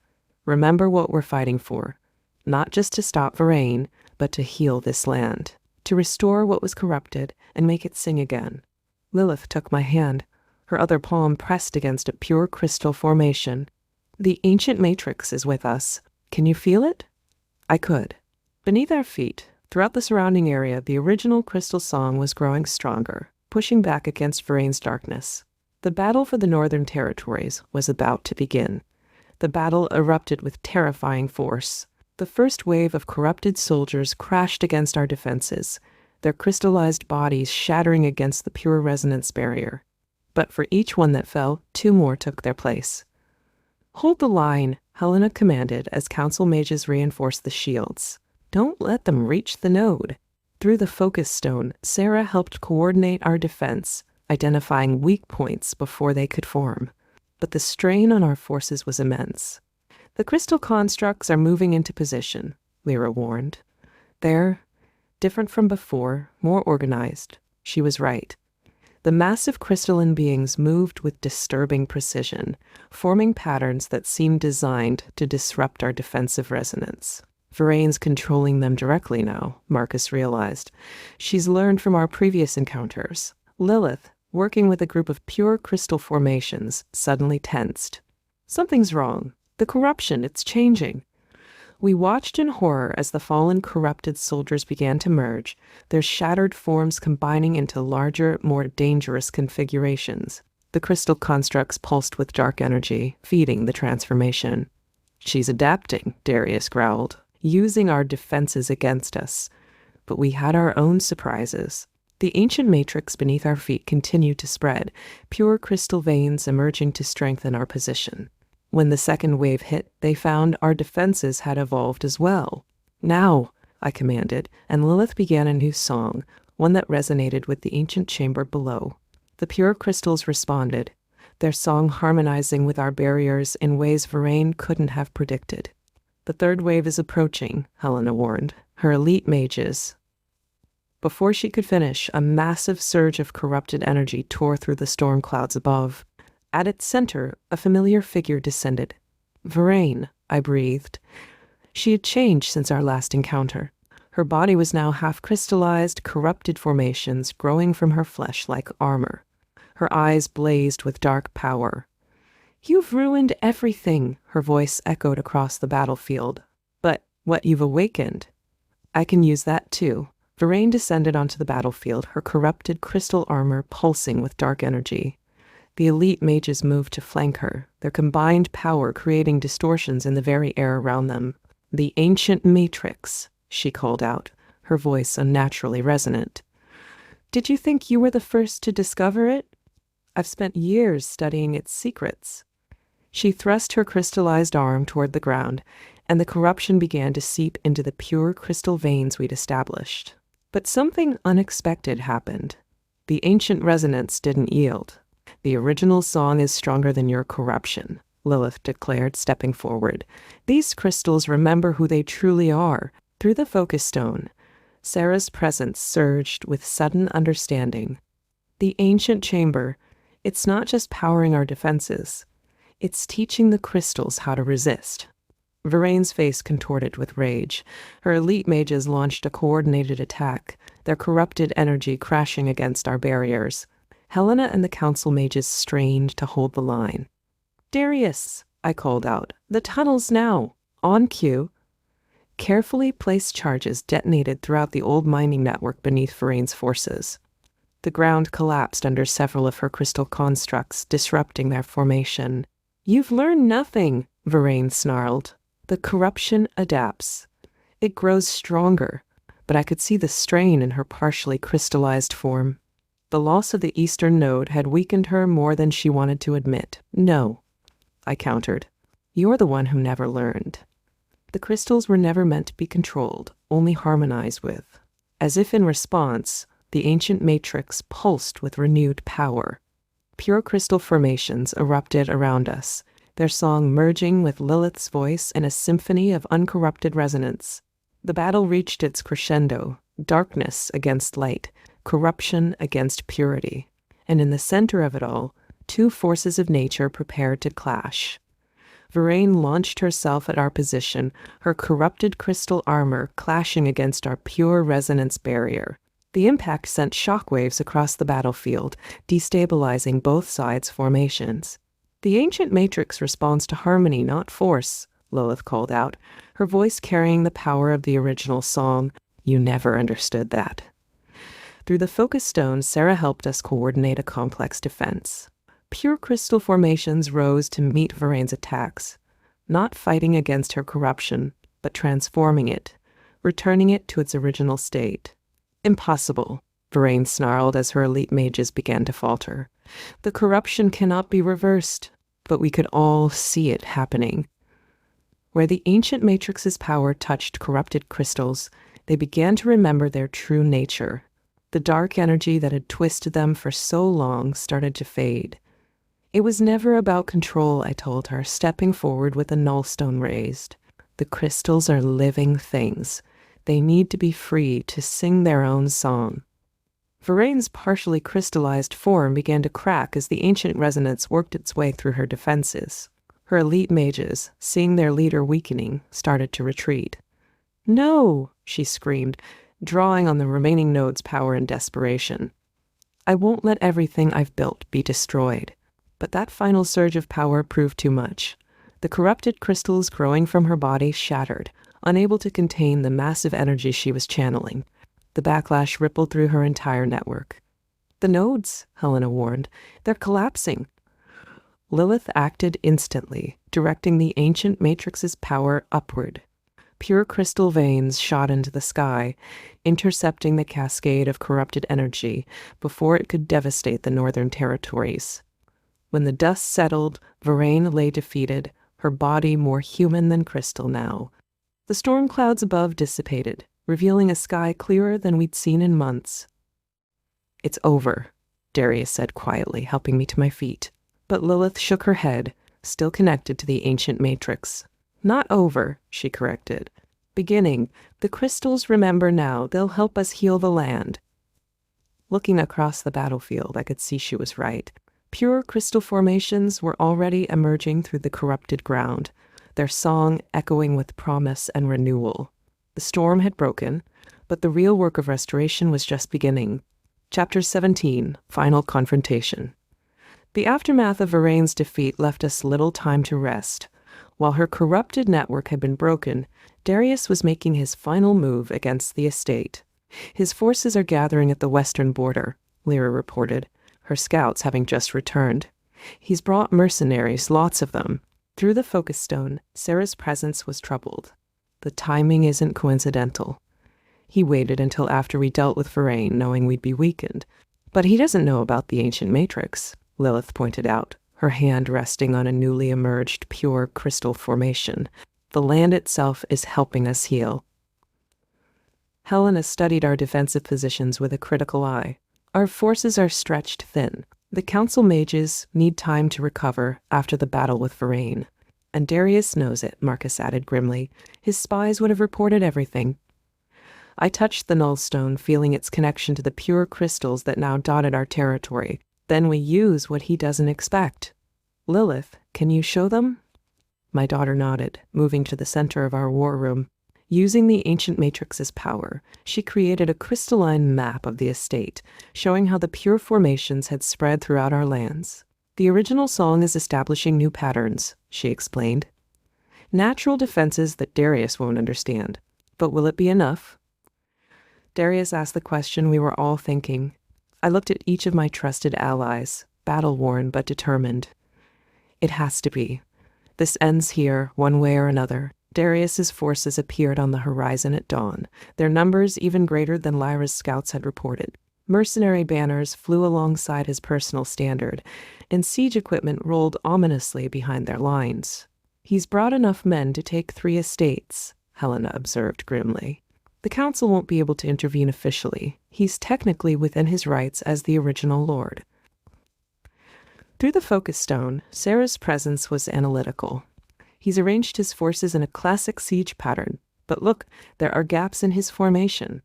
Remember what we're fighting for. Not just to stop Varain, but to heal this land. To restore what was corrupted and make it sing again. Lilith took my hand. Her other palm pressed against a pure crystal formation. The ancient matrix is with us. Can you feel it? I could. Beneath our feet, throughout the surrounding area, the original crystal song was growing stronger, pushing back against Varain's darkness. The battle for the northern territories was about to begin. The battle erupted with terrifying force. The first wave of corrupted soldiers crashed against our defenses, their crystallized bodies shattering against the pure resonance barrier. But for each one that fell, 2 more took their place. Hold the line, Helena commanded as council mages reinforced the shields. Don't let them reach the node. Through the focus stone, Sarah helped coordinate our defense, identifying weak points before they could form. But the strain on our forces was immense. The crystal constructs are moving into position, Lyra warned. They're different from before, more organized. She was right. The massive crystalline beings moved with disturbing precision, forming patterns that seemed designed to disrupt our defensive resonance. Varain's controlling them directly now, Marcus realized. She's learned from our previous encounters. Lilith, working with a group of pure crystal formations, suddenly tensed. Something's wrong. The corruption, it's changing. We watched in horror as the fallen corrupted soldiers began to merge, their shattered forms combining into larger, more dangerous configurations. The crystal constructs pulsed with dark energy, feeding the transformation. She's adapting, Darius growled, using our defenses against us. But we had our own surprises. The ancient matrix beneath our feet continued to spread, pure crystal veins emerging to strengthen our position. When the second wave hit, they found our defenses had evolved as well. Now, I commanded, and Lilith began a new song, one that resonated with the ancient chamber below. The pure crystals responded, their song harmonizing with our barriers in ways Varain couldn't have predicted. The third wave is approaching, Helena warned, her elite mages. Before she could finish, a massive surge of corrupted energy tore through the storm clouds above. At its center, a familiar figure descended. Varain, I breathed. She had changed since our last encounter. Her body was now half-crystallized, corrupted formations growing from her flesh like armor. Her eyes blazed with dark power. You've ruined everything, her voice echoed across the battlefield. But what you've awakened, I can use that too. Varain descended onto the battlefield, her corrupted crystal armor pulsing with dark energy. The elite mages moved to flank her, their combined power creating distortions in the very air around them. The ancient matrix, she called out, her voice unnaturally resonant. Did you think you were the first to discover it? I've spent years studying its secrets. She thrust her crystallized arm toward the ground, and the corruption began to seep into the pure crystal veins we'd established. But something unexpected happened. The ancient resonance didn't yield. The original song is stronger than your corruption, Lilith declared, stepping forward. These crystals remember who they truly are. Through the focus stone, Sarah's presence surged with sudden understanding. The ancient chamber, it's not just powering our defenses. It's teaching the crystals how to resist. Varane's face contorted with rage. Her elite mages launched a coordinated attack, their corrupted energy crashing against our barriers. Helena and the council mages strained to hold the line. "Darius," I called out, "the tunnels now." On cue, carefully placed charges detonated throughout the old mining network beneath Varane's forces. The ground collapsed under several of her crystal constructs, disrupting their formation. "You've learned nothing," Varane snarled. "The corruption adapts. It grows stronger," but I could see the strain in her partially crystallized form. The loss of the eastern node had weakened her more than she wanted to admit. "No," I countered. "You're the one who never learned." The crystals were never meant to be controlled, only harmonized with. As if in response, the ancient matrix pulsed with renewed power. Pure crystal formations erupted around us, their song merging with Lilith's voice in a symphony of uncorrupted resonance. The battle reached its crescendo, darkness against light, corruption against purity. And in the center of it all, two forces of nature prepared to clash. Varane launched herself at our position, her corrupted crystal armor clashing against our pure resonance barrier. The impact sent shockwaves across the battlefield, destabilizing both sides' formations. "The ancient matrix responds to harmony, not force," Lilith called out, her voice carrying the power of the original song. "You never understood that." Through the focus stone, Sarah helped us coordinate a complex defense. Pure crystal formations rose to meet Varane's attacks, not fighting against her corruption, but transforming it, returning it to its original state. "Impossible," Varane snarled as her elite mages began to falter. "The corruption cannot be reversed," but we could all see it happening. Where the ancient matrix's power touched corrupted crystals, they began to remember their true nature. The dark energy that had twisted them for so long started to fade. It was never about control, I told her, stepping forward with the nullstone raised. The crystals are living things. They need to be free to sing their own song. Varane's partially crystallized form began to crack as the ancient resonance worked its way through her defenses. Her elite mages, seeing their leader weakening, started to retreat. "No," she screamed, drawing on the remaining node's power in desperation. "I won't let everything I've built be destroyed." But that final surge of power proved too much. The corrupted crystals growing from her body shattered, unable to contain the massive energy she was channeling. The backlash rippled through her entire network. "The nodes," Helena warned, "they're collapsing." Lilith acted instantly, directing the ancient matrix's power upward. Pure crystal veins shot into the sky, intercepting the cascade of corrupted energy before it could devastate the northern territories. When the dust settled, Varane lay defeated, her body more human than crystal now. The storm clouds above dissipated, revealing a sky clearer than we'd seen in months. "It's over," Darius said quietly, helping me to my feet. But Lilith shook her head, still connected to the ancient matrix. "Not over," she corrected. "Beginning. The crystals remember now. They'll help us heal the land." Looking across the battlefield, I could see she was right. Pure crystal formations were already emerging through the corrupted ground, their song echoing with promise and renewal. The storm had broken, but the real work of restoration was just beginning. Chapter 17, Final Confrontation. The aftermath of Varane's defeat left us little time to rest. While her corrupted network had been broken, Darius was making his final move against the estate. "His forces are gathering at the western border," Lyra reported, her scouts having just returned. "He's brought mercenaries, lots of them." Through the focus stone, Sarah's presence was troubled. "The timing isn't coincidental. He waited until after we dealt with Varane, knowing we'd be weakened. But he doesn't know about the ancient matrix," Lilith pointed out, her hand resting on a newly emerged pure crystal formation. "The land itself is helping us heal." Helena studied our defensive positions with a critical eye. "Our forces are stretched thin. The council mages need time to recover after the battle with Varain. And Darius knows it, Marcus added grimly. His spies would have reported everything. I touched the nullstone, feeling its connection to the pure crystals that now dotted our territory. Then we use what he doesn't expect. Lilith, can you show them? My daughter nodded, moving to the center of our war room. Using the ancient matrix's power, she created a crystalline map of the estate, showing how the pure formations had spread throughout our lands. The original song is establishing new patterns, she explained. Natural defenses that Darius won't understand. But will it be enough? Darius asked the question we were all thinking. I looked at each of my trusted allies, battle-worn but determined. It has to be. This ends here, one way or another. Darius's forces appeared on the horizon at dawn, their numbers even greater than Lyra's scouts had reported. Mercenary banners flew alongside his personal standard, and siege equipment rolled ominously behind their lines. He's brought enough men to take 3 estates, Helena observed grimly. The council won't be able to intervene officially. He's technically within his rights as the original lord. Through the focus stone, Sarah's presence was analytical. He's arranged his forces in a classic siege pattern, but look, there are gaps in his formation.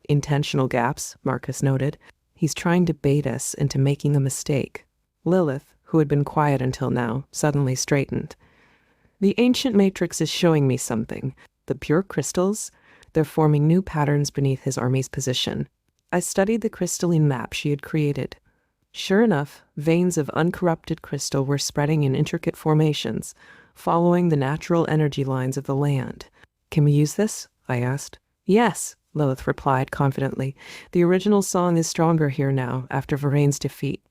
Intentional gaps, Marcus noted. He's trying to bait us into making a mistake. Lilith, who had been quiet until now, suddenly straightened. The ancient matrix is showing me something. The pure crystals, they're forming new patterns beneath his army's position. I studied the crystalline map she had created. Sure enough, veins of uncorrupted crystal were spreading in intricate formations, following the natural energy lines of the land. Can we use this? I asked. Yes, Lilith replied confidently. The original song is stronger here now, after Varain's defeat.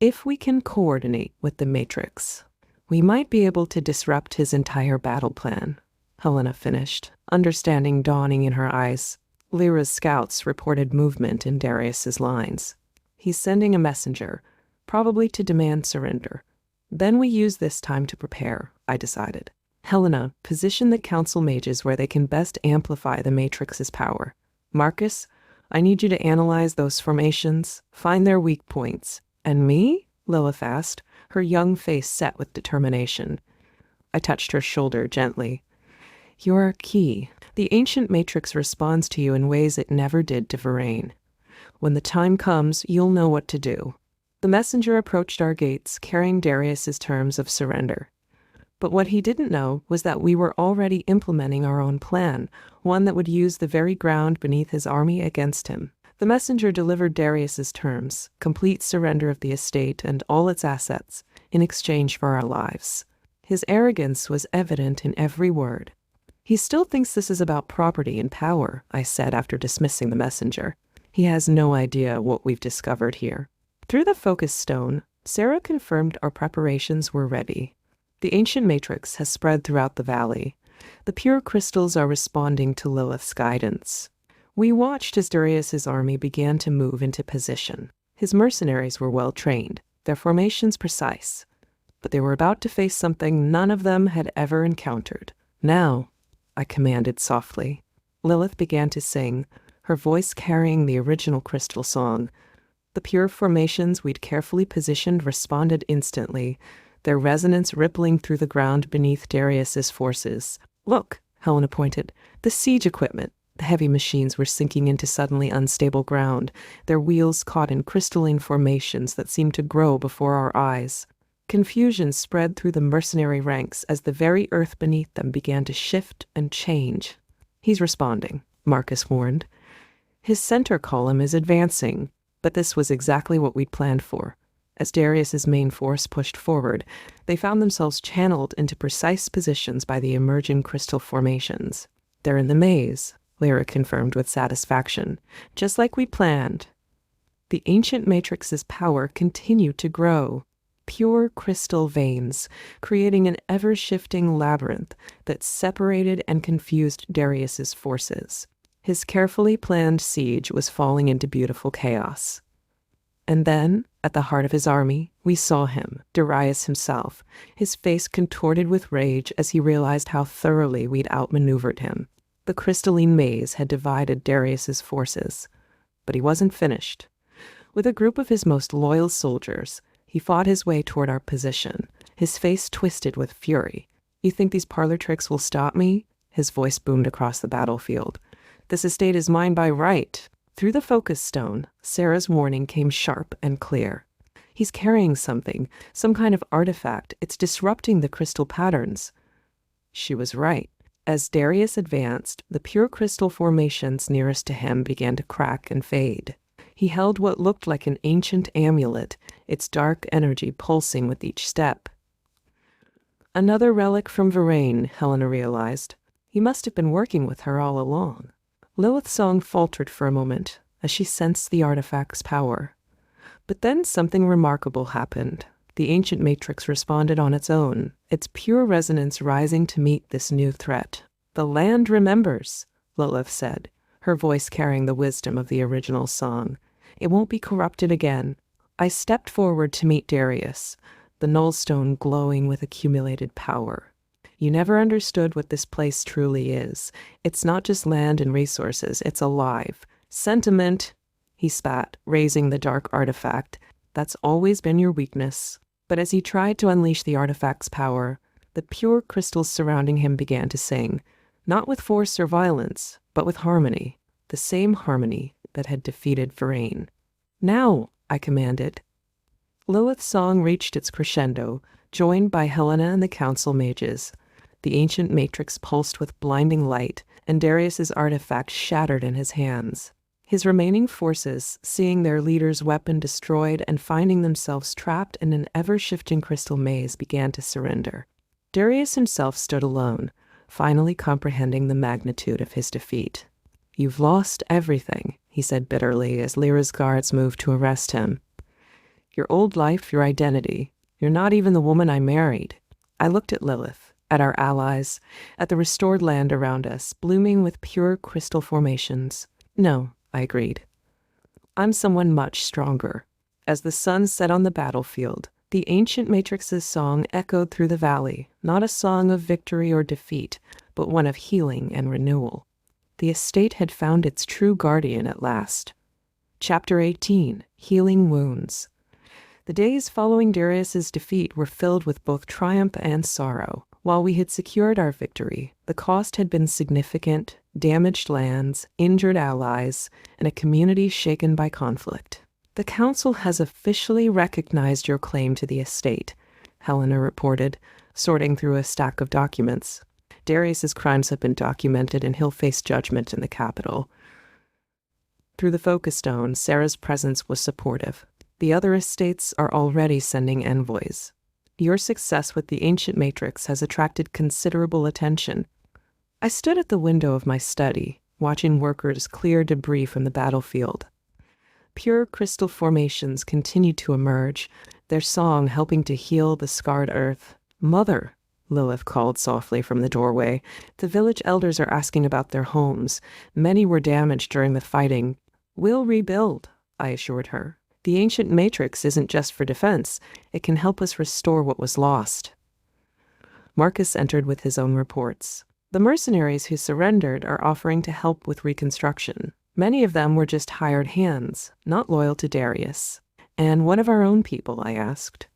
If we can coordinate with the Matrix, we might be able to disrupt his entire battle plan, Helena finished, understanding dawning in her eyes. Lyra's scouts reported movement in Darius's lines. He's sending a messenger, probably to demand surrender. Then we use this time to prepare, I decided. Helena, position the council mages where they can best amplify the Matrix's power. Marcus, I need you to analyze those formations, find their weak points. And me? Lilith asked, her young face set with determination. I touched her shoulder gently. You're our key. The ancient Matrix responds to you in ways it never did to Varain. When the time comes, you'll know what to do. The messenger approached our gates, carrying Darius's terms of surrender. But what he didn't know was that we were already implementing our own plan, one that would use the very ground beneath his army against him. The messenger delivered Darius's terms, complete surrender of the estate and all its assets, in exchange for our lives. His arrogance was evident in every word. He still thinks this is about property and power, I said after dismissing the messenger. He has no idea what we've discovered here. Through the focus stone, Sarah confirmed our preparations were ready. The ancient matrix has spread throughout the valley. The pure crystals are responding to Lilith's guidance. We watched as Darius's army began to move into position. His mercenaries were well trained, their formations precise. But they were about to face something none of them had ever encountered. Now, I commanded softly. Lilith began to sing, her voice carrying the original crystal song. The pure formations we'd carefully positioned responded instantly, their resonance rippling through the ground beneath Darius's forces. Look, Helena pointed, the siege equipment. The heavy machines were sinking into suddenly unstable ground, their wheels caught in crystalline formations that seemed to grow before our eyes. Confusion spread through the mercenary ranks as the very earth beneath them began to shift and change. He's responding, Marcus warned. His center column is advancing, but this was exactly what we'd planned for. As Darius's main force pushed forward, they found themselves channeled into precise positions by the emerging crystal formations. They're in the maze, Lyra confirmed with satisfaction, just like we planned. The ancient matrix's power continued to grow. Pure crystal veins, creating an ever-shifting labyrinth that separated and confused Darius's forces. His carefully planned siege was falling into beautiful chaos. And then, at the heart of his army, we saw him, Darius himself, his face contorted with rage as he realized how thoroughly we'd outmaneuvered him. The crystalline maze had divided Darius's forces, but he wasn't finished. With a group of his most loyal soldiers, he fought his way toward our position, his face twisted with fury. "You think these parlor tricks will stop me?" His voice boomed across the battlefield. "This estate is mine by right." Through the focus stone, Sarah's warning came sharp and clear. "He's carrying something, some kind of artifact. It's disrupting the crystal patterns." She was right. As Darius advanced, the pure crystal formations nearest to him began to crack and fade. He held what looked like an ancient amulet, its dark energy pulsing with each step. Another relic from Varaine, Helena realized. He must have been working with her all along. Lilith's song faltered for a moment as she sensed the artifact's power. But then something remarkable happened. The ancient matrix responded on its own, its pure resonance rising to meet this new threat. "The land remembers," Lilith said, her voice carrying the wisdom of the original song. "It won't be corrupted again." I stepped forward to meet Darius, the nullstone glowing with accumulated power. "You never understood what this place truly is. It's not just land and resources, it's alive. Sentiment," he spat, raising the dark artifact. "That's always been your weakness." But as he tried to unleash the artifact's power, the pure crystals surrounding him began to sing, not with force or violence, but with harmony, the same harmony that had defeated Varaine. "Now," I commanded. Lilith's song reached its crescendo, joined by Helena and the council mages. The ancient matrix pulsed with blinding light, and Darius's artifact shattered in his hands. His remaining forces, seeing their leader's weapon destroyed and finding themselves trapped in an ever-shifting crystal maze, began to surrender. Darius himself stood alone, finally comprehending the magnitude of his defeat. "You've lost everything," he said bitterly as Lyra's guards moved to arrest him. "Your old life, your identity. You're not even the woman I married." I looked at Lilith, at our allies, at the restored land around us, blooming with pure crystal formations. "No," I agreed. "I'm someone much stronger." As the sun set on the battlefield, the ancient matrix's song echoed through the valley, not a song of victory or defeat, but one of healing and renewal. The estate had found its true guardian at last. Chapter 18, Healing Wounds. The days following Darius's defeat were filled with both triumph and sorrow. While we had secured our victory, the cost had been significant: damaged lands, injured allies, and a community shaken by conflict. "The council has officially recognized your claim to the estate," Helena reported, sorting through a stack of documents. "Darius's crimes have been documented, and he'll face judgment in the capital." Through the focus stone, Sarah's presence was supportive. "The other estates are already sending envoys. Your success with the ancient matrix has attracted considerable attention." I stood at the window of my study, watching workers clear debris from the battlefield. Pure crystal formations continued to emerge, their song helping to heal the scarred earth. "Mother," Lilith called softly from the doorway, "the village elders are asking about their homes. Many were damaged during the fighting." "We'll rebuild," I assured her. "The ancient matrix isn't just for defense. It can help us restore what was lost." Marcus entered with his own reports. "The mercenaries who surrendered are offering to help with reconstruction. Many of them were just hired hands, not loyal to Darius." "And what of our own people?" I asked.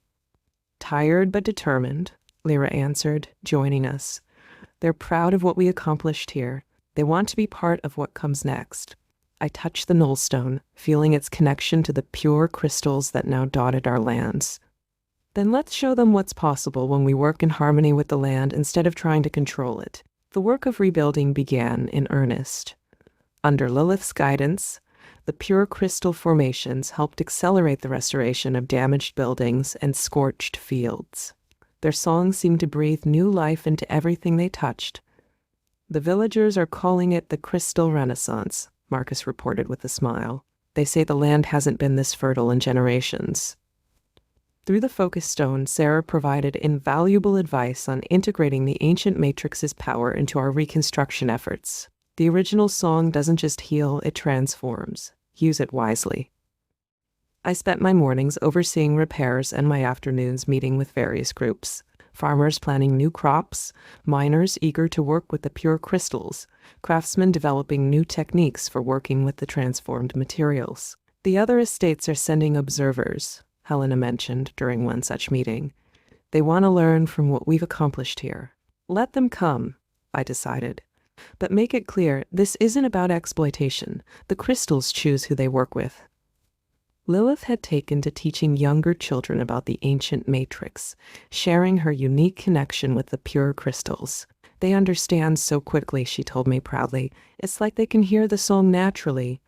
"Tired but determined," Lyra answered, joining us. "They're proud of what we accomplished here. They want to be part of what comes next." I touched the nullstone, feeling its connection to the pure crystals that now dotted our lands. "Then let's show them what's possible when we work in harmony with the land instead of trying to control it." The work of rebuilding began in earnest. Under Lilith's guidance, the pure crystal formations helped accelerate the restoration of damaged buildings and scorched fields. Their songs seemed to breathe new life into everything they touched. "The villagers are calling it the Crystal Renaissance," Marcus reported with a smile. "They say the land hasn't been this fertile in generations." Through the focus stone, Sarah provided invaluable advice on integrating the ancient matrix's power into our reconstruction efforts. "The original song doesn't just heal, it transforms. Use it wisely." I spent my mornings overseeing repairs and my afternoons meeting with various groups. Farmers planning new crops, miners eager to work with the pure crystals, craftsmen developing new techniques for working with the transformed materials. The other estates are sending observers, Helena mentioned during one such meeting. They want to learn from what we've accomplished here. Let them come, I decided. But make it clear, this isn't about exploitation. The crystals choose who they work with. Lilith had taken to teaching younger children about the ancient matrix, sharing her unique connection with the pure crystals. They understand so quickly, she told me proudly. It's like they can hear the song naturally.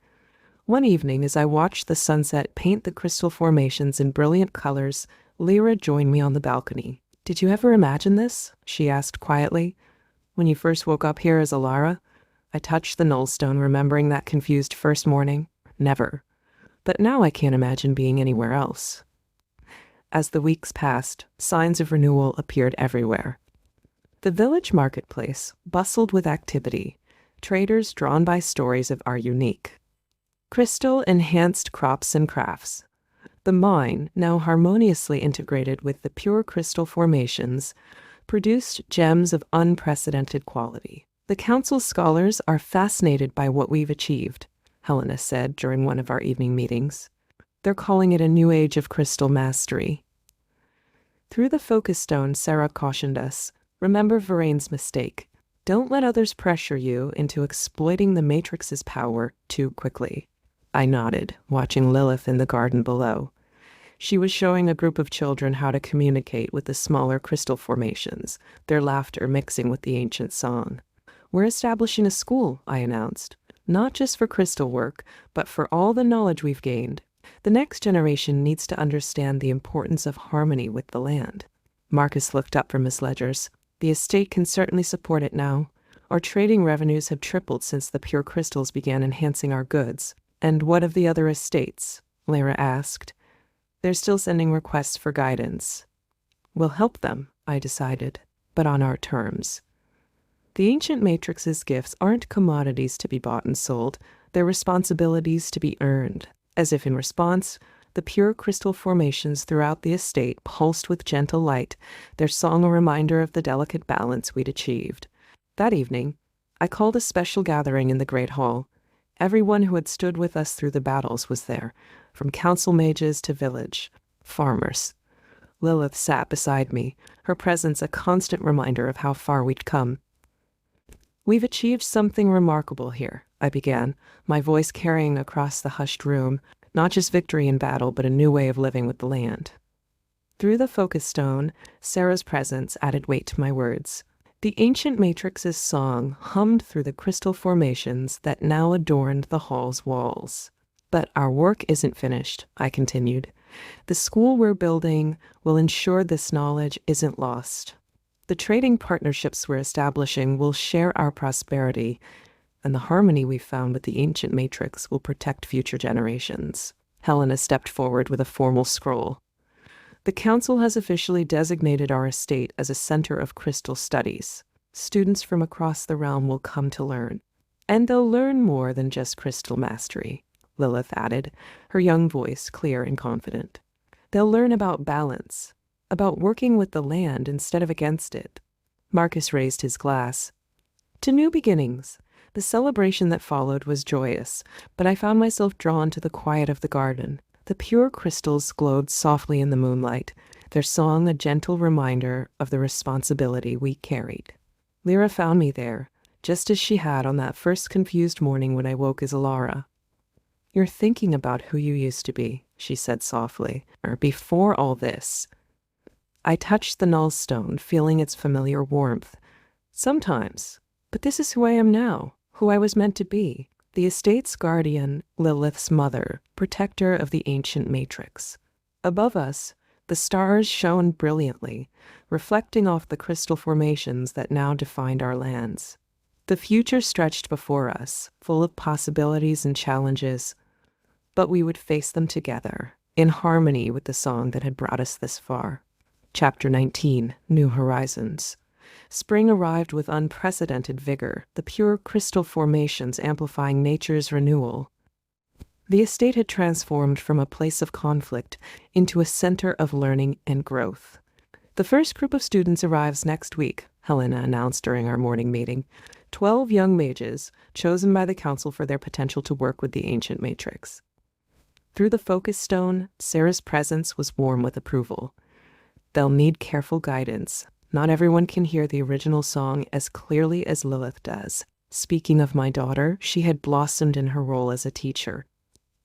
One evening, as I watched the sunset paint the crystal formations in brilliant colors, Lyra joined me on the balcony. Did you ever imagine this? She asked quietly. When you first woke up here as Elara? I touched the nullstone, remembering that confused first morning. Never. But now I can't imagine being anywhere else. As the weeks passed, signs of renewal appeared everywhere. The village marketplace bustled with activity, traders drawn by stories of our unique crystal-enhanced crops and crafts. The mine, now harmoniously integrated with the pure crystal formations, produced gems of unprecedented quality. The council scholars are fascinated by what we've achieved, Helena said during one of our evening meetings. They're calling it a new age of crystal mastery. Through the focus stone, Sarah cautioned us, remember Varaine's mistake. Don't let others pressure you into exploiting the Matrix's power too quickly. I nodded, watching Lilith in the garden below. She was showing a group of children how to communicate with the smaller crystal formations, their laughter mixing with the ancient song. We're establishing a school, I announced, not just for crystal work, but for all the knowledge we've gained. The next generation needs to understand the importance of harmony with the land. Marcus looked up from his ledgers. The estate can certainly support it now. Our trading revenues have tripled since the pure crystals began enhancing our goods. And what of the other estates? Lyra asked. They're still sending requests for guidance. We'll help them, I decided, but on our terms. The ancient Matrix's gifts aren't commodities to be bought and sold. They're responsibilities to be earned. As if in response, the pure crystal formations throughout the estate pulsed with gentle light, their song a reminder of the delicate balance we'd achieved. That evening, I called a special gathering in the Great Hall. Everyone who had stood with us through the battles was there, from council mages to village farmers. Lilith sat beside me, her presence a constant reminder of how far we'd come. We've achieved something remarkable here, I began, my voice carrying across the hushed room, not just victory in battle, but a new way of living with the land. Through the focus stone, Sarah's presence added weight to my words. The ancient Matrix's song hummed through the crystal formations that now adorned the hall's walls. But our work isn't finished, I continued. The school we're building will ensure this knowledge isn't lost. The trading partnerships we're establishing will share our prosperity, and the harmony we've found with the ancient Matrix will protect future generations. Helena stepped forward with a formal scroll. The council has officially designated our estate as a center of crystal studies. Students from across the realm will come to learn. And they'll learn more than just crystal mastery, Lilith added, her young voice clear and confident. They'll learn about balance, about working with the land instead of against it. Marcus raised his glass. To new beginnings. The celebration that followed was joyous, but I found myself drawn to the quiet of the garden. The pure crystals glowed softly in the moonlight, their song a gentle reminder of the responsibility we carried. Lyra found me there, just as she had on that first confused morning when I woke as Elara. You're thinking about who you used to be, she said softly, or before all this. I touched the nullstone, feeling its familiar warmth. Sometimes, but this is who I am now, who I was meant to be. The estate's guardian, Lilith's mother, protector of the ancient Matrix. Above us, the stars shone brilliantly, reflecting off the crystal formations that now defined our lands. The future stretched before us, full of possibilities and challenges, but we would face them together, in harmony with the song that had brought us this far. Chapter 19, New Horizons. Spring arrived with unprecedented vigor, the pure crystal formations amplifying nature's renewal. The estate had transformed from a place of conflict into a center of learning and growth. The first group of students arrives next week, Helena announced during our morning meeting. 12 young mages, chosen by the council for their potential to work with the ancient Matrix. Through the focus stone, Sarah's presence was warm with approval. They'll need careful guidance. Not everyone can hear the original song as clearly as Lilith does. Speaking of my daughter, she had blossomed in her role as a teacher.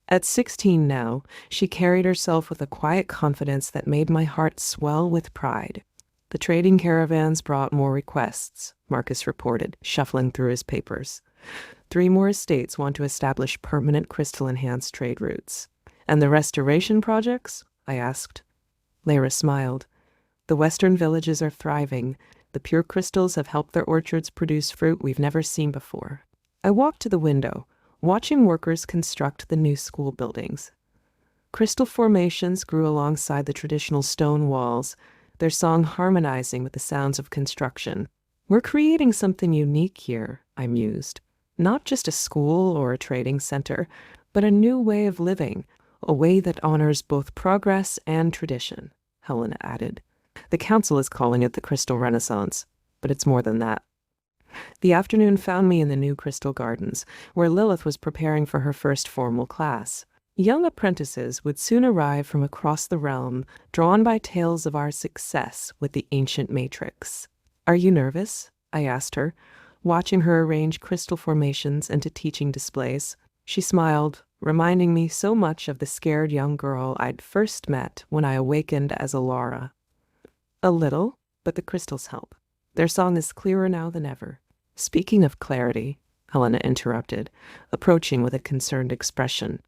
At 16 now, she carried herself with a quiet confidence that made my heart swell with pride. The trading caravans brought more requests, Marcus reported, shuffling through his papers. 3 more estates want to establish permanent crystal-enhanced trade routes. And the restoration projects? I asked. Lara smiled. The western villages are thriving. The pure crystals have helped their orchards produce fruit we've never seen before. I walked to the window, watching workers construct the new school buildings. Crystal formations grew alongside the traditional stone walls, their song harmonizing with the sounds of construction. We're creating something unique here, I mused. Not just a school or a trading center, but a new way of living, a way that honors both progress and tradition, Helena added. The council is calling it the Crystal Renaissance, but it's more than that. The afternoon found me in the new Crystal Gardens, where Lilith was preparing for her first formal class. Young apprentices would soon arrive from across the realm, drawn by tales of our success with the ancient matrix. Are you nervous? I asked her, watching her arrange crystal formations into teaching displays. She smiled, reminding me so much of the scared young girl I'd first met when I awakened as Elara. A little, but the crystals help. Their song is clearer now than ever. Speaking of clarity, Helena interrupted, approaching with a concerned expression.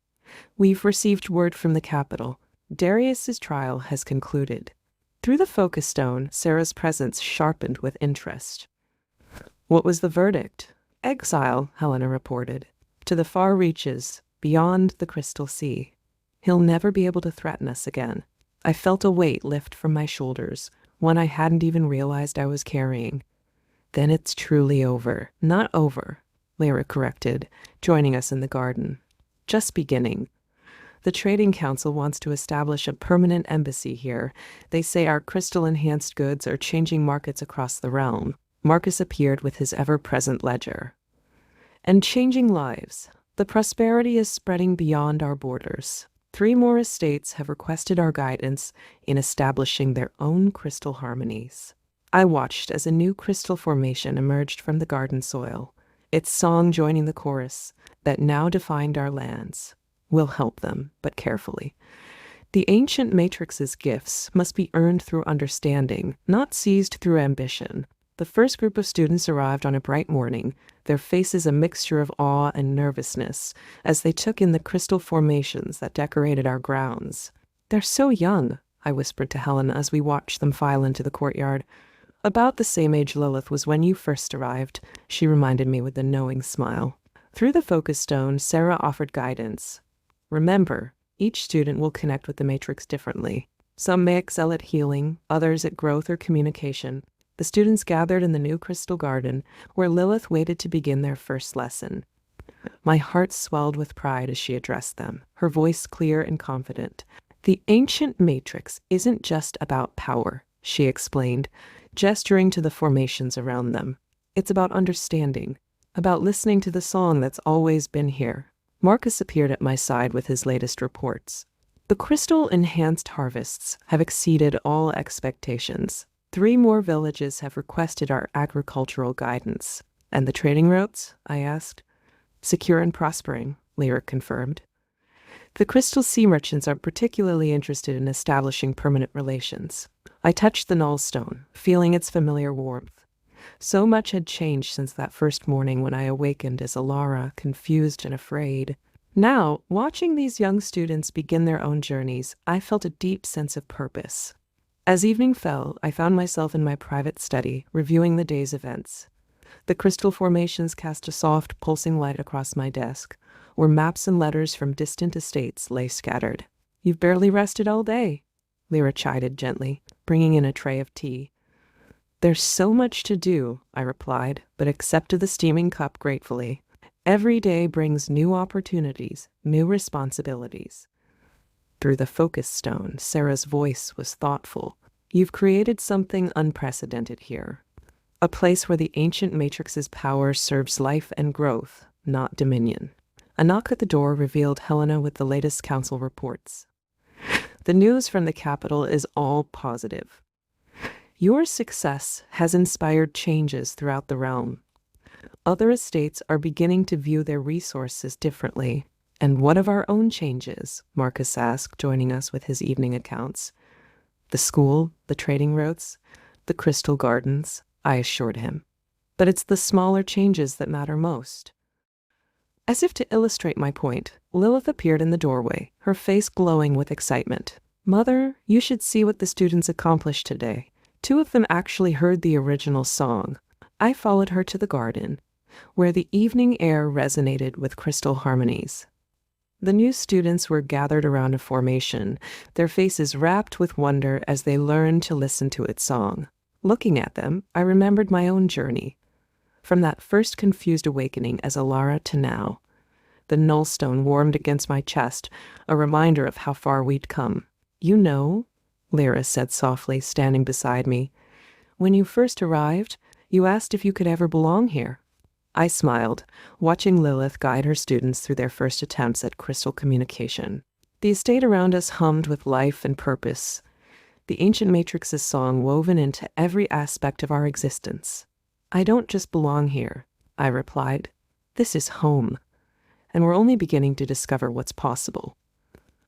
We've received word from the capital. Darius's trial has concluded. Through the focus stone, Sarah's presence sharpened with interest. What was the verdict? Exile, Helena reported. To the far reaches, beyond the crystal sea. He'll never be able to threaten us again. I felt a weight lift from my shoulders, one I hadn't even realized I was carrying. Then it's truly over. Not over, Lara corrected, joining us in the garden. Just beginning. The Trading Council wants to establish a permanent embassy here. They say our crystal-enhanced goods are changing markets across the realm. Marcus appeared with his ever-present ledger. And changing lives. The prosperity is spreading beyond our borders. 3 more estates have requested our guidance in establishing their own crystal harmonies. I watched as a new crystal formation emerged from the garden soil, its song joining the chorus that now defined our lands. We'll help them, but carefully. The ancient matrix's gifts must be earned through understanding, not seized through ambition. The first group of students arrived on a bright morning, their faces a mixture of awe and nervousness, as they took in the crystal formations that decorated our grounds. They're so young, I whispered to Helen as we watched them file into the courtyard. About the same age Lilith was when you first arrived, she reminded me with a knowing smile. Through the focus stone, Sarah offered guidance. Remember, each student will connect with the matrix differently. Some may excel at healing, others at growth or communication. The students gathered in the new crystal garden, where Lilith waited to begin their first lesson. My heart swelled with pride as she addressed them, her voice clear and confident. The ancient matrix isn't just about power, she explained, gesturing to the formations around them. It's about understanding, about listening to the song that's always been here. Marcus appeared at my side with his latest reports. The crystal-enhanced harvests have exceeded all expectations. 3 more villages have requested our agricultural guidance. And the trading routes? I asked. Secure and prospering, Lyra confirmed. The Crystal Sea merchants are particularly interested in establishing permanent relations. I touched the null stone, feeling its familiar warmth. So much had changed since that first morning when I awakened as Elara, confused and afraid. Now, watching these young students begin their own journeys, I felt a deep sense of purpose. As evening fell, I found myself in my private study, reviewing the day's events. The crystal formations cast a soft, pulsing light across my desk, where maps and letters from distant estates lay scattered. You've barely rested all day, Lyra chided gently, bringing in a tray of tea. There's so much to do, I replied, but accepted the steaming cup gratefully. Every day brings new opportunities, new responsibilities. Through the focus stone, Sarah's voice was thoughtful. You've created something unprecedented here. A place where the ancient matrix's power serves life and growth, not dominion. A knock at the door revealed Helena with the latest council reports. The news from the capital is all positive. Your success has inspired changes throughout the realm. Other estates are beginning to view their resources differently. And what of our own changes? Marcus asked, joining us with his evening accounts. The school, the trading routes, the crystal gardens, I assured him. But it's the smaller changes that matter most. As if to illustrate my point, Lilith appeared in the doorway, her face glowing with excitement. Mother, you should see what the students accomplished today. 2 of them actually heard the original song. I followed her to the garden, where the evening air resonated with crystal harmonies. The new students were gathered around a formation, their faces rapt with wonder as they learned to listen to its song. Looking at them, I remembered my own journey. From that first confused awakening as Elara to now. The nullstone warmed against my chest, a reminder of how far we'd come. You know, Lyra said softly, standing beside me, when you first arrived, you asked if you could ever belong here. I smiled, watching Lilith guide her students through their first attempts at crystal communication. The estate around us hummed with life and purpose, the ancient matrix's song woven into every aspect of our existence. I don't just belong here, I replied. This is home, and we're only beginning to discover what's possible.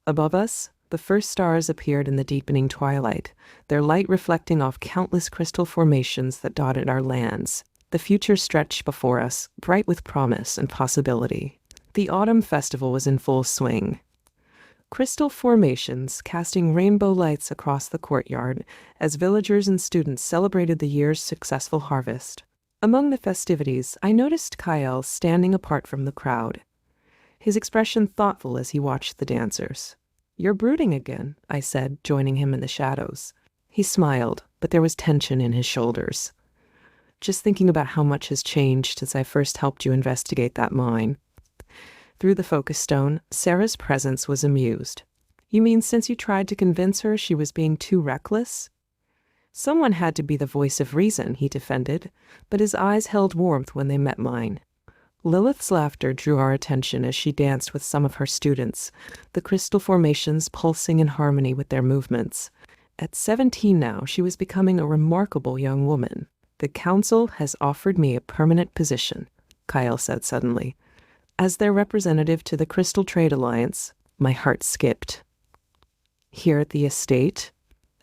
Above us, the first stars appeared in the deepening twilight, their light reflecting off countless crystal formations that dotted our lands. The future stretched before us, bright with promise and possibility. The autumn festival was in full swing. Crystal formations casting rainbow lights across the courtyard as villagers and students celebrated the year's successful harvest. Among the festivities, I noticed Kyle standing apart from the crowd, his expression thoughtful as he watched the dancers. You're brooding again, I said, joining him in the shadows. He smiled, but there was tension in his shoulders. Just thinking about how much has changed since I first helped you investigate that mine. Through the focus stone, Sarah's presence was amused. You mean since you tried to convince her she was being too reckless? Someone had to be the voice of reason, he defended, but his eyes held warmth when they met mine. Lilith's laughter drew our attention as she danced with some of her students, the crystal formations pulsing in harmony with their movements. At 17 now, she was becoming a remarkable young woman. The council has offered me a permanent position, Kyle said suddenly. As their representative to the Crystal Trade Alliance, my heart skipped. Here at the estate,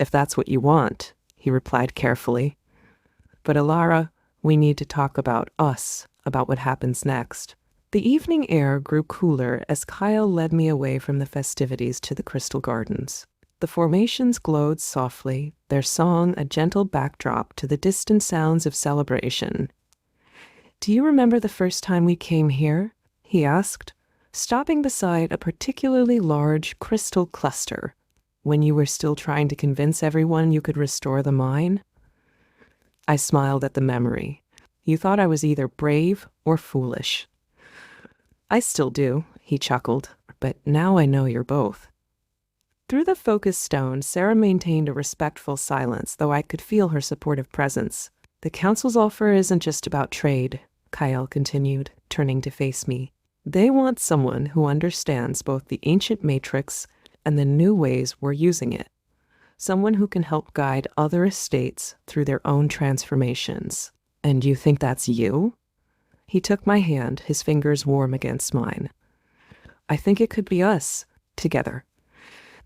if that's what you want, he replied carefully. But Elara, we need to talk about us, about what happens next. The evening air grew cooler as Kyle led me away from the festivities to the crystal gardens. The formations glowed softly, their song a gentle backdrop to the distant sounds of celebration. Do you remember the first time we came here? He asked, stopping beside a particularly large crystal cluster, when you were still trying to convince everyone you could restore the mine? I smiled at the memory. You thought I was either brave or foolish. I still do, he chuckled, but now I know you're both. Through the focus stone, Sarah maintained a respectful silence, though I could feel her supportive presence. The council's offer isn't just about trade, Kyle continued, turning to face me. They want someone who understands both the ancient matrix and the new ways we're using it. Someone who can help guide other estates through their own transformations. And you think that's you? He took my hand, his fingers warm against mine. I think it could be us, together.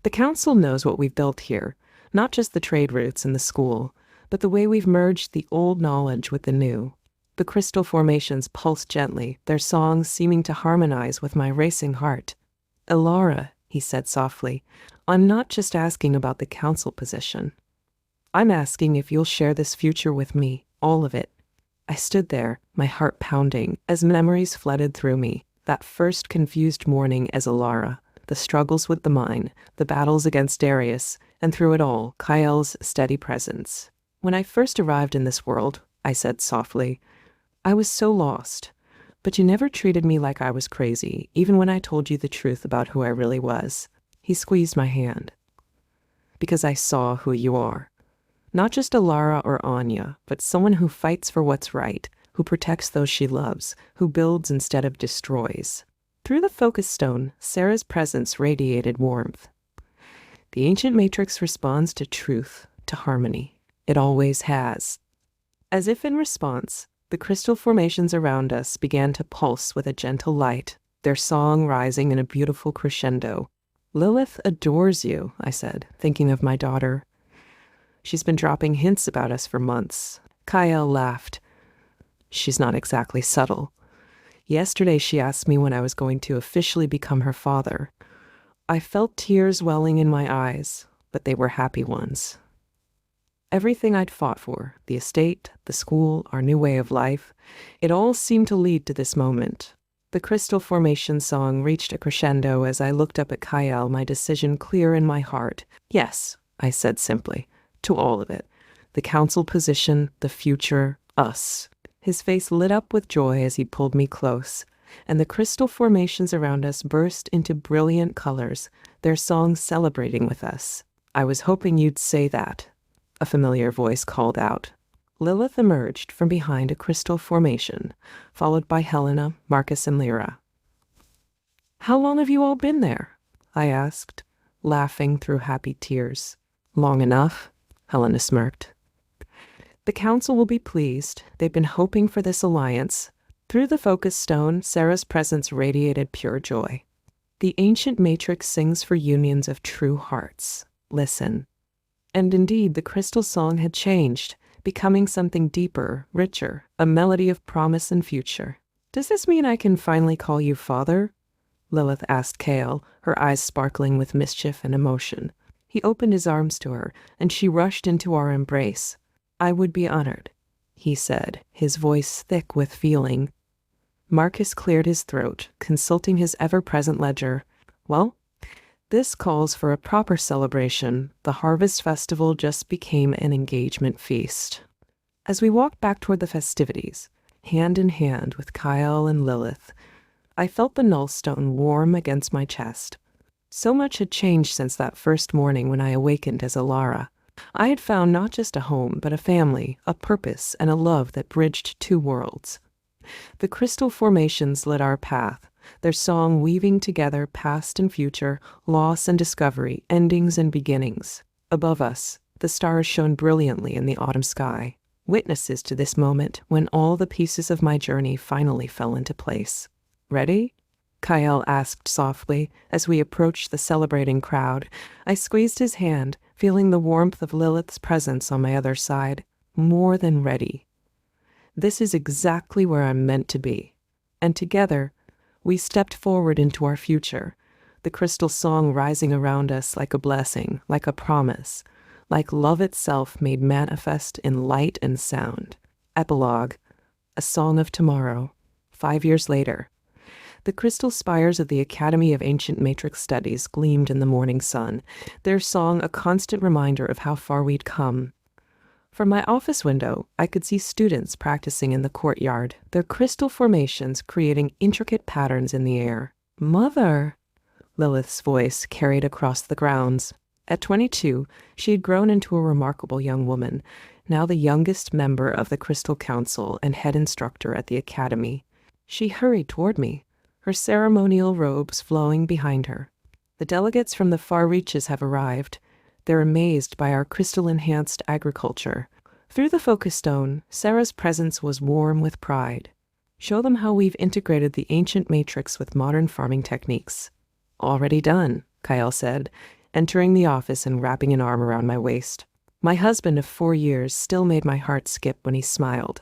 The council knows what we've built here, not just the trade routes and the school, but the way we've merged the old knowledge with the new. The crystal formations pulse gently, their songs seeming to harmonize with my racing heart. Elara, he said softly, I'm not just asking about the council position. I'm asking if you'll share this future with me, all of it. I stood there, my heart pounding, as memories flooded through me. That first confused morning as Elara, the struggles with the mine, the battles against Darius, and through it all, Kyle's steady presence. When I first arrived in this world, I said softly, I was so lost. But you never treated me like I was crazy, even when I told you the truth about who I really was. He squeezed my hand. Because I saw who you are. Not just Elara or Anya, but someone who fights for what's right, who protects those she loves, who builds instead of destroys. Through the focus stone, Sarah's presence radiated warmth. The ancient matrix responds to truth, to harmony. It always has. As if in response, the crystal formations around us began to pulse with a gentle light, their song rising in a beautiful crescendo. "Lilith adores you," I said, thinking of my daughter. "She's been dropping hints about us for months." Kyle laughed. "She's not exactly subtle. Yesterday she asked me when I was going to officially become her father. I felt tears welling in my eyes, but they were happy ones. Everything I'd fought for, the estate, the school, our new way of life, it all seemed to lead to this moment." The crystal formation song reached a crescendo as I looked up at Kyle, my decision clear in my heart. "Yes," I said simply, "to all of it. The council position, the future, us." His face lit up with joy as he pulled me close, and the crystal formations around us burst into brilliant colors, their song celebrating with us. "I was hoping you'd say that," a familiar voice called out. Lilith emerged from behind a crystal formation, followed by Helena, Marcus, and Lyra. "How long have you all been there?" I asked, laughing through happy tears. "Long enough," Helena smirked. "The council will be pleased. They've been hoping for this alliance." Through the focus stone, Sarah's presence radiated pure joy. "The ancient matrix sings for unions of true hearts. Listen." And indeed, the crystal song had changed, becoming something deeper, richer, a melody of promise and future. "Does this mean I can finally call you father?" Lilith asked Kale, her eyes sparkling with mischief and emotion. He opened his arms to her, and she rushed into our embrace. "I would be honored," he said, his voice thick with feeling. Marcus cleared his throat, consulting his ever-present ledger. "Well, this calls for a proper celebration. The Harvest Festival just became an engagement feast." As we walked back toward the festivities, hand in hand with Kyle and Lilith, I felt the nullstone warm against my chest. So much had changed since that first morning when I awakened as Elara. I had found not just a home, but a family, a purpose, and a love that bridged two worlds. The crystal formations lit our path, their song weaving together past and future, loss and discovery, endings and beginnings. Above us, the stars shone brilliantly in the autumn sky, witnesses to this moment when all the pieces of my journey finally fell into place. "Ready?" Kyle asked softly as we approached the celebrating crowd. I squeezed his hand, feeling the warmth of Lilith's presence on my other side. More than ready. This is exactly where I'm meant to be. And together, we stepped forward into our future, the crystal song rising around us like a blessing, like a promise, like love itself made manifest in light and sound. Epilogue, a song of tomorrow, 5 years later. The crystal spires of the Academy of Ancient Matrix Studies gleamed in the morning sun, their song a constant reminder of how far we'd come. From my office window, I could see students practicing in the courtyard, their crystal formations creating intricate patterns in the air. "Mother!" Lilith's voice carried across the grounds. At 22, she had grown into a remarkable young woman, now the youngest member of the Crystal Council and head instructor at the Academy. She hurried toward me, her ceremonial robes flowing behind her. "The delegates from the far reaches have arrived. They're amazed by our crystal-enhanced agriculture." Through the focus stone, Sarah's presence was warm with pride. "Show them how we've integrated the ancient matrix with modern farming techniques." "Already done," Kyle said, entering the office and wrapping an arm around my waist. My husband of 4 years still made my heart skip when he smiled.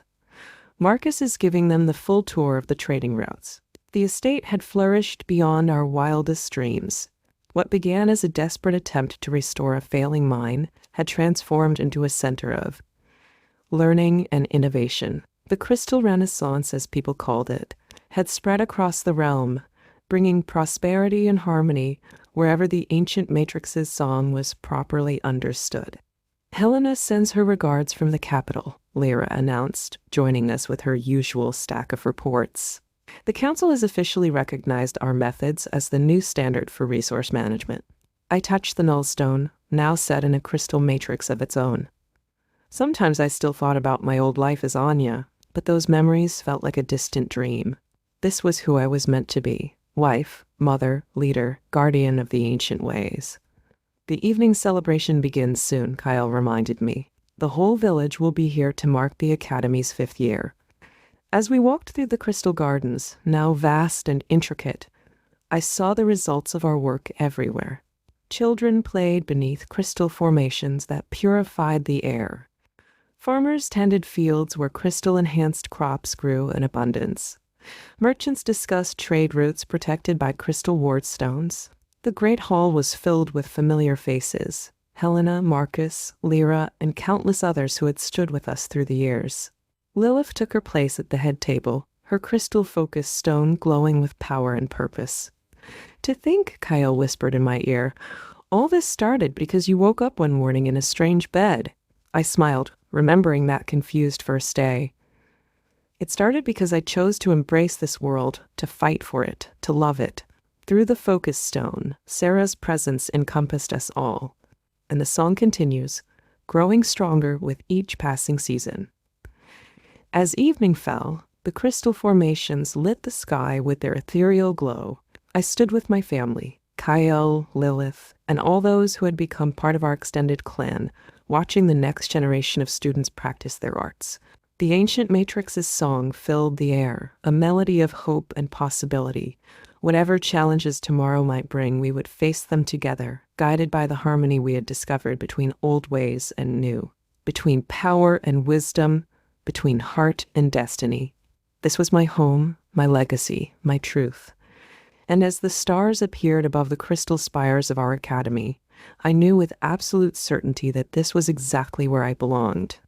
"Marcus is giving them the full tour of the trading routes." The estate had flourished beyond our wildest dreams. What began as a desperate attempt to restore a failing mine had transformed into a center of learning and innovation. The Crystal Renaissance, as people called it, had spread across the realm, bringing prosperity and harmony wherever the ancient matrix's song was properly understood. "Helena sends her regards from the capital," Lyra announced, joining us with her usual stack of reports. "The council has officially recognized our methods as the new standard for resource management." I touched the nullstone, now set in a crystal matrix of its own. Sometimes I still thought about my old life as Anya, but those memories felt like a distant dream. This was who I was meant to be, wife, mother, leader, guardian of the ancient ways. The evening celebration begins soon, Kyle reminded me. The whole village will be here to mark the Academy's 5th year. As we walked through the crystal gardens, now vast and intricate, I saw the results of our work everywhere. Children played beneath crystal formations that purified the air. Farmers tended fields where crystal-enhanced crops grew in abundance. Merchants discussed trade routes protected by crystal ward stones. The great hall was filled with familiar faces: Helena, Marcus, Lyra, and countless others who had stood with us through the years. Lilith took her place at the head table, her crystal-focused stone glowing with power and purpose. "To think," Kyle whispered in my ear, "all this started because you woke up one morning in a strange bed." I smiled, remembering that confused first day. "It started because I chose to embrace this world, to fight for it, to love it. Through the focus stone, Sarah's presence encompassed us all." And the song continues, growing stronger with each passing season. As evening fell, the crystal formations lit the sky with their ethereal glow. I stood with my family, Kyle, Lilith, and all those who had become part of our extended clan, watching the next generation of students practice their arts. The ancient matrix's song filled the air, a melody of hope and possibility. Whatever challenges tomorrow might bring, we would face them together, guided by the harmony we had discovered between old ways and new, between power and wisdom, between heart and destiny. This was my home, my legacy, my truth. And as the stars appeared above the crystal spires of our academy, I knew with absolute certainty that this was exactly where I belonged,